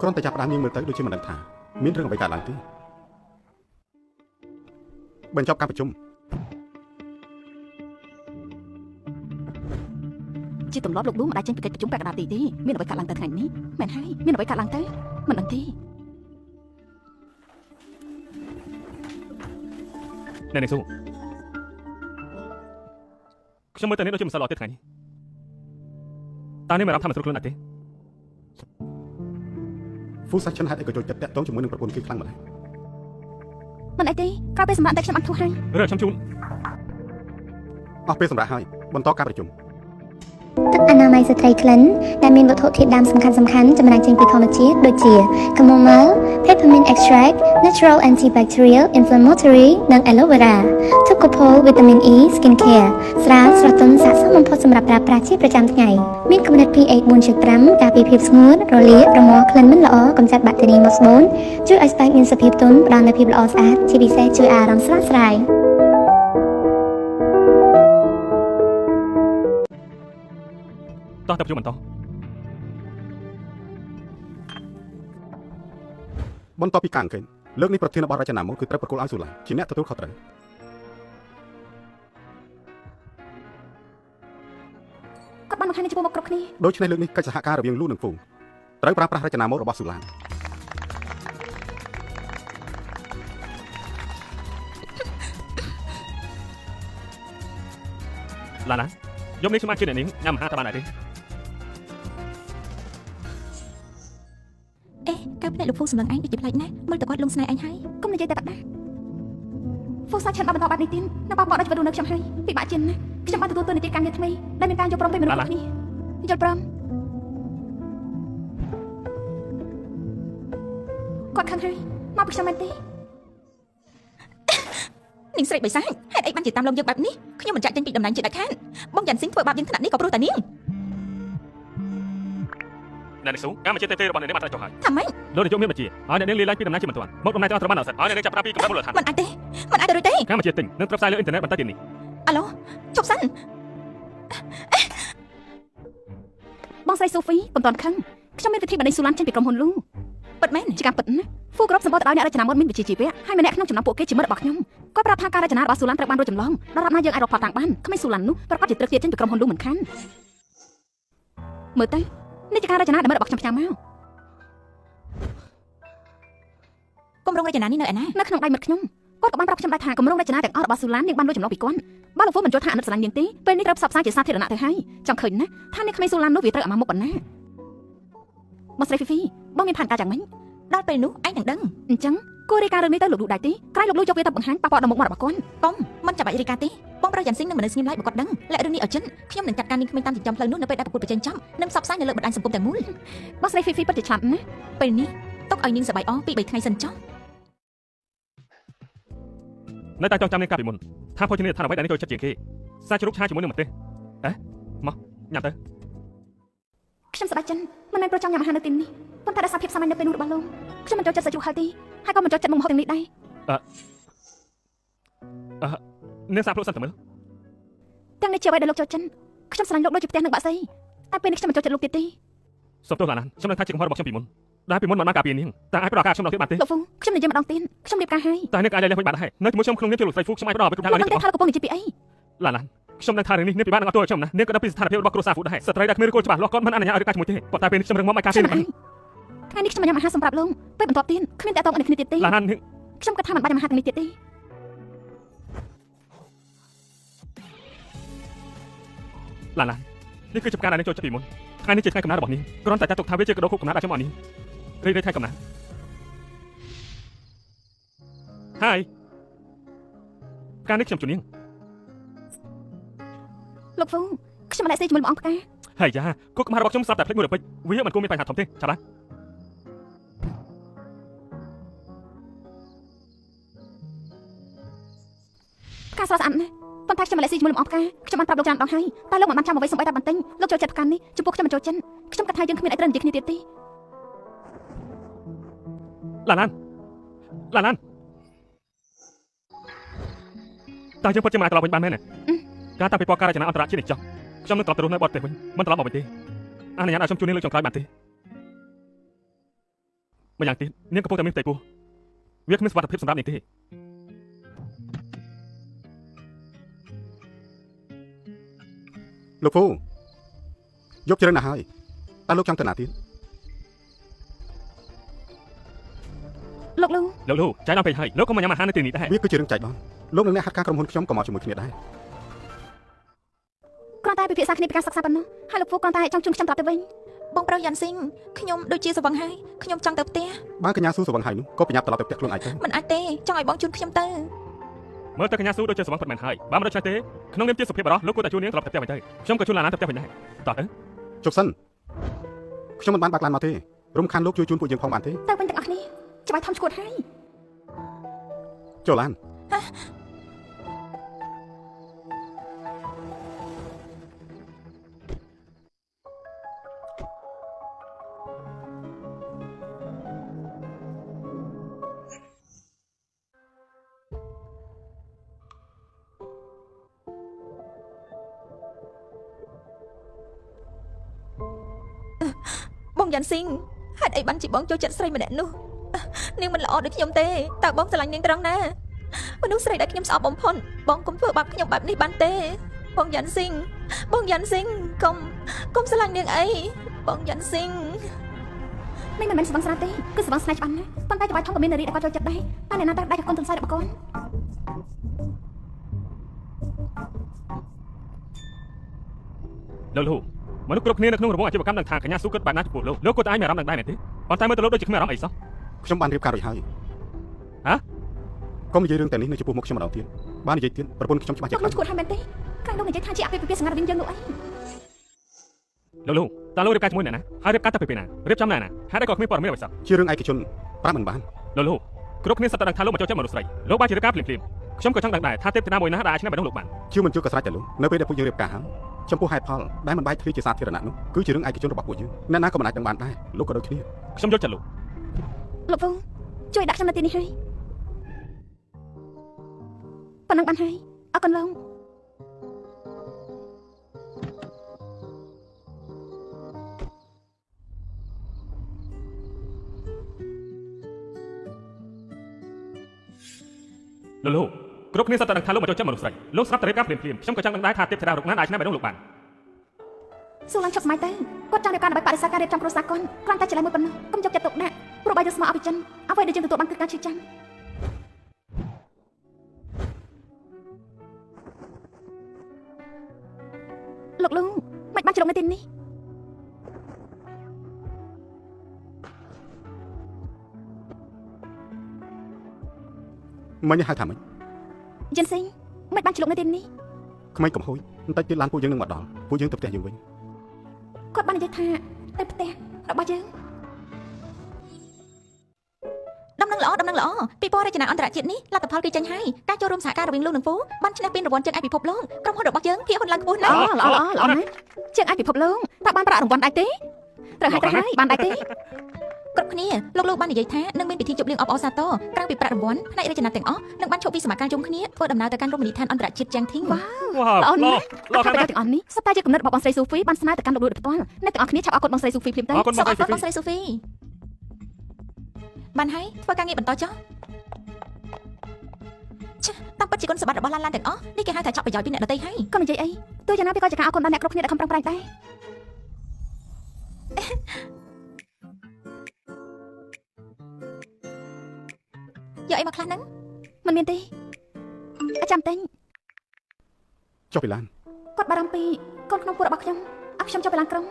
គ្រាន់តែចាប់ផ្ដើមនាងមើលទៅដូចជាមិនដឹងថាមានរឿងអ្វីកើតឡើងទេបញ្ចប់ការប្រជុំ ជាទម្លាប់លោកមិនអាចចេញពីកិច្ចប្រជុំពាក់កណ្ដាលទីទេមានអ្វីកាត់ឡើងទៅថ្ងៃនេះមែនហើយមានអ្វីកាត់ឡើងទៅមិនដឹងទេ ណែនាងស៊ូខ្ញុំមើលទៅនាងដូចជាមិនសូវល្អទេថ្ងៃនេះតើនាងមានអារម្មណ៍ថាមិនស្រួលខ្លួនអត់ទេ ហ្វូសាឈិនហេតុអីក៏ចូលចិត្តតាក់ទងជាមួយនឹងប្រពន្ធគេខ្លាំងម្ល៉េះ មិនអីទេក្រោយពេលសម្រាប់តែខ្ញុំអត់ធូរហើយ រឿងខ្ញុំជូន អស់ពេលសម្រាប់ហើយបន្តការប្រជុំ ទឹកអនាម័យស្ត្រីក្លិនដែលមានវត្ថុធាតុដើមសំខាន់ៗចម្រាញ់ចេញពីធម្មជាតិដូចជា chamomile, peppermint extract, natural antibacterial, inflammatory និង aloe vera, tocopol vitamin E skin care ស្រាលស្រទន់ស័ក្តិសមបំផុតសម្រាប់ប្រើប្រាស់ជាប្រចាំថ្ងៃមានកម្រិត pH 4.5 ការពារភាពស្ងួតរលាករមាស់ក្លិនមិនល្អកម្ចាត់បាក់តេរីមកស្បូនជួយឲ្យស្បែកមានសភាពទន់ផ្ដល់នូវភាពល្អស្អាតជាពិសេសជួយអារម្មណ៍ស្រស់ស្រាយ តោះទៅប្រជុំបន្ត បន្ទាប់ពីការអង្គិនលើកនេះប្រធានបទរចនាមកគឺត្រូវប្រគល់ឲ្យស៊ូឡាជាអ្នកទទួលខុសត្រូវ គាត់បានបង្ហាញនៅចំពោះមុខគ្រប់គ្នា ដូច្នេះលើកនេះកិច្ចសហការរវាងលូនិងហ្វូត្រូវប្រើប្រាស់រចនាមករបស់ស៊ូឡា ឡាណាយប់នេះខ្ញុំអាចជឿអ្នកនាងញ៉ាំអាហារទៅបានអត់ទេ អេកើភ្នែកលោកហ្វូសម្លឹងឯងដូចជាប្លែកណាស់មើលទៅគាត់លងស្នេហ៍ឯងហើយក ុំនិយាយតែបាត់ណាហ្វូសាឆានបានបន្តបាត់នេះទៀតនៅបាបគាត់ដល់ជីវិតរស់នៅខ្ញុំហើយពិបាកជាងណាស់ខ្ញុំបានទទួលទូនាទីការងារថ្មីដែលមានការយល់ព្រមពីមនុស្សគ្រប់គ្នាយល់ព្រមគាត់ខឹងហើយមកពីខ្ញុំមែនទេ នាងស្រីបិសាចហេតុអីបានជាតាមលោកយើងបែបនេះខ្ញុំមិនចាក់ចេញពីតំណែងជាដាច់ខាតបងយ៉ាន់ស៊ីងធ្វើបាបយើងថ្នាក់នេះក៏ព្រោះតែនាង ណែនាងស៊ូការមកជិះទេរបស់អ្នកនាងបានត្រូវចុះហើយ ថាម៉េច លោកនាយកមានបញ្ជាឲ្យអ្នកនាងលាយឡើងពីតំណែងជាមិនទាន់មកតំណែងត្រូវបានអត់សិនឲ្យអ្នកនាងចាប់ផ្ដើមពីកម្រិតមូលដ្ឋាន មិនអាចទេមិនអាចទៅរួចទេ ការមកជិះទិញនិងផ្សព្វផ្សាយលើអ៊ីនធឺណិតបន្តទៀតនេះ អាឡូជប់សិន បងស្រីសូហ្វីមិនទាន់ខឹងខ្ញុំមានវិធីបណ្ដេញស៊ូឡានចេញពីក្រុមហ៊ុនលូ ពិតមែន ជាការពិតណាហ្វូគ្រប់សម្បត្តិឲ្យអ្នករចនាម៉ូដមានវិជ្ជាជីវៈហើយម្នាក់ក្នុងចំណោមពួកគេជាមិត្តរបស់ខ្ញុំគាត់ប្រាប់ថាការរចនារបស់ស៊ូឡានត្រូវបានរួចចម្លងដល់រាប់ណាយើងអាចរកផលតាំងបានគ្មានស៊ូឡាននោះប្រកាសជាត្រូវទៀតចេញពីក្រុមហ៊ុនលូមិនខានមើលទៅនេះជាការរចនាដែលមិត្តរបស់ខ្ញុំផ្ញើមក គម្រោងរចនានេះនៅឯណា នៅក្នុងដៃមិត្តខ្ញុំគាត់ក៏បានប្រាប់ខ្ញុំដែរថាគម្រោងរចនាទាំងអស់របស់ស៊ូឡាននាងបានលួចចម្លងពីគាត់បើលោកហ្វូមិនចូលថាអាណិតស្រឡាញ់នាងទេពេលនេះត្រូវផ្សព្វផ្សាយជាសាធារណៈទៅហើយចង់ឃើញណាថានាងក្មេងស៊ូឡាននោះវាត្រូវអាម៉ាមុខប៉ុណ្ណាបងស្រីហ្វីហ្វីបងមានផែនការយ៉ាងម៉េច ដល់ពេលនោះឯងនឹងដឹង អញ្ចឹងគួររាយការណ៍រឿងនេះទៅលោកលូដែរទេក្រែងលោកលូយកវាទៅបង្ហាញប៉ះពាល់ដល់មុខមាត់របស់គាត់ កុំមិនចាំបាច់រាយការណ៍ទេបងប្រុសយ៉ាន់ស៊ីងនឹងមិននៅស្ងៀមឡើយបើគាត់ដឹងលាក់រឿងនេះឲ្យចិនខ្ញុំនឹងចាត់ការនាងក្មេងតាមចិញ្ចើមផ្លូវនោះនៅពេលដែលប្រកួតប្រជែងចប់និងផ្សព្វផ្សាយនៅលើបណ្ដាញសង្គមទាំងមូល បងស្រីហ្វីហ្វីពិតជាឆ្លាតណាស់ ពេលនេះទុកឲ្យនាងសប្បាយអពី3ថ្ងៃសិនចុះ នៅតែចង់ចាំនាងកាលពីមុនថាភោជនីយដ្ឋានអ្វីដែលនាងចូលចិត្តជាងគេ សាច់ជ្រូកឆាជាមួយនឹងម្ទេសអេមកញ៉ាំទៅ ខ្ញុំសប្បាយចិត្តមិនមែនប្រចង់ញ៉ាំអាហារនៅទីនេះប៉ុន្តែដោយសារភាពសាមញ្ញនៅពេលនោះរបស់លោកខ្ញុំមិនចូលចិត្តសាច់ជ្រូកហឹរទីហើយក៏មិនចូលចិត្តមុខម្ហូបទាំងនេះដែរអ្នកសាភ្លុកសិនទៅមើល ទាំងនេះជាអ្វីដែលលោកចូលចិត្តខ្ញុំស្រឡាញ់លោកដូចជាផ្ទះនឹងបាក់សីតែពេលនេះខ្ញុំមិនចូលចិត្តលោកទៀតទេ សុំទោសឡាណាខ្ញុំនឹងថាជាកំហុសរបស់ខ្ញុំពីមុនដែលពីមុនមិនបានការពារនាងតែអាចផ្ដល់ឱកាសខ្ញុំដល់ទៀតបានទេ លោកហ្វូខ្ញុំនិយាយម្ដងទៀតខ្ញុំរៀបការហើយ តែនាងអាចលះវិញបានដែរនៅជាមួយខ្ញុំក្នុងនាមជាលោកស្រីហ្វូខ្ញុំអាចផ្ដល់អ្វីគ្រប់យ៉ាង លោក ឲ្យ មិន នាង ទេថាលោកកំពុងនិយាយពីអី ឡាណាខ្ញុំនឹងថារឿងនេះនាងពិបាកនឹងអត់ទោសឲ្យខ្ញុំណានាងក៏ដឹងពីស្ថានភាពរបស់គ្រួសារហ្វូដែរស្ត្រីដែលគ្មានគោលច្បាស់លាស់គាត់មិនអនុញ្ញាតឲ្យរឿងការជាមួយទេប៉ុន្តែពេលនេះខ្ញុំរឹងមាំឲ្យការពារនាង ថ្ងៃនេះខ្ញុំញ៉ាំអាហារសម្រាប់លោកពេលបន្ទាប់ទៀតគ្មានតែតោងអីគ្នាទៀតទេ ឡាណានាង ខ្ញុំគិតថាមិនបាច់ញ៉ាំអាហារទាំងនេះទៀតទេ ឡាណានេះគឺជាការដែលនាងចូលចិត្តពីមុនថ្ងៃនេះជាថ្ងៃកំណើតរបស់នាងគ្រាន់តែចាត់ទុកថាវាជាកដោខូបកំណើតដែលខ្ញុំអត់នាងរីករាយថ្ងៃកំណើតហើយការនេះខ្ញុំជួននាង លោកហ្វូខ្ញុំមិនដែលស៊ីជាមួយលោកអង្គផ្កា ហើយយ៉ាគុកកំហុសរបស់ខ្ញុំស្រាប់តែភ្លេចមួយរំពេចវាមិនគួរមានបញ្ហាធំទេចាប់បានផ្កាស្រស់ស្អាតណាស់ប៉ុន្តែខ្ញុំមិនដែលស៊ីជាមួយលោកអង្គផ្កាខ្ញុំបានប្រាប់លោកច្រើនដងហើយតែលោកមិនបានចាំអ្វីសូម្បីតែបន្តិចលោកចូលចិត្តផ្កានេះចំពោះខ្ញុំមិនចូលចិត្តខ្ញុំគិតថាយើងគ្មានអីត្រូវនិយាយគ្នាទៀតទេ ឡាណាតើយើងពិតជាមិនអាចត្រឡប់វិញបានមែនទេការតាំងពីពណ៌ការរចនាអន្តរជាតិនេះចុះខ្ញុំនឹងត្រឡប់ទៅរស់នៅបរទេសវិញមិនត្រឡប់មកវិញទេអនុញ្ញាតឲ្យខ្ញុំជួបនាងលើកចុងក្រោយបានទេម្យ៉ាងទៀតនាងកំពុងតែមានផ្ទៃពោះវាគ្មានសុវត្ថិភាពសម្រាប់នាងទេ លោកហ្វូយប់ជ្រឹងណាស់ហើយតើលោកចង់ទៅណាទៀត លោកលូ ចៃដល់ពេកហើយលោកក៏មកញ៉ាំអាហារនៅទីនេះដែរ វាគឺជារឿងចៃដន្យលោកនឹងអ្នកហាត់ការក្រុមហ៊ុនខ្ញុំក៏មកជាមួយគ្នាដែរ គ្រាន់តែពិភាក្សាគ្នាពីការសិក្សាប៉ុណ្ណោះហើយលោកហ្វូគ្រាន់តែចង់ជូនខ្ញុំប្រាប់ទៅវិញ បងប្រុសយ៉ាន់ស៊ីងខ្ញុំដូចជាសវឹងហើយខ្ញុំចង់ទៅផ្ទះ បើកញ្ញាស៊ូសវឹងហើយនោះក៏ប្រញាប់ត្រឡប់ទៅផ្ទះខ្លួនឯងទៅ មិនអាចទេចង់ឲ្យបងជូនខ្ញុំទៅ មើលទៅកញ្ញាស៊ូដូចជាសវឹងពិតមែនហើយបើមិនដូច្នេះទេក្នុងនាមជាសុភាពបរិសុទ្ធលោកគួរតែជួននាងត្រឡប់ទៅផ្ទះវិញទៅខ្ញុំក៏ជួនឡាណាទៅផ្ទះវិញដែរតោះទៅ ជប់សិនខ្ញុំមិនបានបាក់ឡានមកទេរំខានលោកជួយជូនពួកយើងផងបានទេ ទៅវិញទាំងអស់គ្នាច្បាស់ធំឈួតហើយ ចូលឡាន បងយ៉ាន់ស៊ីងហេតុអីបានជាបងចូលចិត្តស្រីម្នាក់នោះនាងមិនល្អដូចខ្ញុំទេតើបងស្រឡាញ់នាងត្រង់ណាមនុស្សស្រីដែលខ្ញុំស្អប់បំផុតបងកុំធ្វើបាបខ្ញុំបែបនេះបានទេបងយ៉ាន់ស៊ីងកុំស្រឡាញ់នាងអីបងយ៉ាន់ស៊ីង នេះមិនមែនស្វឹងស្រាទេគឺស្វឹងស្នេហ៍ច្បាស់ណាស់ប៉ុន្តែច្បាស់ធំក៏មាននារីដែលគាត់ចូលចិត្តដែរតែអ្នកណាដែលកូនទន្សាយរបស់កូន លោកមនុស្សគ្រប់គ្នានៅក្នុងរង្វង់អាជីវកម្មនឹងថាកញ្ញាស៊ូគិតបែបណាចំពោះលោកគួរតែឲ្យមានអារម្មណ៍នឹងដែរមែនទេប៉ុន្តែមើលទៅលោកដូចជាគ្មានអារម្មណ៍អីសោះ ខ្ញុំបានរៀបការរួចហើយ ហ៎ កុំនិយាយរឿងតែនេះនៅចំពោះមុខខ្ញុំម្ដងទៀតបាននិយាយទៀតប្រពន្ធខ្ញុំច្បាស់ជា លោកឈួតហើយមែនទេក្រោយលោកនិយាយថាជាអភិភិបសម្រាប់វិញយើងលោកអី លោកតើលោករៀបការជាមួយអ្នកណាហើយរៀបការទៅពេលណារៀបចំណាហេតុអីក៏គ្មានព័ត៌មានអ្វីសោះ ជារឿងឯកជនប្រាប់មិនបាន លោកគ្រប់គ្នាសត្វតែដឹងថាលោកមកចូលចិត្តមនុស្សស្រីលោកបានជារៀបការភ្លាមខ្ញុំក៏ចង់ដឹងដែរថាទេពធីតាមួយណាដែលអាចឈ្នះបេះដូងលោកបាន ជឿមិនជឿក៏ស្រេចតែលោកនៅពេលដែលពួកយើងរៀបការហើយចំពោះហេតុផលដែលមិនបែកធ្លាយជាសាធារណៈនោះគឺជារឿងឯកជនរបស់ពួកយើងអ្នកណាក៏មិនអាចដឹងបានដែរលោកក៏ដូចគ្នា ខ្ញុំយល់ចិត្តលោក លោកហ្វូជួយដាក់ខ្ញុំនៅទីនេះហើយប៉ុណ្ណឹងបានហើយអរគុណលោក លោកគ្រប់គ្នាសត្វតែដឹងថាលោកមកចូលចិត្តមនុស្សស្រីលោកស្រាប់តែរៀបការភ្លាមខ្ញុំក៏ចង់ដឹងដែរថាទេពធីតារុកណាដែលឈ្នះបេះដូងលោកបាន សួរឡើងឈប់ស្មៃទៅគាត់ចង់រៀបការដើម្បីបដិសេធការរៀបចំគ្រួសារកូនគ្រាន់តែឆ្លើយមួយប៉ុណ្ណោះកុំយកចិត្តទុកដាក់ព្រោះបើយើងស្មោះអភិចិនអ្វីដែលយើងទទួលបានគឺការឈឺចាំលោកមិនបានជ្រុកនៅទីនេះ មិញហៅថាម៉េច យិនស៊ីងមិនបានជ្រុកនៅទីនេះ ក្មេងកំហួយបន្តិចទៀតឡានពួកយើងនឹងមកដល់ពួកយើងទៅផ្ទះយើងវិញ គាត់បាននិយាយថាទៅផ្ទះរបស់យើង ដំណើរ ដំណឹងល្អពីពររចនាអន្តរជាតិនេះលទ្ធផលគឺចេញហើយការចូលរួមសហការរវាងលោកនិងពូបានឈ្នះពានរង្វាន់ជើងឯកពិភពលោកក្រុមហ៊ុនរបស់យើងភាគហ៊ុនឡើងខ្ពស់ណាស់ ល្អណាស់ជាងអាចពិភពលោកតើបានប្រាក់រង្វាន់ដែរទេត្រូវហើយបានដែរទេ គ្រប់គ្នាលោកបាននិយាយថានឹងមានពិធីជប់លៀងអបអរសាទរក្រៅពីប្រាក់រង្វាន់ផ្នែករចនាទាំងអស់នឹងបានឈប់ពីសមាគមជុំគ្នាធ្វើដំណើរទៅកាន់រមណីយដ្ឋានអន្តរជាតិយ៉ាងធីង វ៉ាវ ល្អណាស់ ល្អ ខា ខ្លាំងណាស់ ងទាំងអស់នេះសត្វតែជាគំនិតរបស់បងស្រីស៊ូហ្វីបានស្នើទៅកាន់លោកលោកផ្ទាល់អ្នកទាំងអស់គ្នាឆាប់អរគុណបងស្រីស៊ូហ្វីភ្លាមទៅ អរគុណ សូមអ បង រគុណបង ស្រី ស្រីសូហ្វីបានហើយធ្វើការងារបន្តចុះតាមពិតជាគុណសម្បត្តិរបស់ឡានទាំងអស់នេះគេហៅថាចប់ប្រយោជន៍ពីអ្នកដទៃហើយក ុំនិយាយអីទោះយ៉ាងណាវាក៏ជាការអរគុណដល់អ្នកគ្រប់គ្នាដែលខំប្រឹងប្រែងដែរ យកអីមកខ្លះហ្នឹង មិនមានទេអាចាំតែង ចុះពីឡាន គាត់បារម្ភពីកូនក្នុងពួករបស់ខ្ញុំអត់ខ្ញុំចុះទៅឡានក្រុង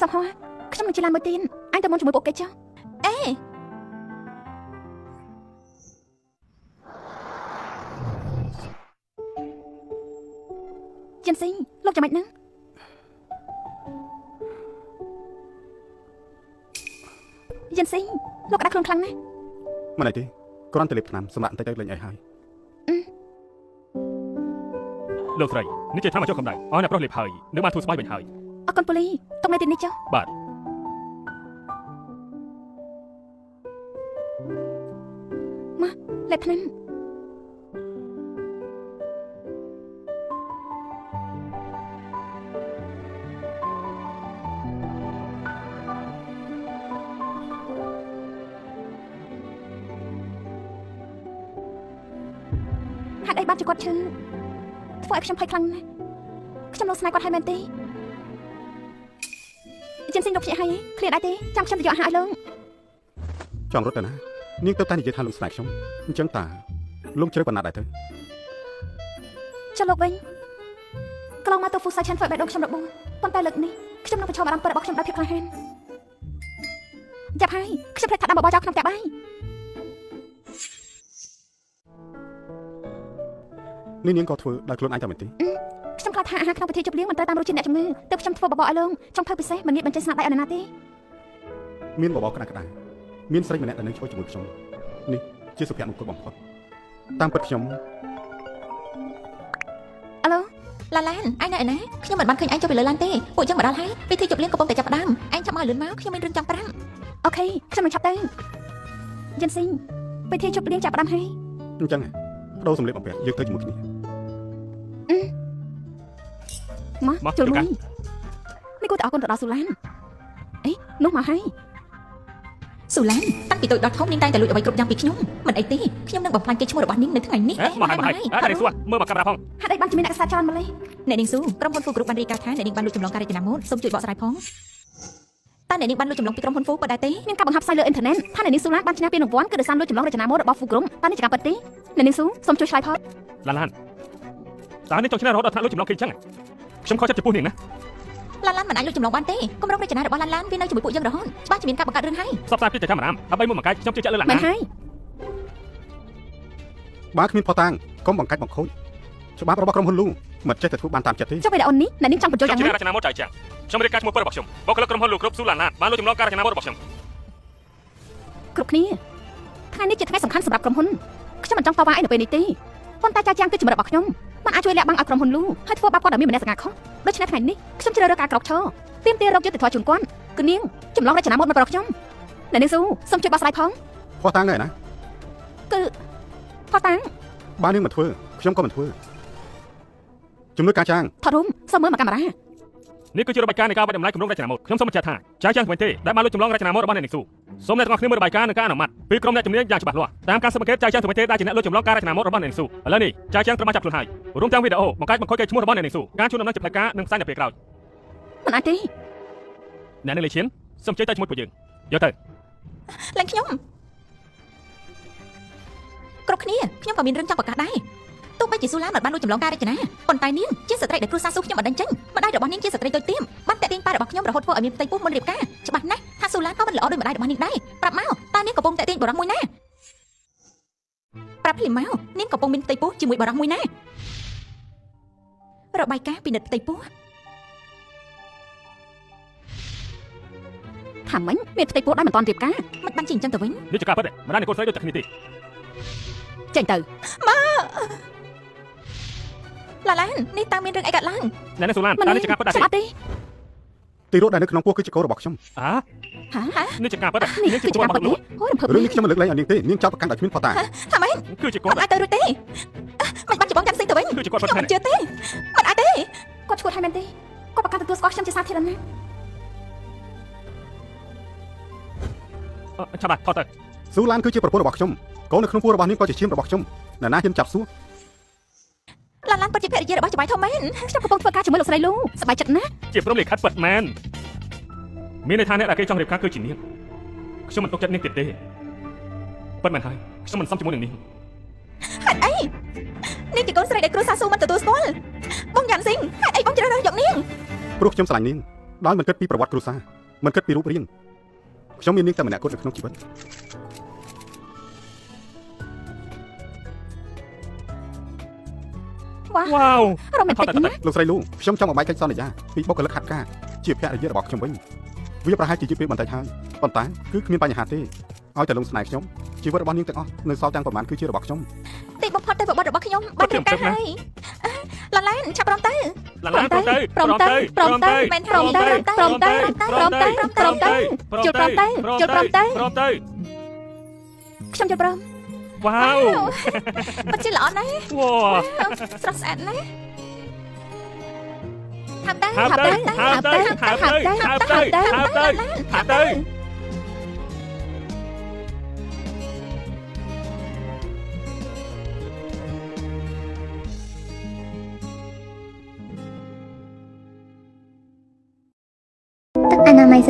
សំហោះខ្ញុំនឹងជិះឡានមួយទៀតអញទៅមុនជាមួយពួកគេចុះ អេ ចិនស៊ីងលោកចាំមិនហ្នឹងចិនស៊ីងលោកដាក់ខ្លួនខ្លាំងណាស់ មិនអីទេគ្រាន់តែលេបថ្នាំសម្រាប់បន្តិចទៅលេងអីហើយ លោកស្រីនេះជាថ្នាំមកចុះកម្ដៅឲ្យអ្នកប្រុសលេបហើយនឹងបានធូរស្បើយវិញហើយ អរគុណពូលីទុកនៅទីនេះចុះ បាទ លេបថ្នាំហេតុអីបានជាគាត់ឈឺធ្វើឲ្យខ្ញុំភ័យខ្លាំងណាស់ខ្ញុំលោកស្នេហ៍គាត់ហើយមែនទេចិនស៊ីងលោកភ្ញាក់ហើយឃ្លាតដែរទេចាំខ្ញុំទៅយកអាហារឲ្យលោក ចង់រត់ទៅណានាងទៅតែនិយាយថាលោកស្នេហ៍ខ្ញុំអញ្ចឹងតាលោកជ្រើប៉ុណ្ណាដែរទៅ ចុះលោកវិញកន្លងមកទៅ Full Session ធ្វើឲ្យបេះដូងខ្ញុំរបួសប៉ុន្តែលើកនេះខ្ញុំនឹងប្រឈមអារម្មណ៍ពិតរបស់ខ្ញុំដោយភាពក្លាហានចាប់ហើយខ្ញុំភ្លេចថាដាក់បបរចោលក្នុងផ្ទះបាយ នេះនាងក៏ធ្វើដោយខ្លួនឯងតែមែនទេ ខ្ញុំខ្លាចថាអាហារក្នុងពិធីជប់លៀងមិនត្រូវតាមរសជាតិអ្នកជំងឺទើបខ្ញុំធ្វើបបរឲ្យលោកចង់ធ្វើពិសេសមិនងាយបញ្ចេញស្នាដៃឲ្យនរណាទេ មានបបរក្តាស់មានស្រីម្នាក់ដែលនឹងជួយជាមួយខ្ញុំនេះជាសុភមង្គលបំផុតតាមពិតខ្ញុំ អាឡូ ឡាឡានឯងនៅឯណាខ្ញុំមិនបានឃើញឯងចុះពីលើឡានទេពួកយើងមកដល់ហើយពិធីជប់លៀងកំពុងតែចាប់ផ្ដើមឯងចាំមកលឿនមកខ្ញុំមានរឿងចង់ប្រាំ អូខេខ្ញុំនឹងឆាប់ទៅយិនស៊ីងពិធីជប់លៀងចាប់ផ្ដើមហើយ អញ្ចឹងបដូរសម្លៀកបំពាក់យើងទៅជាមួយគ្នា មកចូលមួយនេះគួរតែអរគុណទៅដល់ស៊ូឡានអីនោះមកហើយ ស៊ូឡានតាំងពីតូចដល់ធំនាងតែងតែលួចអ្វីគ្រប់យ៉ាងពីខ្ញុំមិនអីទេខ្ញុំនឹងបំផ្លាញកេរ្តិ៍ឈ្មោះរបស់នាងនៅថ្ងៃនេះ មកហើយតែនេះសួរមើលមកកាមេរ៉ាផង ហេតុអីបានជាមានអ្នកខ្សែច្រើនម្ល៉េះ អ្នកនាងស៊ូក្រុមហ៊ុនហ្វូគ្រូបានរាយការណ៍ថាអ្នកនាងបានលួចចម្លងការរចនាម៉ូដសូមជួយបកស្រាយផងតើអ្នកនាងបានលួចចម្លងពីក្រុមហ៊ុនហ្វូពិតដែរទេ មានការបង្ហាប់ផ្សាយលើអ៊ីនធឺណិតថាអ្នកនាងស៊ូឡានបានឈ្នះពានរង្វាន់គឺដោយសារលួចចម្លងរចនាម៉ូដរបស់ហ្វូក្រុមតើនេះជាការពិតទេអ្នកនាងស៊ូសូមជួយឆ្លើយផល ឡានតើនេះចង់ឈ្នះរហូតដល់ថ្នាក់លួចចម្លងគេអញ្ចឹងខ្ញុំខកចិត្តចំពោះនាងណា ឡានមិនអាចលួចចម្លងបានទេគម្រោងរចនារបស់ឡានវានៅជាមួយពួកយើងរហូតច្បាស់ជាមានការបង្កើតរឿងហើយ សពតាពីតែចាំអារម្មណ៍ដើម្បីមួយមកកាយខ្ញុំជឿជាក់លើឡាន មែនហើយ បើគ្មានផតាំងកុំបង្កាច់បង្ខូចច្បាប់របស់ក្រុមហ៊ុនលូមិនចេះតែធ្វើបានតាមចិត្តទេ ចុះពេលអូននេះអ្នកនាងចង់បញ្ចូល ច យ៉ាង ង់ ម៉េច រចនាម៉ូដចៅចាំខ្ញុំរៀបការឈ្មោះពិតរបស់ខ្ញុំបុគ្គលិកក្រុមហ៊ុនលូគ្រប់ស៊ូឡានបានលួចចម្លងការរចនាម៉ូដរបស់ខ្ញុំ គ្រប់គ្នាថ្ងៃនេះជាថ្ងៃសំខាន់សម្រាប់ក្រុមហ៊ុនខ្ញុំមិនចង់តវ៉ាអីនៅពេលនេះទេប៉ុន្តែចាចាំងគឺជាមរតករបស់ខ្ញុំមិនអាចជួយលាក់បាំងឲ្យក្រុមហ៊ុនលូហើយធ្វើបាបគាត់ឲ្យមានមនសិការខុសដូច្នេះថ្ងៃនេះខ្ញុំជ្រើសរើសការក្រោកឈរទាមទាររកយុត្តិធម៌ជូនគាត់គឺនាងចម្លងរចនាម៉ូដមកប្រុសខ្ញុំអ្នកនាងស៊ូសូមជួយបកស្រាយផង ផតាំងនៅឯណា គឺផតាំង បើនាងមិនធ្វើខ្ញុំក៏មិនធ្វើជំនួយការចាង ថតរូបសូមមើលមកកាមេរ៉ា នេះគឺជារបាយការណ៍នៃការវិតម្លៃគម្រោងរចនាម៉ូដខ្ញុំសូមបញ្ជាក់ថាចាចាំមិនទេដែលបានលួចចម្លងរចនាម៉ូដរបស់អ្នកនាងស៊ូសូមអ្នកទាំងអស់គ្នាមើលរបាយការណ៍និងការអនុម័តពីក្រុមអ្នកជំនាញយ៉ាងច្បាស់លាស់តាមការស៊ើបអង្កេតចាចាំមិនទេដែលជាអ្នកលួចចម្លងការរចនាម៉ូដរបស់អ្នកនាងស៊ូឥឡូវនេះចាចាំត្រូវបានចាប់ខ្លួនហើយរួមទាំងវីដេអូបង្កាច់បង្ខូចកេរ្តិ៍ឈ្មោះរបស់អ្នកនាងស៊ូការជួនដំណឹងជាផ្លូវការនិងផ្សាយនៅពេលក្រោយ មិនអាចទេ អ្នកនាងលេឈៀនសូមជួយទៅជាមួយពួកយើងយកទៅ ឡើងខ្ញុំគ្រប់គ្នាខ្ញុំក៏មានរឿងចង់ប្រកាសដែរទោះបីជាស៊ូឡានមិនបានលួចចម្លងការរចនាប៉ុន្តែនាងជាស្ត្រីដែលគ្រួសារស៊ូខ្ញុំមិនដឹងចេញម្ដាយរបស់នាងជាស្ត្រីតូចទាបបានតាក់ទាញប៉ារបស់ខ្ញុំរហូតធ្វើឲ្យមានផ្ទៃពោះមុនរៀបការច្បាស់ណាស់ថាស៊ូឡានក៏មិនល្អដោយម្ដាយរបស់នាងដែរប្រាប់មកតើនាងកំពុងតាក់ទាញបរិះមួយណាប្រាប់ភ្លាមមកនាងកំពុងមានផ្ទៃពោះជាមួយបរិះមួយណារបាយការណ៍ពិនិត្យផ្ទៃពោះ ថាមិញមានផ្ទៃពោះដែរមិនតាន់រៀបការ មិនបានជាអញ្ចឹងទៅវិញ នេះជាការពិតទេមិនដាច់កូនស្រីដូចតែគ្នាទេ ចេញទៅ ឡាឡាននេះតើមានរឿងអីកើតឡើង ណែនេះស៊ូឡានតើនេះជាការពិតដែរ អត់ទេ ទីរត់ដែលនៅក្នុងពោះគឺជាកូនរបស់ខ្ញុំ ហ៎នេះជាការពិត នេះ នេះ គឺ ជា ការ កូន ពិត របស់ នេះអូយរំភើប រឿងនេះខ្ញុំមិនលើកលែងឲ្យនាងទេនាងចាប់ប្រកាន់ដោយគ្មានផតា ថាម៉េច គឺជាកូ មិន នអាចទៅរួចទេមិនបានច្បងចាំស៊ីទៅវិញ គឺជាគាត់ពិត ខ្ញុំ មែ មិន នជឿទេមិនអាចទេ គាត់ឈួតឲ្យមែនទេគាត់ប្រកាសទទួលស្គាល់ខ្ញុំជាសាធារណៈ ចាំបាទថតទៅ ស៊ូឡានគឺជាប្រពន្ធរបស់ខ្ញុំកូននៅក្នុងពោះរបស់នាងក៏ជាឈាមរបស់ខ្ញុំណាហ៊ានចាប់សួរ ឡាឡានពិតជាភរិយារបស់ច្បាយធំមែន ខ្ញុំកំពុងធ្វើការជាមួយលោកស្រីលូសប្បាយចិត្តណាស់ ជាព្រមលិខិតពិតមែនមានន័យថាអ្នកដែលគេចង់រៀបការគឺជានាងខ្ញុំមិនទុកចិត្តនាងទៀតទេពិតមែនហើយខ្ញុំមិនសមជាមួយនឹងនាង ហេតុអីនេះជាកូនស្រីដែលគ្រូសាស៊ូមិនទទួលស្គាល់បងយ៉ាន់ស៊ីងហេតុអីបងជ្រើសរើសយកនាង ព្រោះខ្ញុំស្រឡាញ់នាងដោយមិនគិតពីប្រវត្តិគ្រួសារមិនគិតពីរូបរាងខ្ញុំមាននាងតែម្នាក់គត់នៅក្នុងជីវិត វ៉ា វ៉ាវ រ៉ូមែនទិកណាស់ លោកស្រីលូខ្ញុំចង់ឲ្យបែកកិច្ចសន្យាពីបុគ្គលិកខាត់ការជាភរិយារបស់ខ្ញុំវិញវាប្រហែលជាយឺតពេលបន្តិចហើយប៉ុន្តែគឺគ្មានបញ្ហាទេឲ្យតែលងស្នេហ៍ខ្ញុំជីវិតរបស់នាងទាំងអស់នៅសល់ទាំងប្រមាណគឺជារបស់ខ្ញុំ ទីបំផុតទៅបបរបស់ខ្ញុំបានរៀបការហើយឡាឡានឆាប់ព្រមទៅ ឡាឡាព្រមទៅ ព្រមទៅព្រមទៅ មែន ព្រមទៅព្រមទៅព្រមទៅព្រមទៅជុលព្រមទៅជុលព្រមទៅ ព្រមទៅ ខ្ញុំជុលព្រម វ៉ាវ ពិតជាល្អណាស់ វ៉ា ស្រស់ស្អាតណាស់ហាប់ទៅ ហាប់ទៅហាប់ទៅហាប់ទៅហាប់ទៅហាប់ទៅហាប់ទៅ ទឹកអនាម័យ